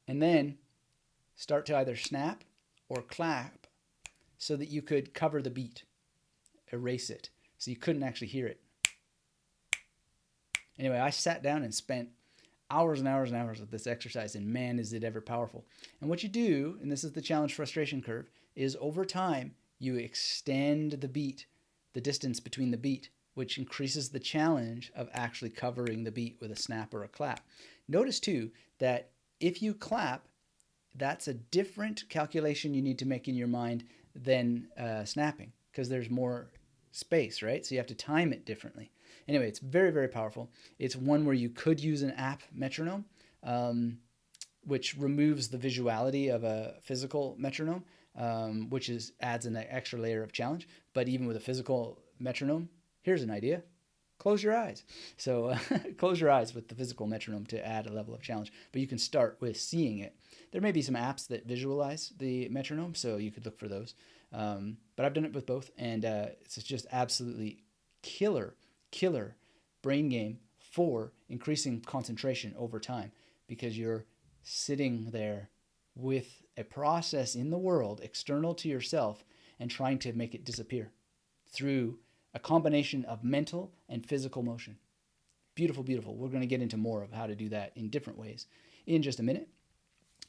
and then start to either snap or clap so that you could cover the beat, erase it, so you couldn't actually hear it. Anyway, I sat down and spent hours and hours and hours with this exercise, and man, is it ever powerful. And what you do, and this is the challenge frustration curve, is over time you extend the beat, the distance between the beat, which increases the challenge of actually covering the beat with a snap or a clap. Notice too that if you clap, that's a different calculation you need to make in your mind than snapping, because there's more space, right? So you have to time it differently. Anyway, it's very, very powerful. It's one where you could use an app metronome, which removes the visuality of a physical metronome, which adds an extra layer of challenge. But even with a physical metronome, here's an idea. Close your eyes. So close your eyes with the physical metronome to add a level of challenge. But you can start with seeing it. There may be some apps that visualize the metronome, so you could look for those. But I've done it with both, and it's just absolutely killer brain game for increasing concentration over time, because you're sitting there with a process in the world external to yourself and trying to make it disappear through a combination of mental and physical motion. Beautiful, beautiful. We're going to get into more of how to do that in different ways in just a minute.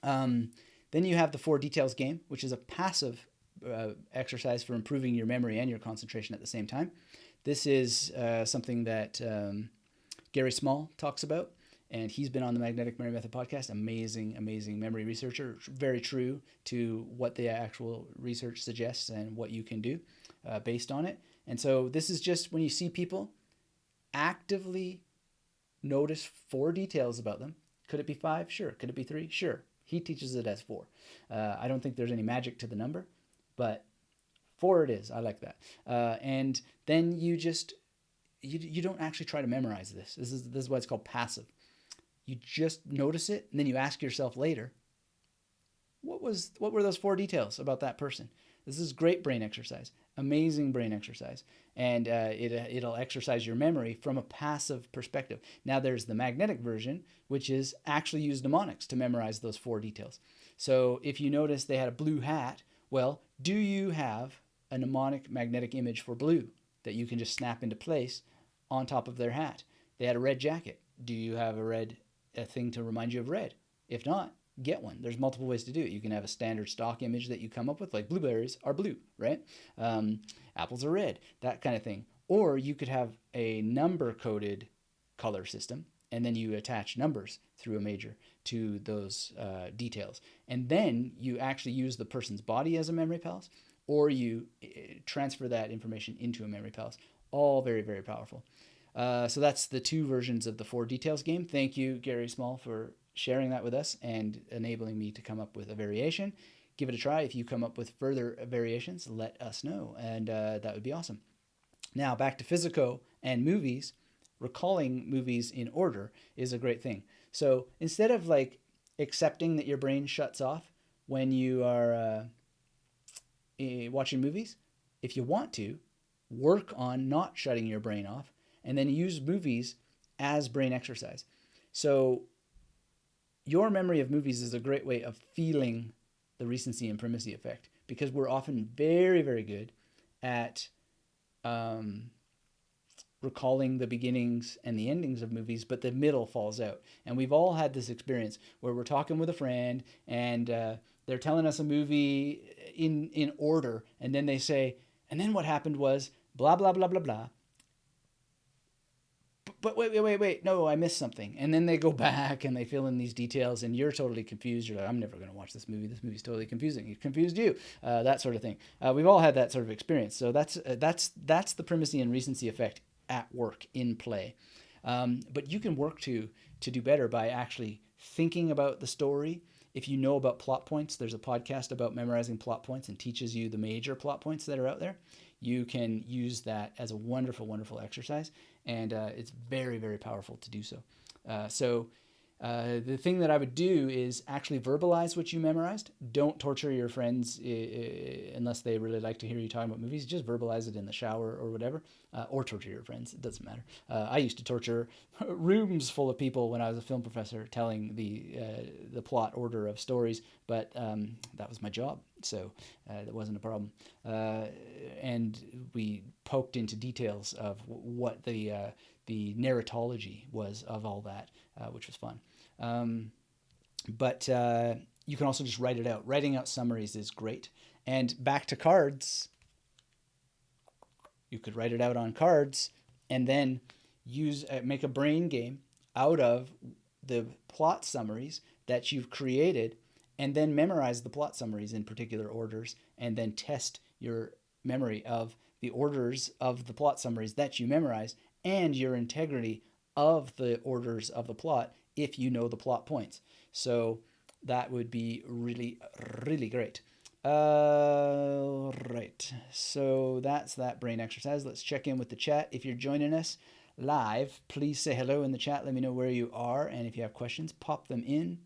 Then you have the 4 details game, which is a passive exercise for improving your memory and your concentration at the same time. This is something that Gary Small talks about, and he's been on the Magnetic Memory Method podcast. Amazing, amazing memory researcher. Very true to what the actual research suggests and what you can do based on it. And so this is just when you see people, actively notice 4 details about them. Could it be 5? Sure. Could it be 3? Sure. He teaches it as 4. I don't think there's any magic to the number, but 4 it is. I like that. And then you just, you don't actually try to memorize this. This is why it's called passive. You just notice it, and then you ask yourself later, what were those 4 details about that person? This is great brain exercise, amazing brain exercise, and it'll exercise your memory from a passive perspective. Now there's the magnetic version, which is actually use mnemonics to memorize those 4 details. So if you notice they had a blue hat, well, do you have a mnemonic magnetic image for blue that you can just snap into place on top of their hat? They had a red jacket. Do you have a thing to remind you of red? If not, get one. There's multiple ways to do it. You can have a standard stock image that you come up with, like blueberries are blue, right? Apples are red, that kind of thing. Or you could have a number-coded color system, and then you attach numbers through a major to those details. And then you actually use the person's body as a memory palace, or you transfer that information into a memory palace. All very, very powerful. So that's the 2 versions of the 4 details game. Thank you, Gary Small, for sharing that with us and enabling me to come up with a variation. Give it a try. If you come up with further variations, let us know, and that would be awesome. Now, back to physico and movies. Recalling movies in order is a great thing. So instead of like accepting that your brain shuts off when you are watching movies, if you want to, work on not shutting your brain off, and then use movies as brain exercise. So your memory of movies is a great way of feeling the recency and primacy effect, because we're often very, very good at recalling the beginnings and the endings of movies, but the middle falls out. And we've all had this experience where we're talking with a friend and they're telling us a movie in order, and then they say, and then what happened was blah, blah, blah, blah, blah. But wait, no, I missed something. And then they go back and they fill in these details, and you're totally confused. You're like, I'm never going to watch this movie. This movie's totally confusing. It confused you, that sort of thing. We've all had that sort of experience. So that's the primacy and recency effect at work, in play. But you can work to do better by actually thinking about the story. If you know about plot points, there's a podcast about memorizing plot points and teaches you the major plot points that are out there. You can use that as a wonderful, wonderful exercise, and it's very, very powerful to do so. The thing that I would do is actually verbalize what you memorized. Don't torture your friends unless they really like to hear you talking about movies. Just verbalize it in the shower or whatever, or torture your friends. It doesn't matter. I used to torture rooms full of people when I was a film professor telling the plot order of stories, but that was my job, so that wasn't a problem. And we poked into details of what the narratology was of all that, which was fun. But you can also just write it out. Writing out summaries is great. And back to cards, you could write it out on cards and then make a brain game out of the plot summaries that you've created, and then memorize the plot summaries in particular orders, and then test your memory of the orders of the plot summaries that you memorize and your integrity of the orders of the plot if you know the plot points. So that would be really, really great. Right. So that's that brain exercise. Let's check in with the chat. If you're joining us live, please say hello in the chat. Let me know where you are. And if you have questions, pop them in.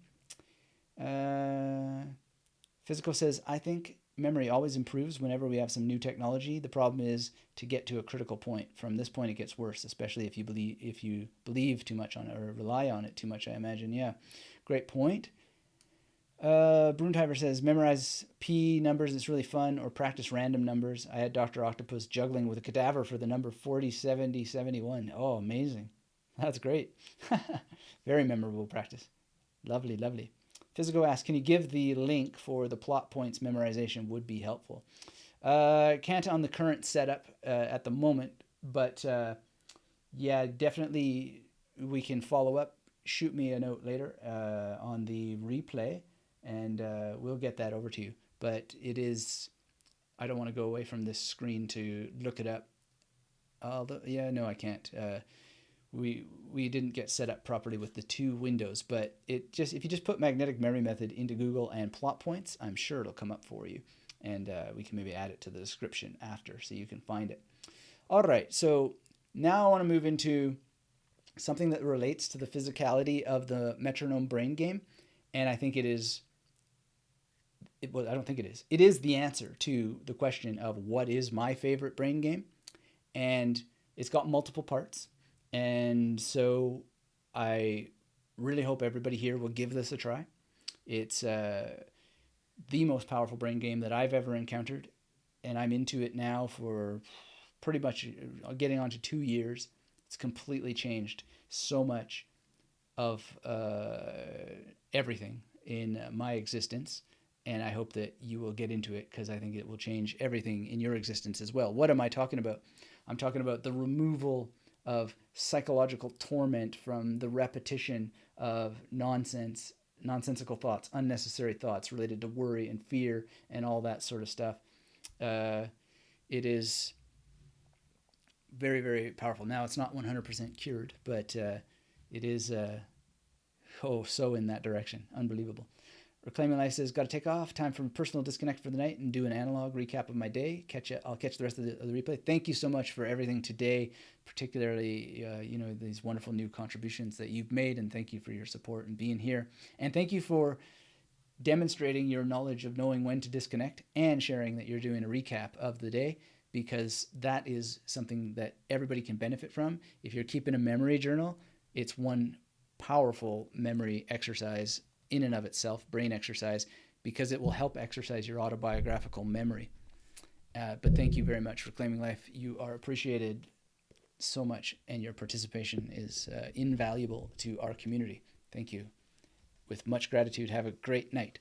Physical says, I think memory always improves whenever we have some new technology. The problem is to get to a critical point. From this point, it gets worse, especially if you believe too much on it or rely on it too much, I imagine. Yeah, great point. Bruntiver says, memorize P numbers. It's really fun. Or practice random numbers. I had Dr. Octopus juggling with a cadaver for the number 40, 70, 71. Oh, amazing. That's great. Very memorable practice. Lovely, lovely. Physico asks, can you give the link for the plot points memorization? Would be helpful. Can't on the current setup at the moment, but yeah, definitely we can follow up. Shoot me a note later on the replay, and we'll get that over to you. But it is, I don't want to go away from this screen to look it up. Although, yeah, no, I can't. We didn't get set up properly with the two windows, but if you just put magnetic memory method into Google and plot points, I'm sure it'll come up for you, and we can maybe add it to the description after so you can find it. All right, so now I want to move into something that relates to the physicality of the metronome brain game, and I think it is. Well, I don't think it is. It is the answer to the question of what is my favorite brain game, and it's got multiple parts. And so I really hope everybody here will give this a try. It's the most powerful brain game that I've ever encountered, and I'm into it now for pretty much getting on to 2 years. It's completely changed so much of everything in my existence, and I hope that you will get into it because I think it will change everything in your existence as well. What am I talking about? I'm talking about the removal of psychological torment from the repetition of nonsensical thoughts, unnecessary thoughts related to worry and fear and all that sort of stuff. It is very, very powerful. Now, it's not 100% cured, but it is so in that direction. Unbelievable. Reclaiming Life says, got to take off. Time for a personal disconnect for the night and do an analog recap of my day. I'll catch the rest of the replay. Thank you so much for everything today, particularly these wonderful new contributions that you've made, and thank you for your support and being here. And thank you for demonstrating your knowledge of knowing when to disconnect and sharing that you're doing a recap of the day, because that is something that everybody can benefit from. If you're keeping a memory journal, it's one powerful memory exercise in and of itself, brain exercise, because it will help exercise your autobiographical memory. But thank you very much for Claiming Life. You are appreciated so much, and your participation is invaluable to our community. Thank you. With much gratitude, have a great night.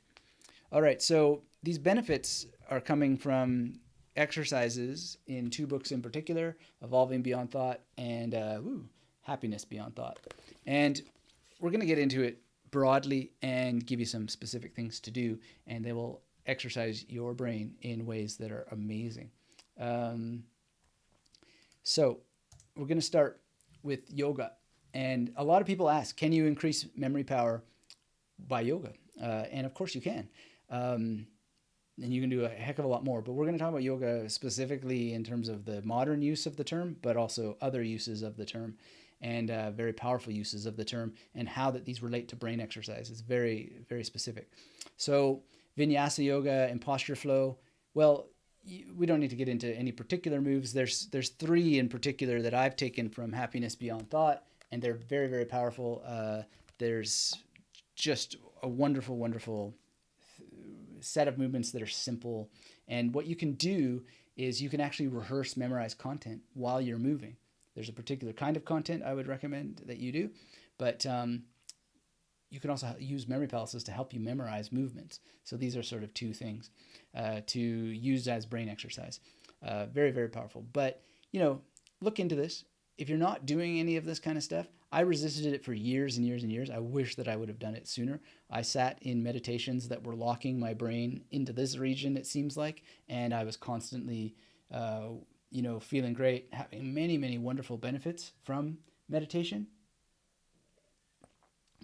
All right, so these benefits are coming from exercises in 2 books in particular, Evolving Beyond Thought and Happiness Beyond Thought. And we're going to get into it broadly and give you some specific things to do, and they will exercise your brain in ways that are amazing. So we're going to start with yoga. And a lot of people ask, can you increase memory power by yoga? And of course you can. And you can do a heck of a lot more. But we're going to talk about yoga specifically in terms of the modern use of the term, but also other uses of the term, and very powerful uses of the term, and how that these relate to brain exercise. It's very, very specific. So vinyasa yoga and posture flow, well, we don't need to get into any particular moves. There's 3 in particular that I've taken from Happiness Beyond Thought, and they're very, very powerful. There's just a wonderful, wonderful set of movements that are simple. And what you can do is you can actually rehearse, memorize content while you're moving. There's a particular kind of content I would recommend that you do, but you can also use memory palaces to help you memorize movements. So these are sort of 2 things to use as brain exercise. Very, very powerful. But, look into this. if you're not doing any of this kind of stuff, I resisted it for years and years and years. I wish that I would have done it sooner. I sat in meditations that were locking my brain into this region, it seems like, and I was constantly, feeling great, having many, many wonderful benefits from meditation.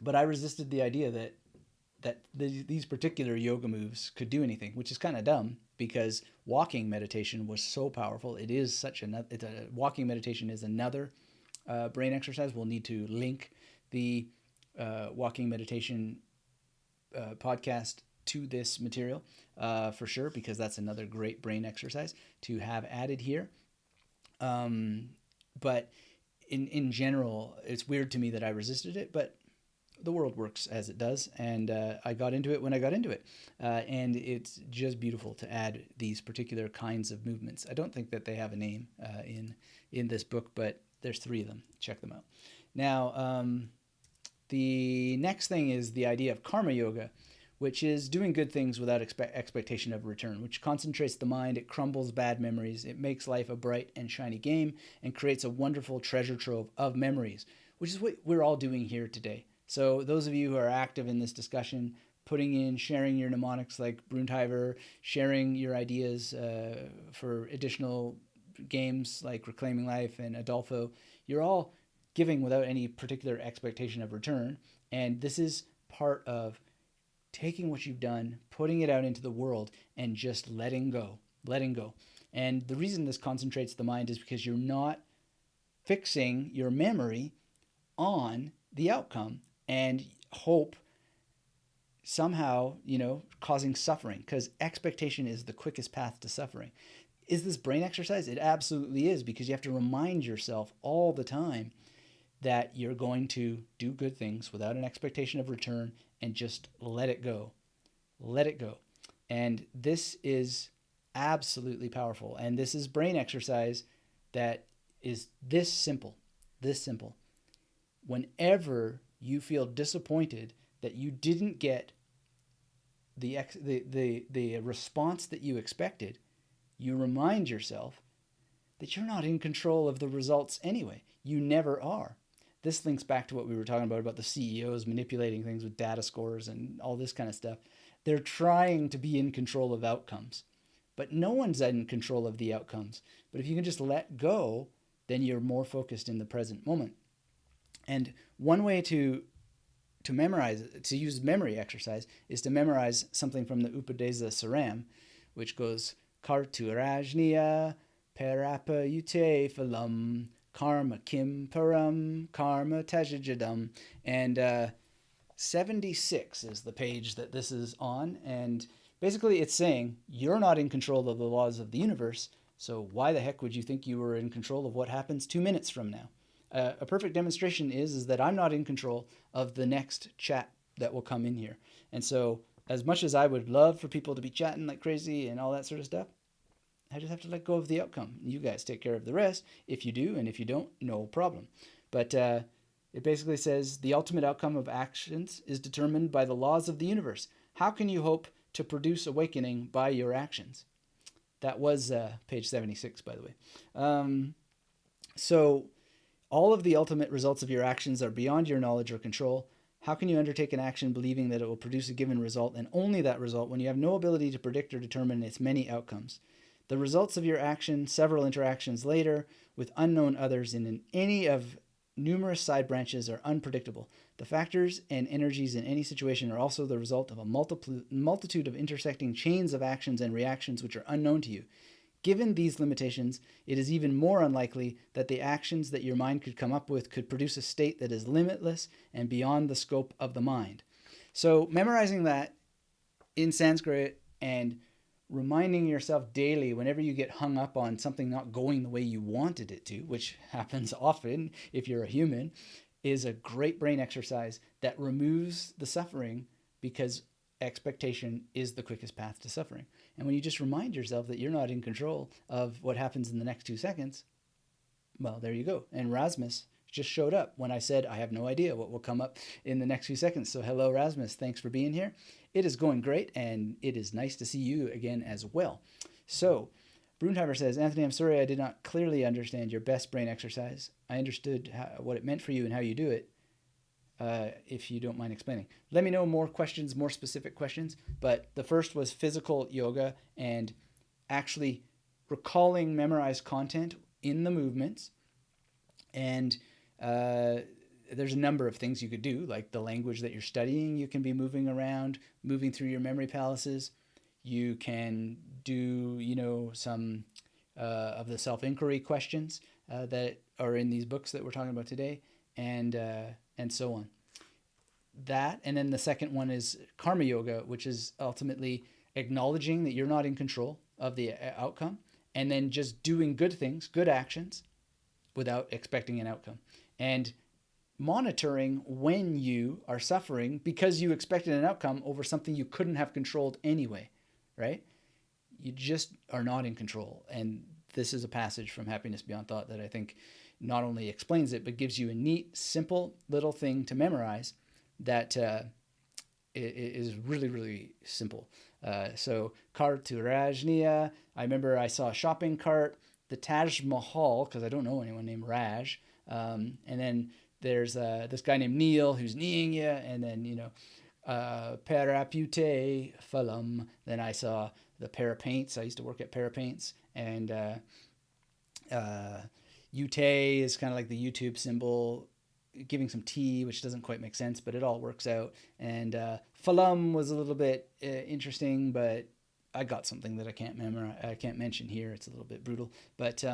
But I resisted the idea that these particular yoga moves could do anything, which is kind of dumb because walking meditation was so powerful. It is such walking meditation is another brain exercise. We'll need to link the walking meditation podcast to this material for sure, because that's another great brain exercise to have added here. But in general, it's weird to me that I resisted it, but the world works as it does, and I got into it when I got into it, and it's just beautiful to add these particular kinds of movements. I don't think that they have a name in this book, but there's 3 of them. Check them out. Now, the next thing is the idea of karma yoga, which is doing good things without expectation of return, which concentrates the mind, it crumbles bad memories, it makes life a bright and shiny game, and creates a wonderful treasure trove of memories, which is what we're all doing here today. So those of you who are active in this discussion, sharing your mnemonics like Bruntheiver, sharing your ideas for additional games like Reclaiming Life and Adolfo, you're all giving without any particular expectation of return. And this is part of taking what you've done, putting it out into the world, and just letting go. And the reason this concentrates the mind is because you're not fixing your memory on the outcome and hope somehow, causing suffering, because expectation is the quickest path to suffering. Is this brain exercise? It absolutely is, because you have to remind yourself all the time that you're going to do good things without an expectation of return and just let it go. Let it go. And this is absolutely powerful. And this is brain exercise that is this simple. Whenever you feel disappointed that you didn't get the response that you expected, you remind yourself that you're not in control of the results anyway. You never are. This links back to what we were talking about the CEOs manipulating things with data scores and all this kind of stuff. They're trying to be in control of outcomes, but no one's in control of the outcomes. But if you can just let go, then you're more focused in the present moment. And one way to memorize, to use memory exercise, is to memorize something from the Upadesa Saram, which goes Karturajniya Parapayute Phalam Karma Kim Param Karma Tajajadam. And 76 is the page that this is on. And basically it's saying you're not in control of the laws of the universe, so why the heck would you think you were in control of what happens 2 minutes from now? A perfect demonstration is that I'm not in control of the next chat that will come in here. And so as much as I would love for people to be chatting like crazy and all that sort of stuff, I just have to let go of the outcome. You guys take care of the rest if you do, and if you don't, no problem. But it basically says the ultimate outcome of actions is determined by the laws of the universe. How can you hope to produce awakening by your actions? That was page 76, by the way. So all of the ultimate results of your actions are beyond your knowledge or control. How can you undertake an action believing that it will produce a given result, and only that result, when you have no ability to predict or determine its many outcomes? The results of your action several interactions later with unknown others in any of numerous side branches are unpredictable. The factors and energies in any situation are also the result of a multitude of intersecting chains of actions and reactions which are unknown to you. Given these limitations, it is even more unlikely that the actions that your mind could come up with could produce a state that is limitless and beyond the scope of the mind. So memorizing that in Sanskrit and reminding yourself daily whenever you get hung up on something not going the way you wanted it to, which happens often if you're a human, is a great brain exercise that removes the suffering, because expectation is the quickest path to suffering. And when you just remind yourself that you're not in control of what happens in the next 2 seconds, well, there you go. And Rasmus just showed up when I said I have no idea what will come up in the next few seconds. So hello, Rasmus. Thanks for being here. It is going great, and it is nice to see you again as well. So Brunheimer says, Anthony, I'm sorry I did not clearly understand your best brain exercise. I understood what it meant for you and how you do it. If you don't mind explaining. Let me know more questions, more specific questions. But the first was physical yoga and actually recalling memorized content in the movements. And there's a number of things you could do, like the language that you're studying. You can be moving around, moving through your memory palaces. You can do, some of the self-inquiry questions that are in these books that we're talking about today, and so on. That, and then the second one is karma yoga, which is ultimately acknowledging that you're not in control of the outcome, and then just doing good things, good actions, without expecting an outcome. And monitoring when you are suffering because you expected an outcome over something you couldn't have controlled anyway, right? You just are not in control. And this is a passage from Happiness Beyond Thought that I think not only explains it, but gives you a neat, simple little thing to memorize that is really, really simple. So, Karturajniya, I remember I saw a shopping cart, the Taj Mahal, because I don't know anyone named Raj. And then there's this guy named Neil who's kneeing you, and then, Parapute Phalam. Then I saw the Parapaints. I used to work at Parapaints. And Ute is kind of like the YouTube symbol, giving some tea, which doesn't quite make sense, but it all works out. And Phalam was a little bit interesting, but I got something that I can't mention here. It's a little bit brutal, but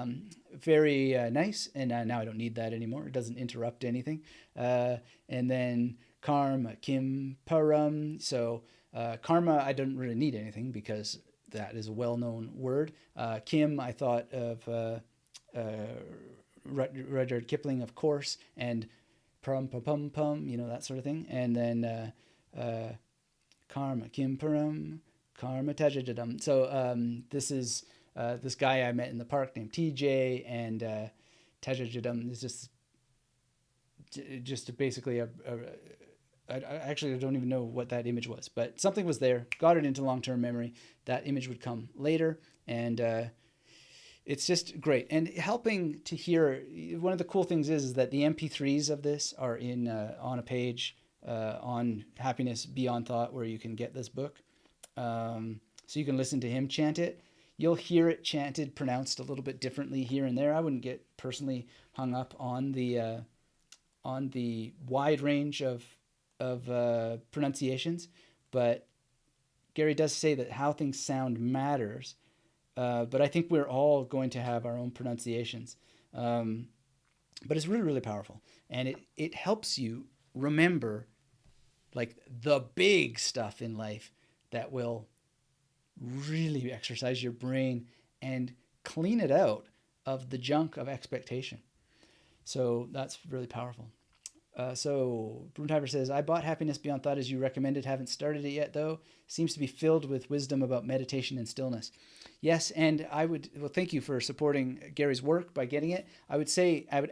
very nice. And now I don't need that anymore. It doesn't interrupt anything. And then Karma Kim Param. So karma, I don't really need anything because that is a well-known word. Kim, I thought of Rudyard Kipling, of course, and Param Pum Pum, that sort of thing. And then Karma Kim Param. Karma Tajadam. So this is this guy I met in the park named TJ, and Tajadam is just basically I actually don't even know what that image was, but something was there, got it into long-term memory. That image would come later, and it's just great. And helping to hear, one of the cool things is that the MP3s of this are in on a page on Happiness Beyond Thought where you can get this book. So you can listen to him chant it. You'll hear it chanted, pronounced a little bit differently here and there. I wouldn't get personally hung up on the wide range of pronunciations, but Gary does say that how things sound matters. But I think we're all going to have our own pronunciations. But it's really, really powerful, and it helps you remember like the big stuff in life that will really exercise your brain and clean it out of the junk of expectation. So that's really powerful. So Brunheimer says, I bought Happiness Beyond Thought as you recommended. Haven't started it yet, though. Seems to be filled with wisdom about meditation and stillness. Yes, and thank you for supporting Gary's work by getting it. I would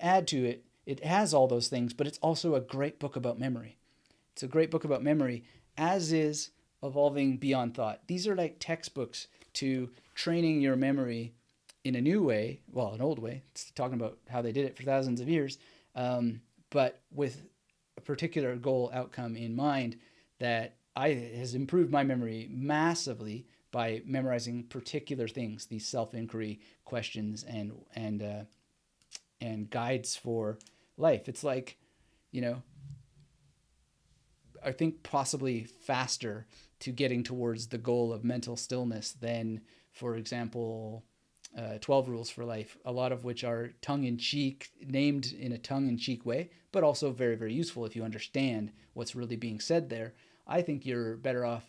add to it, it has all those things, but it's also a great book about memory. It's a great book about memory, as is Evolving Beyond Thought. These are like textbooks to training your memory in a new way, well, an old way. It's talking about how they did it for thousands of years, but with a particular goal outcome in mind that has improved my memory massively by memorizing particular things, these self-inquiry questions and guides for life. It's like, I think possibly faster to getting towards the goal of mental stillness than, for example, 12 Rules for Life, a lot of which are tongue-in-cheek, named in a tongue-in-cheek way, but also very, very useful if you understand what's really being said there. I think you're better off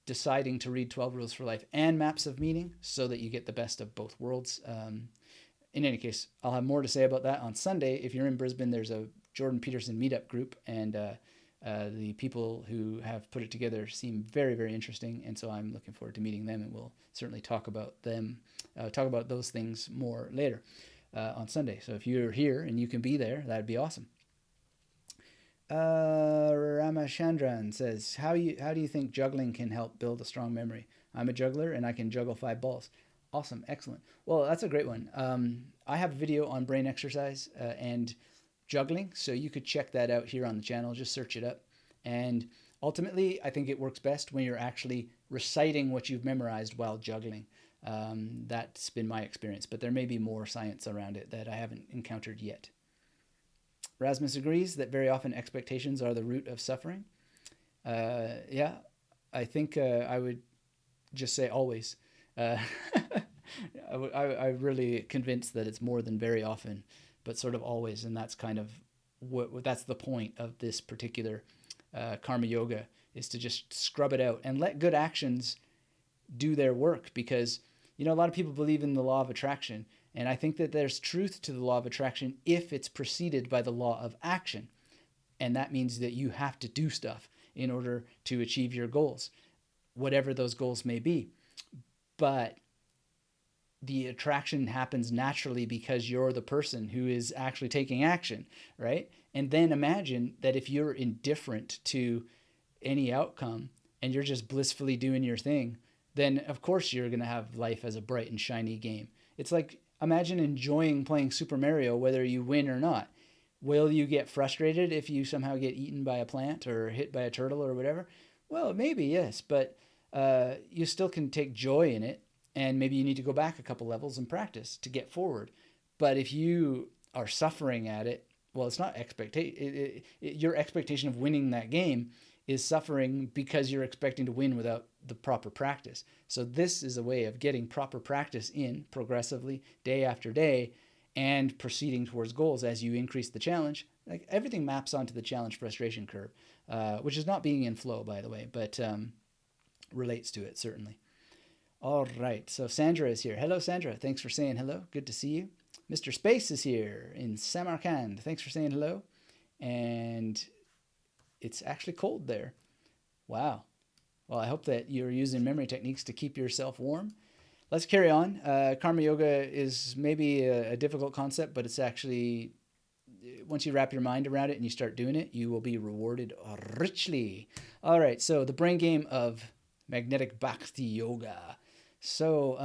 deciding to read 12 Rules for Life and Maps of Meaning so that you get the best of both worlds. In any case, I'll have more to say about that on Sunday. If you're in Brisbane, there's a Jordan Peterson meetup group, and the people who have put it together seem very, very interesting, and so I'm looking forward to meeting them, and we'll certainly talk about those things more later on Sunday. So if you're here and you can be there, that'd be awesome. Ramachandran says, how do you think juggling can help build a strong memory? I'm a juggler and I can juggle 5 balls. Awesome. Excellent. Well, that's a great one. I have a video on brain exercise and juggling, so you could check that out here on the channel. Just search it up. And ultimately, I think it works best when you're actually reciting what you've memorized while juggling. That's been my experience, but there may be more science around it that I haven't encountered yet. Rasmus agrees that very often expectations are the root of suffering. Yeah, I think I would just say always. Uh, I'm really convinced that it's more than very often, but sort of always, and that's kind of that's the point of this particular karma yoga, is to just scrub it out and let good actions do their work. Because a lot of people believe in the law of attraction, and I think that there's truth to the law of attraction if it's preceded by the law of action, and that means that you have to do stuff in order to achieve your goals, whatever those goals may be. But the attraction happens naturally because you're the person who is actually taking action, right? And then imagine that if you're indifferent to any outcome and you're just blissfully doing your thing, then of course you're going to have life as a bright and shiny game. It's like, imagine enjoying playing Super Mario whether you win or not. Will you get frustrated if you somehow get eaten by a plant or hit by a turtle or whatever? Well, maybe, yes, but you still can take joy in it, and maybe you need to go back a couple levels and practice to get forward. But if you are suffering at it, well, it's not expectation. Your expectation of winning that game is suffering because you're expecting to win without the proper practice. So this is a way of getting proper practice in progressively, day after day, and proceeding towards goals as you increase the challenge. Like, everything maps onto the challenge frustration curve, which is not being in flow, by the way, but relates to it certainly. All right, so Sandra is here. Hello, Sandra. Thanks for saying hello. Good to see you. Mr. Space is here in Samarkand. Thanks for saying hello. And it's actually cold there. Wow. Well, I hope that you're using memory techniques to keep yourself warm. Let's carry on. Karma yoga is maybe a difficult concept, but it's actually, once you wrap your mind around it and you start doing it, you will be rewarded richly. All right, so the brain game of magnetic bhakti yoga. So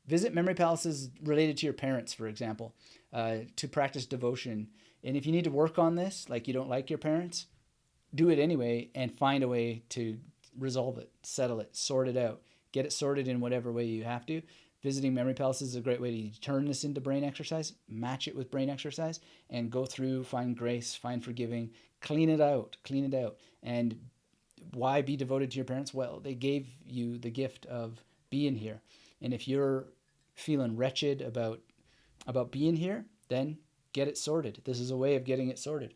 visit memory palaces related to your parents, for example, to practice devotion. And if you need to work on this, like you don't like your parents, do it anyway and find a way to resolve it, settle it, sort it out, get it sorted in whatever way you have to. Visiting memory palaces is a great way to turn this into brain exercise, match it with brain exercise, and go through, find grace, find forgiving, clean it out. And why be devoted to your parents? Well, they gave you the gift of being here. And if you're feeling wretched about being here, then get it sorted. This is a way of getting it sorted.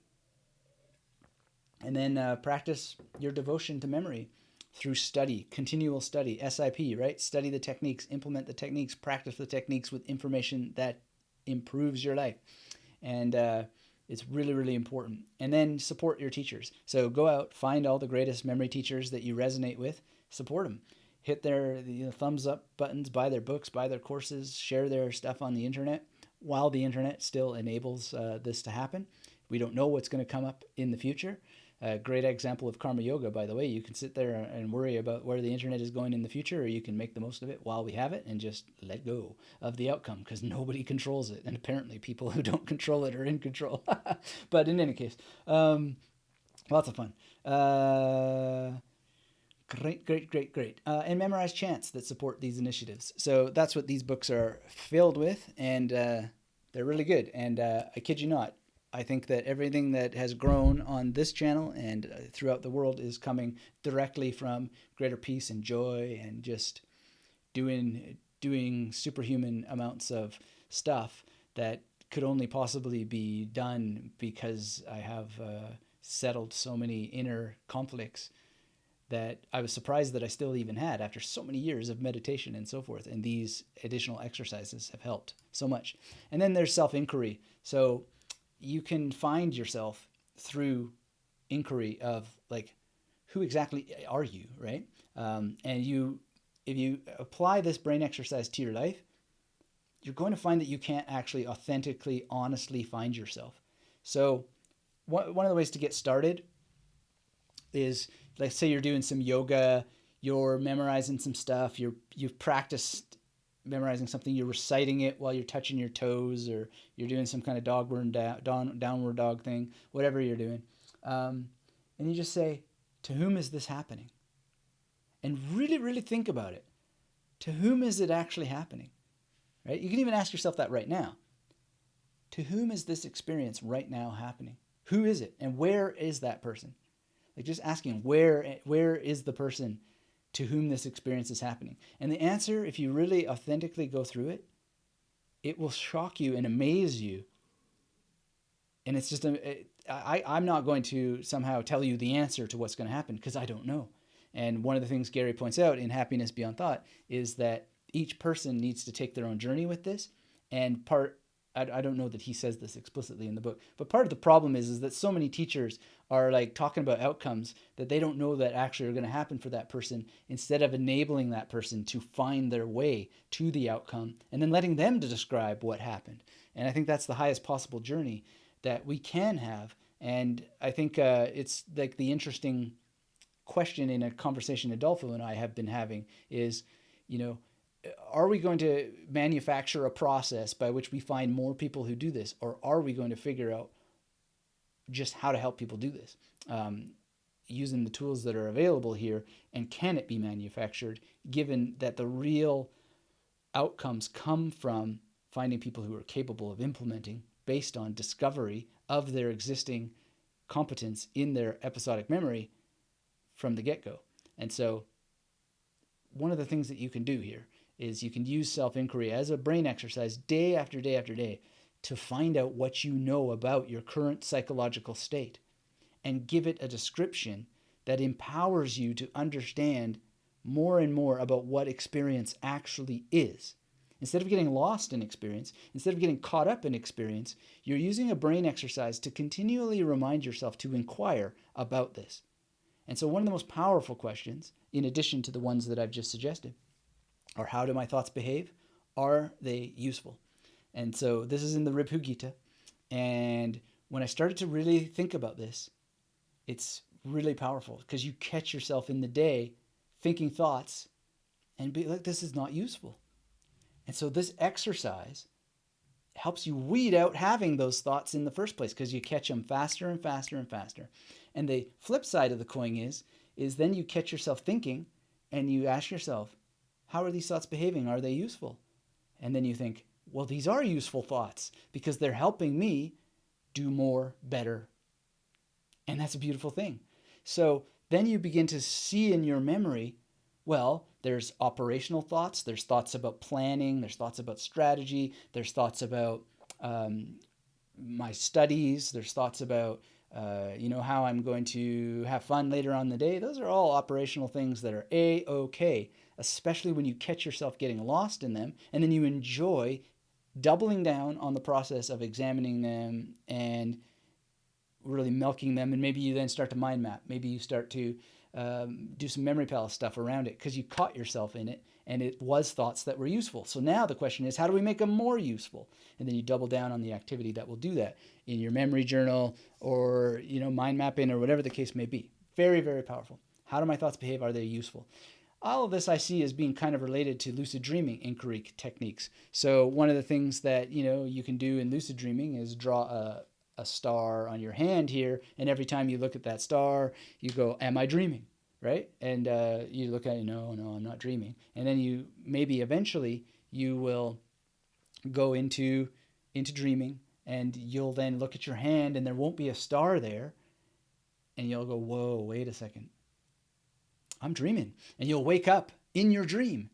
And then practice your devotion to memory through study, continual study, SIP, right? Study the techniques, implement the techniques, practice the techniques with information that improves your life. And it's really, really important. And then support your teachers. So go out, find all the greatest memory teachers that you resonate with, support them. Hit their thumbs up buttons, buy their books, buy their courses, share their stuff on the internet while the internet still enables this to happen. We don't know what's going to come up in the future. A great example of karma yoga, by the way. You can sit there and worry about where the internet is going in the future, or you can make the most of it while we have it and just let go of the outcome, because nobody controls it. And apparently people who don't control it are in control. But in any case, lots of fun. Great. And memorize chants that support these initiatives. So that's what these books are filled with, and they're really good. And I kid you not, I think that everything that has grown on this channel and throughout the world is coming directly from greater peace and joy and just doing superhuman amounts of stuff that could only possibly be done because I have settled so many inner conflicts that I was surprised that I still even had after so many years of meditation and so forth. And these additional exercises have helped so much. And then there's self-inquiry. So you can find yourself through inquiry of, like, who exactly are you, right? And if you apply this brain exercise to your life, you're going to find that you can't actually authentically, honestly find yourself. So one of the ways to get started is, let's say you're doing some yoga, you're memorizing some stuff, you've practiced memorizing something, you're reciting it while you're touching your toes, or you're doing some kind of downward dog thing, whatever you're doing. And you just say, to whom is this happening? And really, really think about it. To whom is it actually happening? Right? You can even ask yourself that right now. To whom is this experience right now happening? Who is it? And where is that person? Like, just asking, where is the person to whom this experience is happening? And the answer, if you really authentically go through it, it will shock you and amaze you. And it's just, I'm not going to somehow tell you the answer to what's going to happen, because I don't know. And one of the things Gary points out in Happiness Beyond Thought is that each person needs to take their own journey with this. And I don't know that he says this explicitly in the book, but part of the problem is that so many teachers are like talking about outcomes that they don't know that actually are going to happen for that person, instead of enabling that person to find their way to the outcome and then letting them to describe what happened. And I think that's the highest possible journey that we can have. And I think it's like the interesting question in a conversation Adolfo and I have been having is, are we going to manufacture a process by which we find more people who do this, or are we going to figure out just how to help people do this using the tools that are available here? And can it be manufactured, given that the real outcomes come from finding people who are capable of implementing based on discovery of their existing competence in their episodic memory from the get-go? And so one of the things that you can do here is you can use self-inquiry as a brain exercise day after day after day to find out what you know about your current psychological state and give it a description that empowers you to understand more and more about what experience actually is. Instead of getting lost in experience, instead of getting caught up in experience, you're using a brain exercise to continually remind yourself to inquire about this. And so one of the most powerful questions, in addition to the ones that I've just suggested, are, how do my thoughts behave? Are they useful? And so this is in the Ribhu Gita. And when I started to really think about this, it's really powerful, because you catch yourself in the day thinking thoughts and be like, this is not useful. And so this exercise helps you weed out having those thoughts in the first place, because you catch them faster and faster and faster. And the flip side of the coin is then you catch yourself thinking and you ask yourself, how are these thoughts behaving? Are they useful? And then you think, well, these are useful thoughts because they're helping me do more, better. And that's a beautiful thing. So then you begin to see in your memory, well, there's operational thoughts, there's thoughts about planning, there's thoughts about strategy, there's thoughts about my studies, there's thoughts about how I'm going to have fun later on in the day. Those are all operational things that are A-okay, especially when you catch yourself getting lost in them, and then you enjoy doubling down on the process of examining them and really milking them. And maybe you then start to mind map. Maybe you start to do some memory palace stuff around it because you caught yourself in it and it was thoughts that were useful. So now the question is, how do we make them more useful? And then you double down on the activity that will do that in your memory journal or, mind mapping or whatever the case may be. Very, very powerful. How do my thoughts behave? Are they useful? All of this I see as being kind of related to lucid dreaming inquiry techniques. So one of the things that, you can do in lucid dreaming is draw a star on your hand here, and every time you look at that star, you go, am I dreaming? Right? And you look at it, no, I'm not dreaming. And then you maybe eventually you will go into dreaming, and you'll then look at your hand and there won't be a star there, and you'll go, whoa, wait a second, I'm dreaming. And you'll wake up in your dream,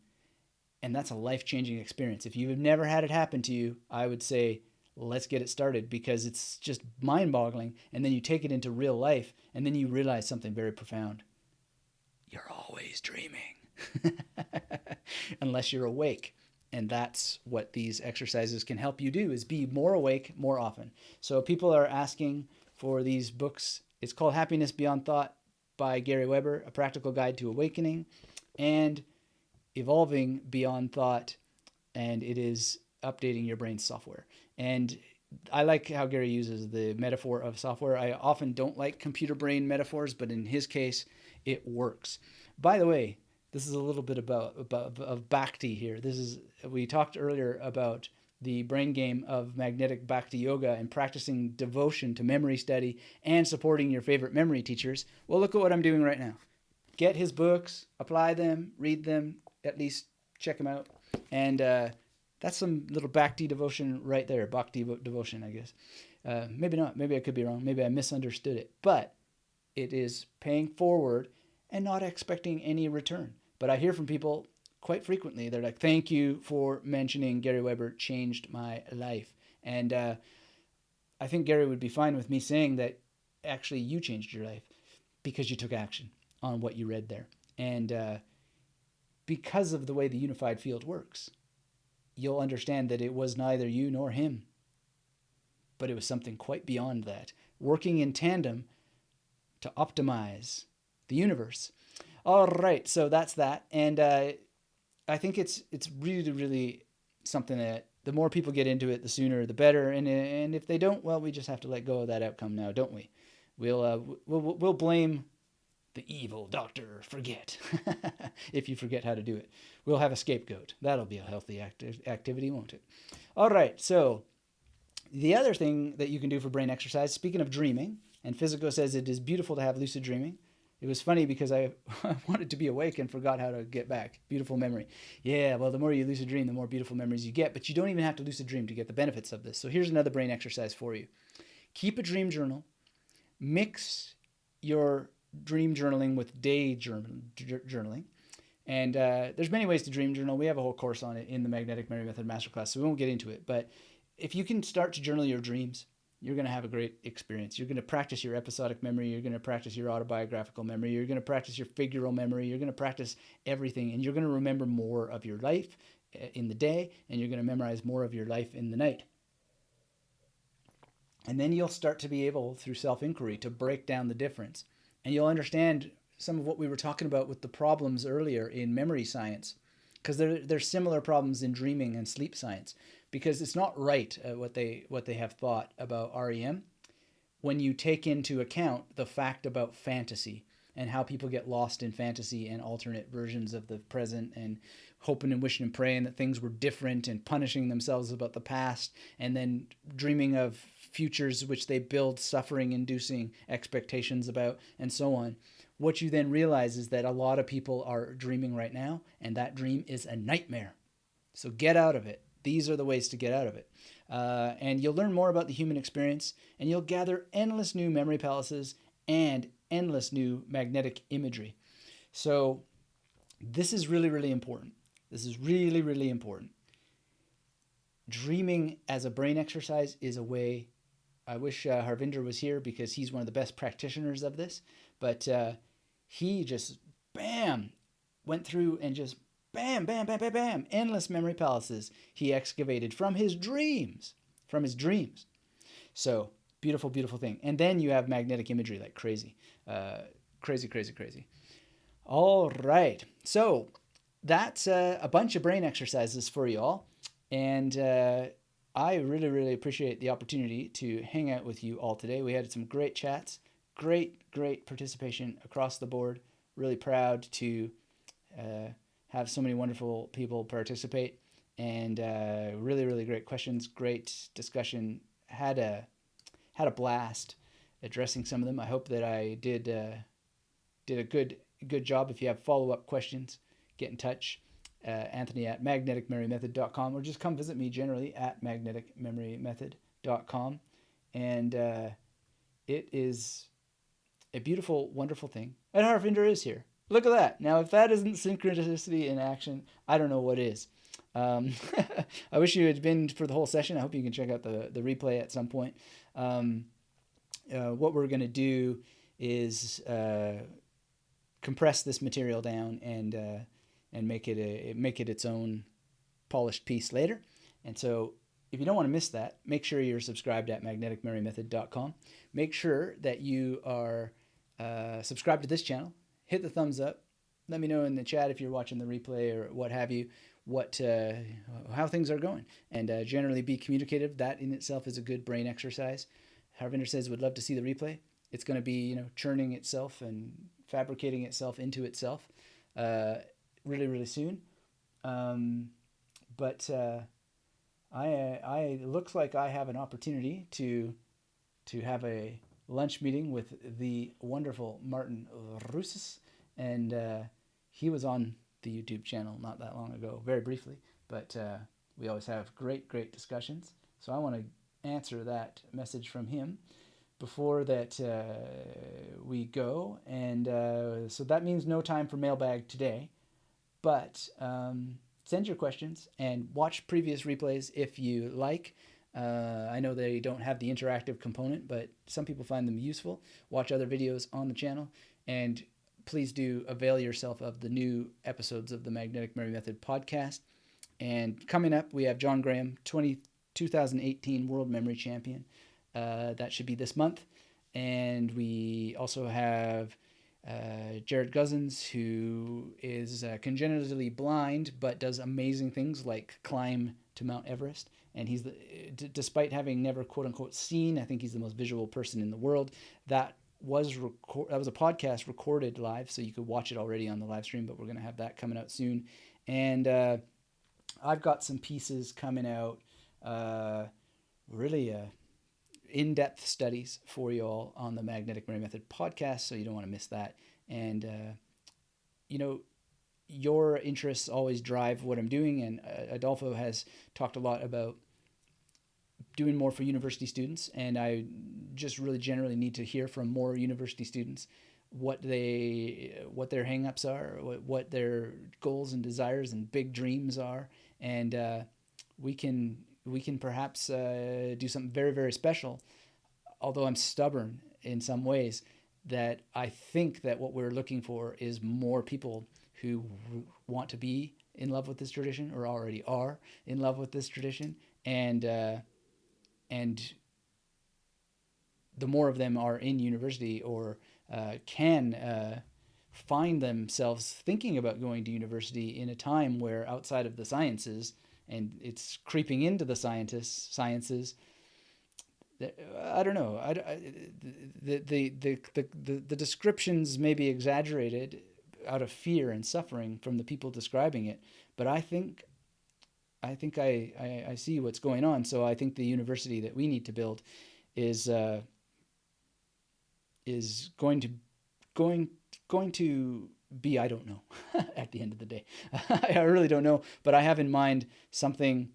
and that's a life-changing experience. If you've never had it happen to you, I would say let's get it started, because it's just mind-boggling. And then you take it into real life, and then you realize something very profound. You're always dreaming unless you're awake. And that's what these exercises can help you do, is be more awake more often. So people are asking for these books. It's called Happiness Beyond Thought by Gary Weber, A Practical Guide to Awakening, and Evolving Beyond Thought, and it is updating your brain's software. And I like how Gary uses the metaphor of software. I often don't like computer brain metaphors, but in his case, it works. By the way, This is a little bit about of bhakti here. We talked earlier about the brain game of magnetic bhakti yoga and practicing devotion to memory study and supporting your favorite memory teachers. Well, look at what I'm doing right now. Get his books, apply them, read them, at least check them out. And that's some little bhakti devotion right there. Bhakti devotion, I guess. Maybe not. Maybe I could be wrong. Maybe I misunderstood it. But it is paying forward and not expecting any return. But I hear from people quite frequently. They're like, thank you for mentioning Gary Weber, changed my life. And I think Gary would be fine with me saying that actually you changed your life because you took action on what you read there. And because of the way the unified field works, you'll understand that it was neither you nor him, but it was something quite beyond that, working in tandem to optimize the universe. All right, so that's that. And I think it's really, really something that the more people get into it, the sooner the better. And if they don't, well, we just have to let go of that outcome now, don't we? We'll blame the evil Dr. Forget if you forget how to do it. We'll have a scapegoat. That'll be a healthy activity, won't it? All right, so the other thing that you can do for brain exercise, speaking of dreaming, and Physico says it is beautiful to have lucid dreaming. It was funny because I wanted to be awake and forgot how to get back. Beautiful memory. Yeah, well, the more you lucid dream, the more beautiful memories you get, but you don't even have to lucid dream to get the benefits of this. So here's another brain exercise for you. Keep a dream journal. Mix your dream journaling with day journaling. And there's many ways to dream journal. We have a whole course on it in the Magnetic Memory Method Masterclass, so we won't get into it. But if you can start to journal your dreams, you're going to have a great experience. You're going to practice your episodic memory. You're going to practice your autobiographical memory. You're going to practice your figural memory. You're going to practice everything. And you're going to remember more of your life in the day, and you're going to memorize more of your life in the night. And then you'll start to be able, through self-inquiry, to break down the difference. And you'll understand some of what we were talking about with the problems earlier in memory science, because there's similar problems in dreaming and sleep science, because it's not right what they have thought about REM when you take into account the fact about fantasy and how people get lost in fantasy and alternate versions of the present and hoping and wishing and praying that things were different and punishing themselves about the past and then dreaming of futures which they build suffering-inducing expectations about and so on. What you then realize is that a lot of people are dreaming right now, and that dream is a nightmare. So get out of it. These are the ways to get out of it. And you'll learn more about the human experience, and you'll gather endless new memory palaces and endless new magnetic imagery. So this is really, really important. This is really, really important. Dreaming as a brain exercise is a way. I wish Harvinder was here because he's one of the best practitioners of this. But he just, bam, went through and just bam, bam, bam, bam, bam, endless memory palaces he excavated from his dreams. So beautiful, beautiful thing. And then you have magnetic imagery like crazy. Crazy. All right. So that's a bunch of brain exercises for you all. And I really, really appreciate the opportunity to hang out with you all today. We had some great chats, great participation across the board. Really proud to have so many wonderful people participate, and really, really great questions, great discussion. Had a blast addressing some of them. I hope that I did a good job. If you have follow-up questions, get in touch. Anthony at magneticmemorymethod.com, or just come visit me generally at magneticmemorymethod.com. And it is a beautiful, wonderful thing. And Harvinder is here. Look at that. Now, if that isn't synchronicity in action, I don't know what is. I wish you had been for the whole session. I hope you can check out the replay at some point. What we're going to do is compress this material down and make it its own polished piece later. And so if you don't want to miss that, make sure you're subscribed at magneticmemorymethod.com. Make sure that you are subscribed to this channel. Hit the thumbs up. Let me know in the chat if you're watching the replay or what have you, how things are going. And generally be communicative. That in itself is a good brain exercise. Harvinder says would love to see the replay. It's going to be churning itself and fabricating itself into itself. really, really soon. But I looks like I have an opportunity to have a lunch meeting with the wonderful Martin Russis, and he was on the YouTube channel not that long ago, very briefly, but we always have great discussions. So I want to answer that message from him before that we go, and so that means no time for mailbag today, but send your questions and watch previous replays if you like. I know they don't have the interactive component, but some people find them useful. Watch other videos on the channel, and please do avail yourself of the new episodes of the Magnetic Memory Method podcast. And coming up, we have John Graham, 2018 World Memory Champion. That should be this month. And we also have Jared Guzzins, who is congenitally blind but does amazing things like climb to Mount Everest. And he's despite having never quote unquote seen, I think he's the most visual person in the world. That was a podcast recorded live, so you could watch it already on the live stream. But we're going to have that coming out soon. And I've got some pieces coming out, really in-depth studies for you all on the Magnetic Memory Method podcast, so you don't want to miss that. And your interests always drive what I'm doing, and Adolfo has talked a lot about doing more for university students, and I just really generally need to hear from more university students what their hang-ups are, what their goals and desires and big dreams are, and we can perhaps do something very, very special. Although I'm stubborn in some ways, that I think that what we're looking for is more people who want to be in love with this tradition or already are in love with this tradition, and the more of them are in university or can find themselves thinking about going to university in a time where outside of the sciences, and it's creeping into the sciences. I don't know. The descriptions may be exaggerated out of fear and suffering from the people describing it, but I think I see what's going on. So I think the university that we need to build is going to be, I don't know, at the end of the day. I really don't know, but I have in mind something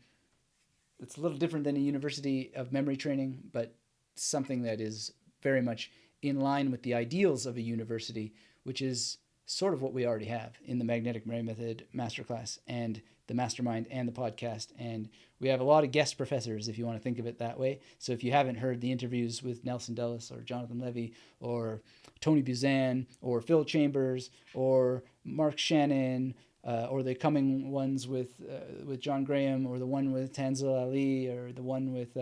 that's a little different than a university of memory training, but something that is very much in line with the ideals of a university, which is sort of what we already have in the Magnetic Memory Method Masterclass and the Mastermind and the podcast. And we have a lot of guest professors, if you want to think of it that way. So if you haven't heard the interviews with Nelson Dellis or Jonathan Levy or Tony Buzan or Phil Chambers or Mark Shannon, or the coming ones with John Graham, or the one with Tanzil Ali, or the one with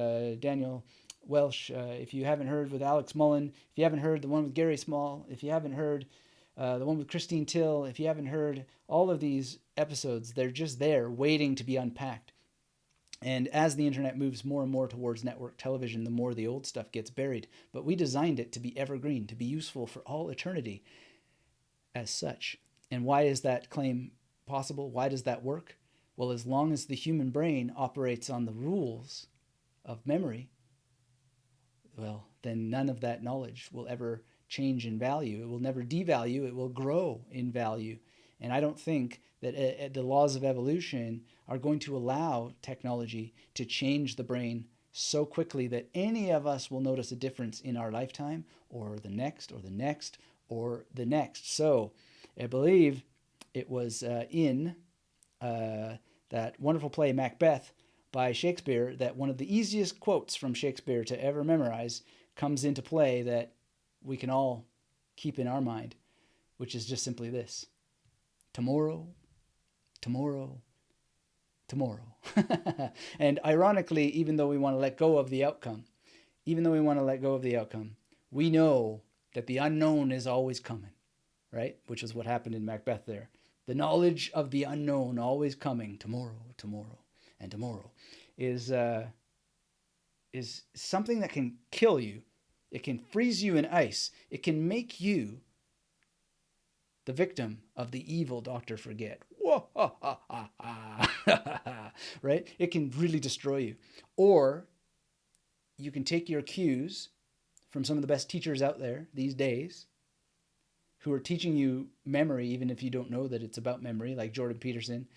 Daniel Welsh, if you haven't heard with Alex Mullen, if you haven't heard the one with Gary Small, if you haven't heard the one with Christine Till, if you haven't heard all of these episodes, they're just there waiting to be unpacked. And as the internet moves more and more towards network television, the more the old stuff gets buried. But we designed it to be evergreen, to be useful for all eternity as such. And why is that claim possible? Why does that work? Well, as long as the human brain operates on the rules of memory, well, then none of that knowledge will ever change in value. It will never devalue. It will grow in value. And I don't think that the laws of evolution are going to allow technology to change the brain so quickly that any of us will notice a difference in our lifetime or the next or the next or the next. So I believe it was in that wonderful play Macbeth by Shakespeare that one of the easiest quotes from Shakespeare to ever memorize comes into play that we can all keep in our mind, which is just simply this: tomorrow, tomorrow, tomorrow. And ironically, even though we want to let go of the outcome, we know that the unknown is always coming, right? Which is what happened in Macbeth there. The knowledge of the unknown always coming, tomorrow, tomorrow, and tomorrow, is something that can kill you. It can freeze you in ice. It can make you the victim of the evil Dr. Forget. right? It can really destroy you. Or you can take your cues from some of the best teachers out there these days who are teaching you memory, even if you don't know that it's about memory, like Jordan Peterson,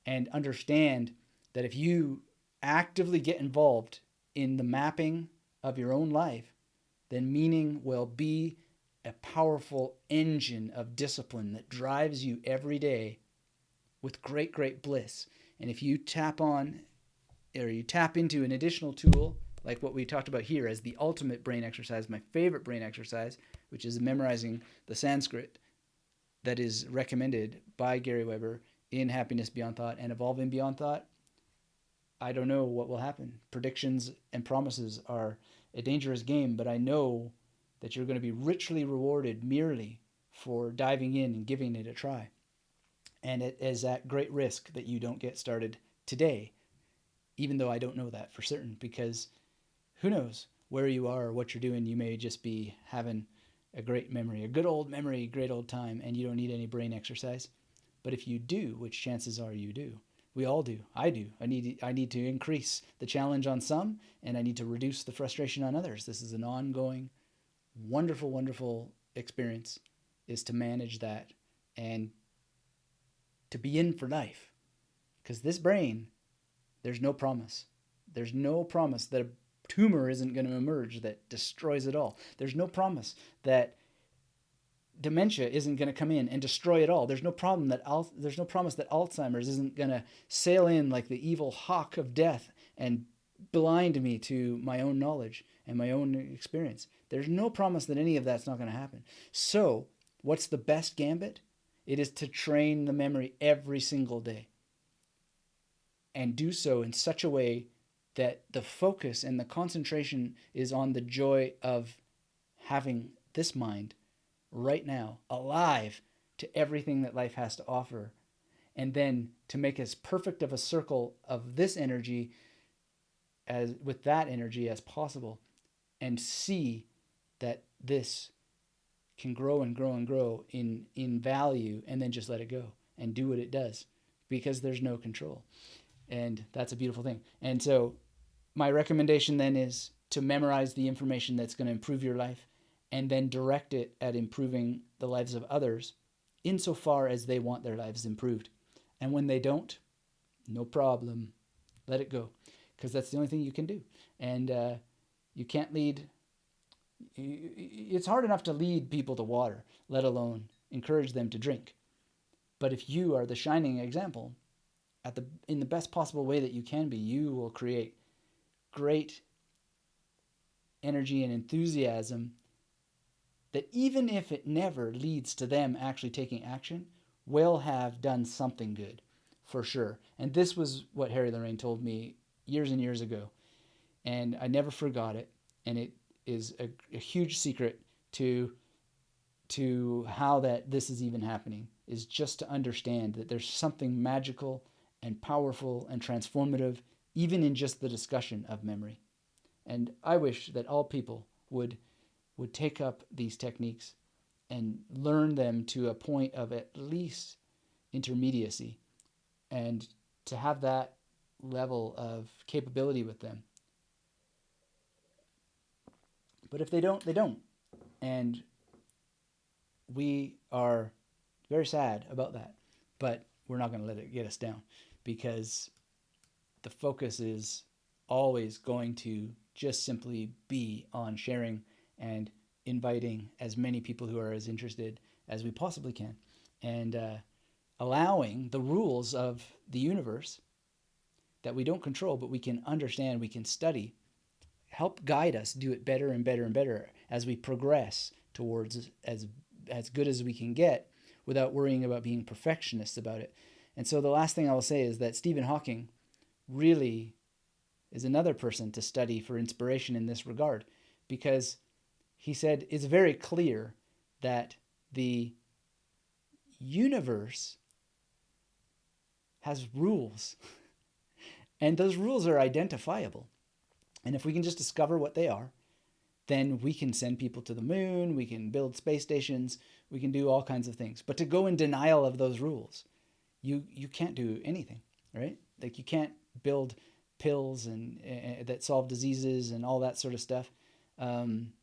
and understand that if you actively get involved in the mapping of your own life, then meaning will be a powerful engine of discipline that drives you every day with great, great bliss. And if you tap on or you tap into an additional tool, like what we talked about here as the ultimate brain exercise, my favorite brain exercise, which is memorizing the Sanskrit that is recommended by Gary Weber in Happiness Beyond Thought and Evolving Beyond Thought, I don't know what will happen. Predictions and promises are a dangerous game, but I know that you're going to be richly rewarded merely for diving in and giving it a try. And it is at great risk that you don't get started today, even though I don't know that for certain, because who knows where you are or what you're doing. You may just be having a great memory, a good old memory, great old time, and you don't need any brain exercise. But if you do, which chances are you do, we all do, I do, I need to increase the challenge on some, and I need to reduce the frustration on others. This is an ongoing, wonderful, wonderful experience, is to manage that and to be in for life. Because this brain, there's no promise. There's no promise that a tumor isn't going to emerge that destroys it all. There's no promise that dementia isn't going to come in and destroy it all. There's no promise that Alzheimer's isn't going to sail in like the evil hawk of death and blind me to my own knowledge and my own experience. There's no promise that any of that's not going to happen. So, what's the best gambit? It is to train the memory every single day and do so in such a way that the focus and the concentration is on the joy of having this mind right now, alive to everything that life has to offer, and then to make as perfect of a circle of this energy as with that energy as possible, and see that this can grow and grow and grow in value, and then just let it go and do what it does, because there's no control. And that's a beautiful thing. And so my recommendation then is to memorize the information that's going to improve your life, and then direct it at improving the lives of others insofar as they want their lives improved. And when they don't, no problem. Let it go, because that's the only thing you can do. And you can't lead. It's hard enough to lead people to water, let alone encourage them to drink. But if you are the shining example in the best possible way that you can be, you will create great energy and enthusiasm that, even if it never leads to them actually taking action, will have done something good for sure. And this was what Harry Lorraine told me years and years ago, and I never forgot it. And it is a huge secret to how that this is even happening, is just to understand that there's something magical and powerful and transformative even in just the discussion of memory. And I wish that all people would take up these techniques and learn them to a point of at least intermediacy, and to have that level of capability with them. But if they don't, they don't. And we are very sad about that. But we're not going to let it get us down, because the focus is always going to just simply be on sharing and inviting as many people who are as interested as we possibly can, and allowing the rules of the universe that we don't control, but we can understand, we can study, help guide us do it better and better and better as we progress towards as good as we can get, without worrying about being perfectionists about it. And so the last thing I will say is that Stephen Hawking really is another person to study for inspiration in this regard, because he said it's very clear that the universe has rules, and those rules are identifiable. And if we can just discover what they are, then we can send people to the moon, we can build space stations, we can do all kinds of things. But to go in denial of those rules you can't do anything, right? Like you can't build pills and that solve diseases and all that sort of stuff. Um,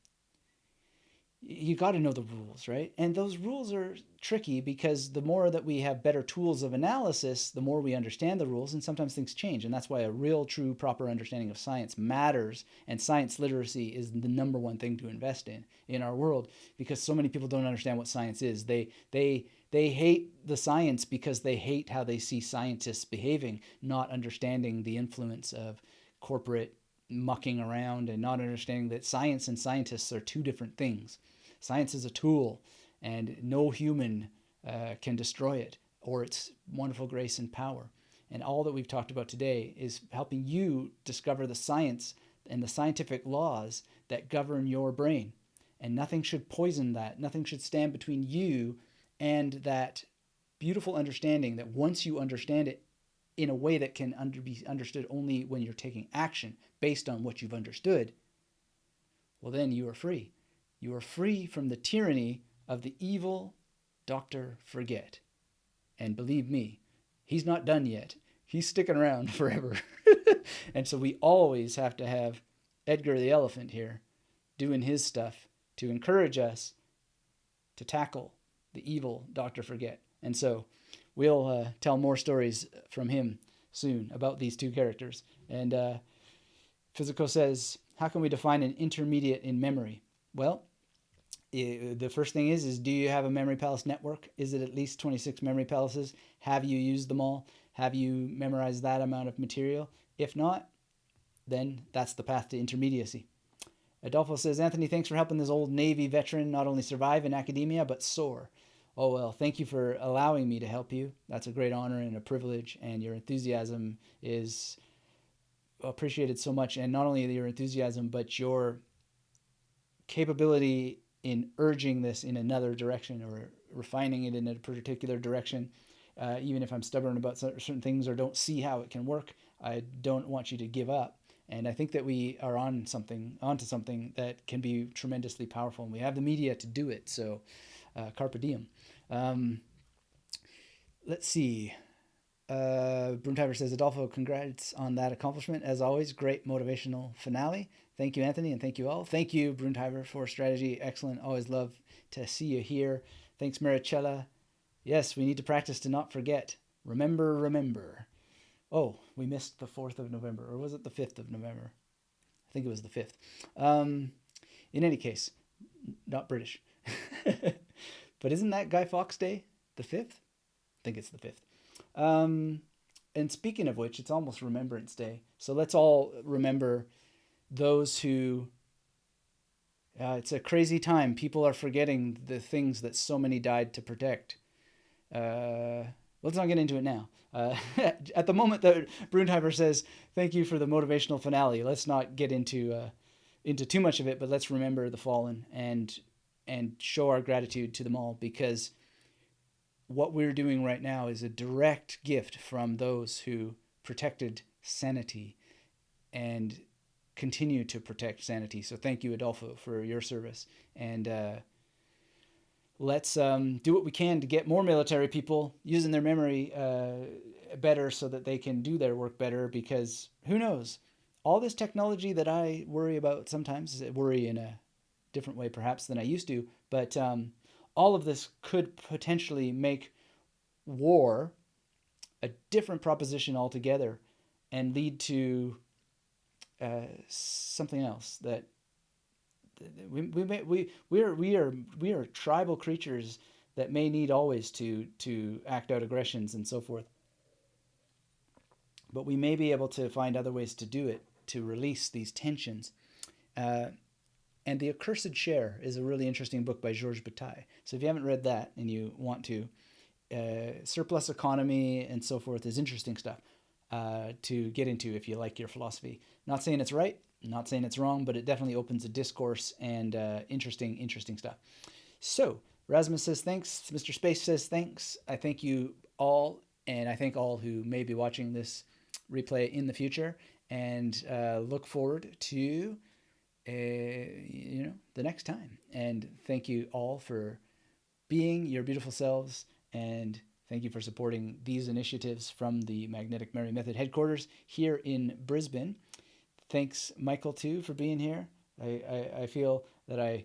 you got to know the rules, right? And those rules are tricky because the more that we have better tools of analysis, the more we understand the rules, and sometimes things change. And that's why a real, true, proper understanding of science matters. And science literacy is the number one thing to invest in our world, because so many people don't understand what science is. They hate the science because they hate how they see scientists behaving, not understanding the influence of corporate mucking around and not understanding that science and scientists are two different things. Science is a tool, and no human can destroy it or its wonderful grace and power. And all that we've talked about today is helping you discover the science and the scientific laws that govern your brain. And nothing should poison that. Nothing should stand between you and that beautiful understanding that once you understand it in a way that can be understood only when you're taking action based on what you've understood, well, then you are free. You are free from the tyranny of the evil Dr. Forget. And believe me, he's not done yet. He's sticking around forever. And so we always have to have Edgar the Elephant here doing his stuff to encourage us to tackle the evil Dr. Forget. And so we'll tell more stories from him soon about these two characters. And Physico says, how can we define an intermediate in memory? Well, the first thing is do you have a memory palace network? Is it at least 26 memory palaces? Have you used them all? Have you memorized that amount of material? If not, then that's the path to intermediacy. Adolfo says, Anthony, thanks for helping this old Navy veteran not only survive in academia, but soar. Oh, well, thank you for allowing me to help you. That's a great honor and a privilege, and your enthusiasm is appreciated so much. And not only your enthusiasm, but your capability in urging this in another direction or refining it in a particular direction. Even if I'm stubborn about certain things or don't see how it can work, I don't want you to give up. And I think that we are onto something that can be tremendously powerful, and we have the media to do it. So, carpe diem. Let's see. Broomtiver says, Adolfo, congrats on that accomplishment. As always, great motivational finale. Thank you, Anthony, and thank you all. Thank you, Broomtiver, for strategy. Excellent. Always love to see you here. Thanks, Maricella. Yes, we need to practice to not forget. Remember. Oh, we missed the 4th of November, or was it the 5th of November? I think it was the 5th. In any case, not British. But isn't that Guy Fawkes Day the 5th? I think it's the 5th. And speaking of which, it's almost Remembrance Day. So let's all remember those who... it's a crazy time. People are forgetting the things that so many died to protect. Let's not get into it now. At the moment that Brunheimer says, thank you for the motivational finale, let's not get into too much of it, but let's remember the fallen and show our gratitude to them all, because what we're doing right now is a direct gift from those who protected sanity and continue to protect sanity. So thank you, Adolfo, for your service. And let's do what we can to get more military people using their memory better so that they can do their work better, because who knows? All this technology that I worry about sometimes, worry in a different way perhaps than I used to, but all of this could potentially make war a different proposition altogether and lead to something else that we are tribal creatures that may need always to act out aggressions and so forth. But we may be able to find other ways to do it, to release these tensions. And The Accursed Share is a really interesting book by Georges Bataille. So if you haven't read that and you want to, surplus economy and so forth is interesting stuff to get into if you like your philosophy. Not saying it's right, not saying it's wrong, but it definitely opens a discourse and interesting stuff. So Rasmus says thanks. Mr. Space says thanks. I thank you all, and I thank all who may be watching this replay in the future, and look forward to the next time. And thank you all for being your beautiful selves and Thank you for supporting these initiatives from the Magnetic Memory Method headquarters here in Brisbane. Thanks, Michael, too, for being here. I feel that I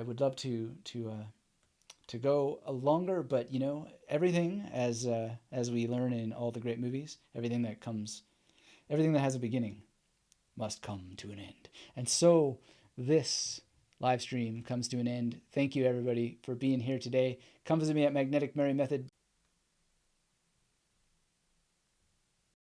would love to go longer, but you know, everything, as we learn in all the great movies, everything that has a beginning must come to an end. And so this live stream comes to an end. Thank you, everybody, for being here today. Come visit me at magneticmerrymethod.com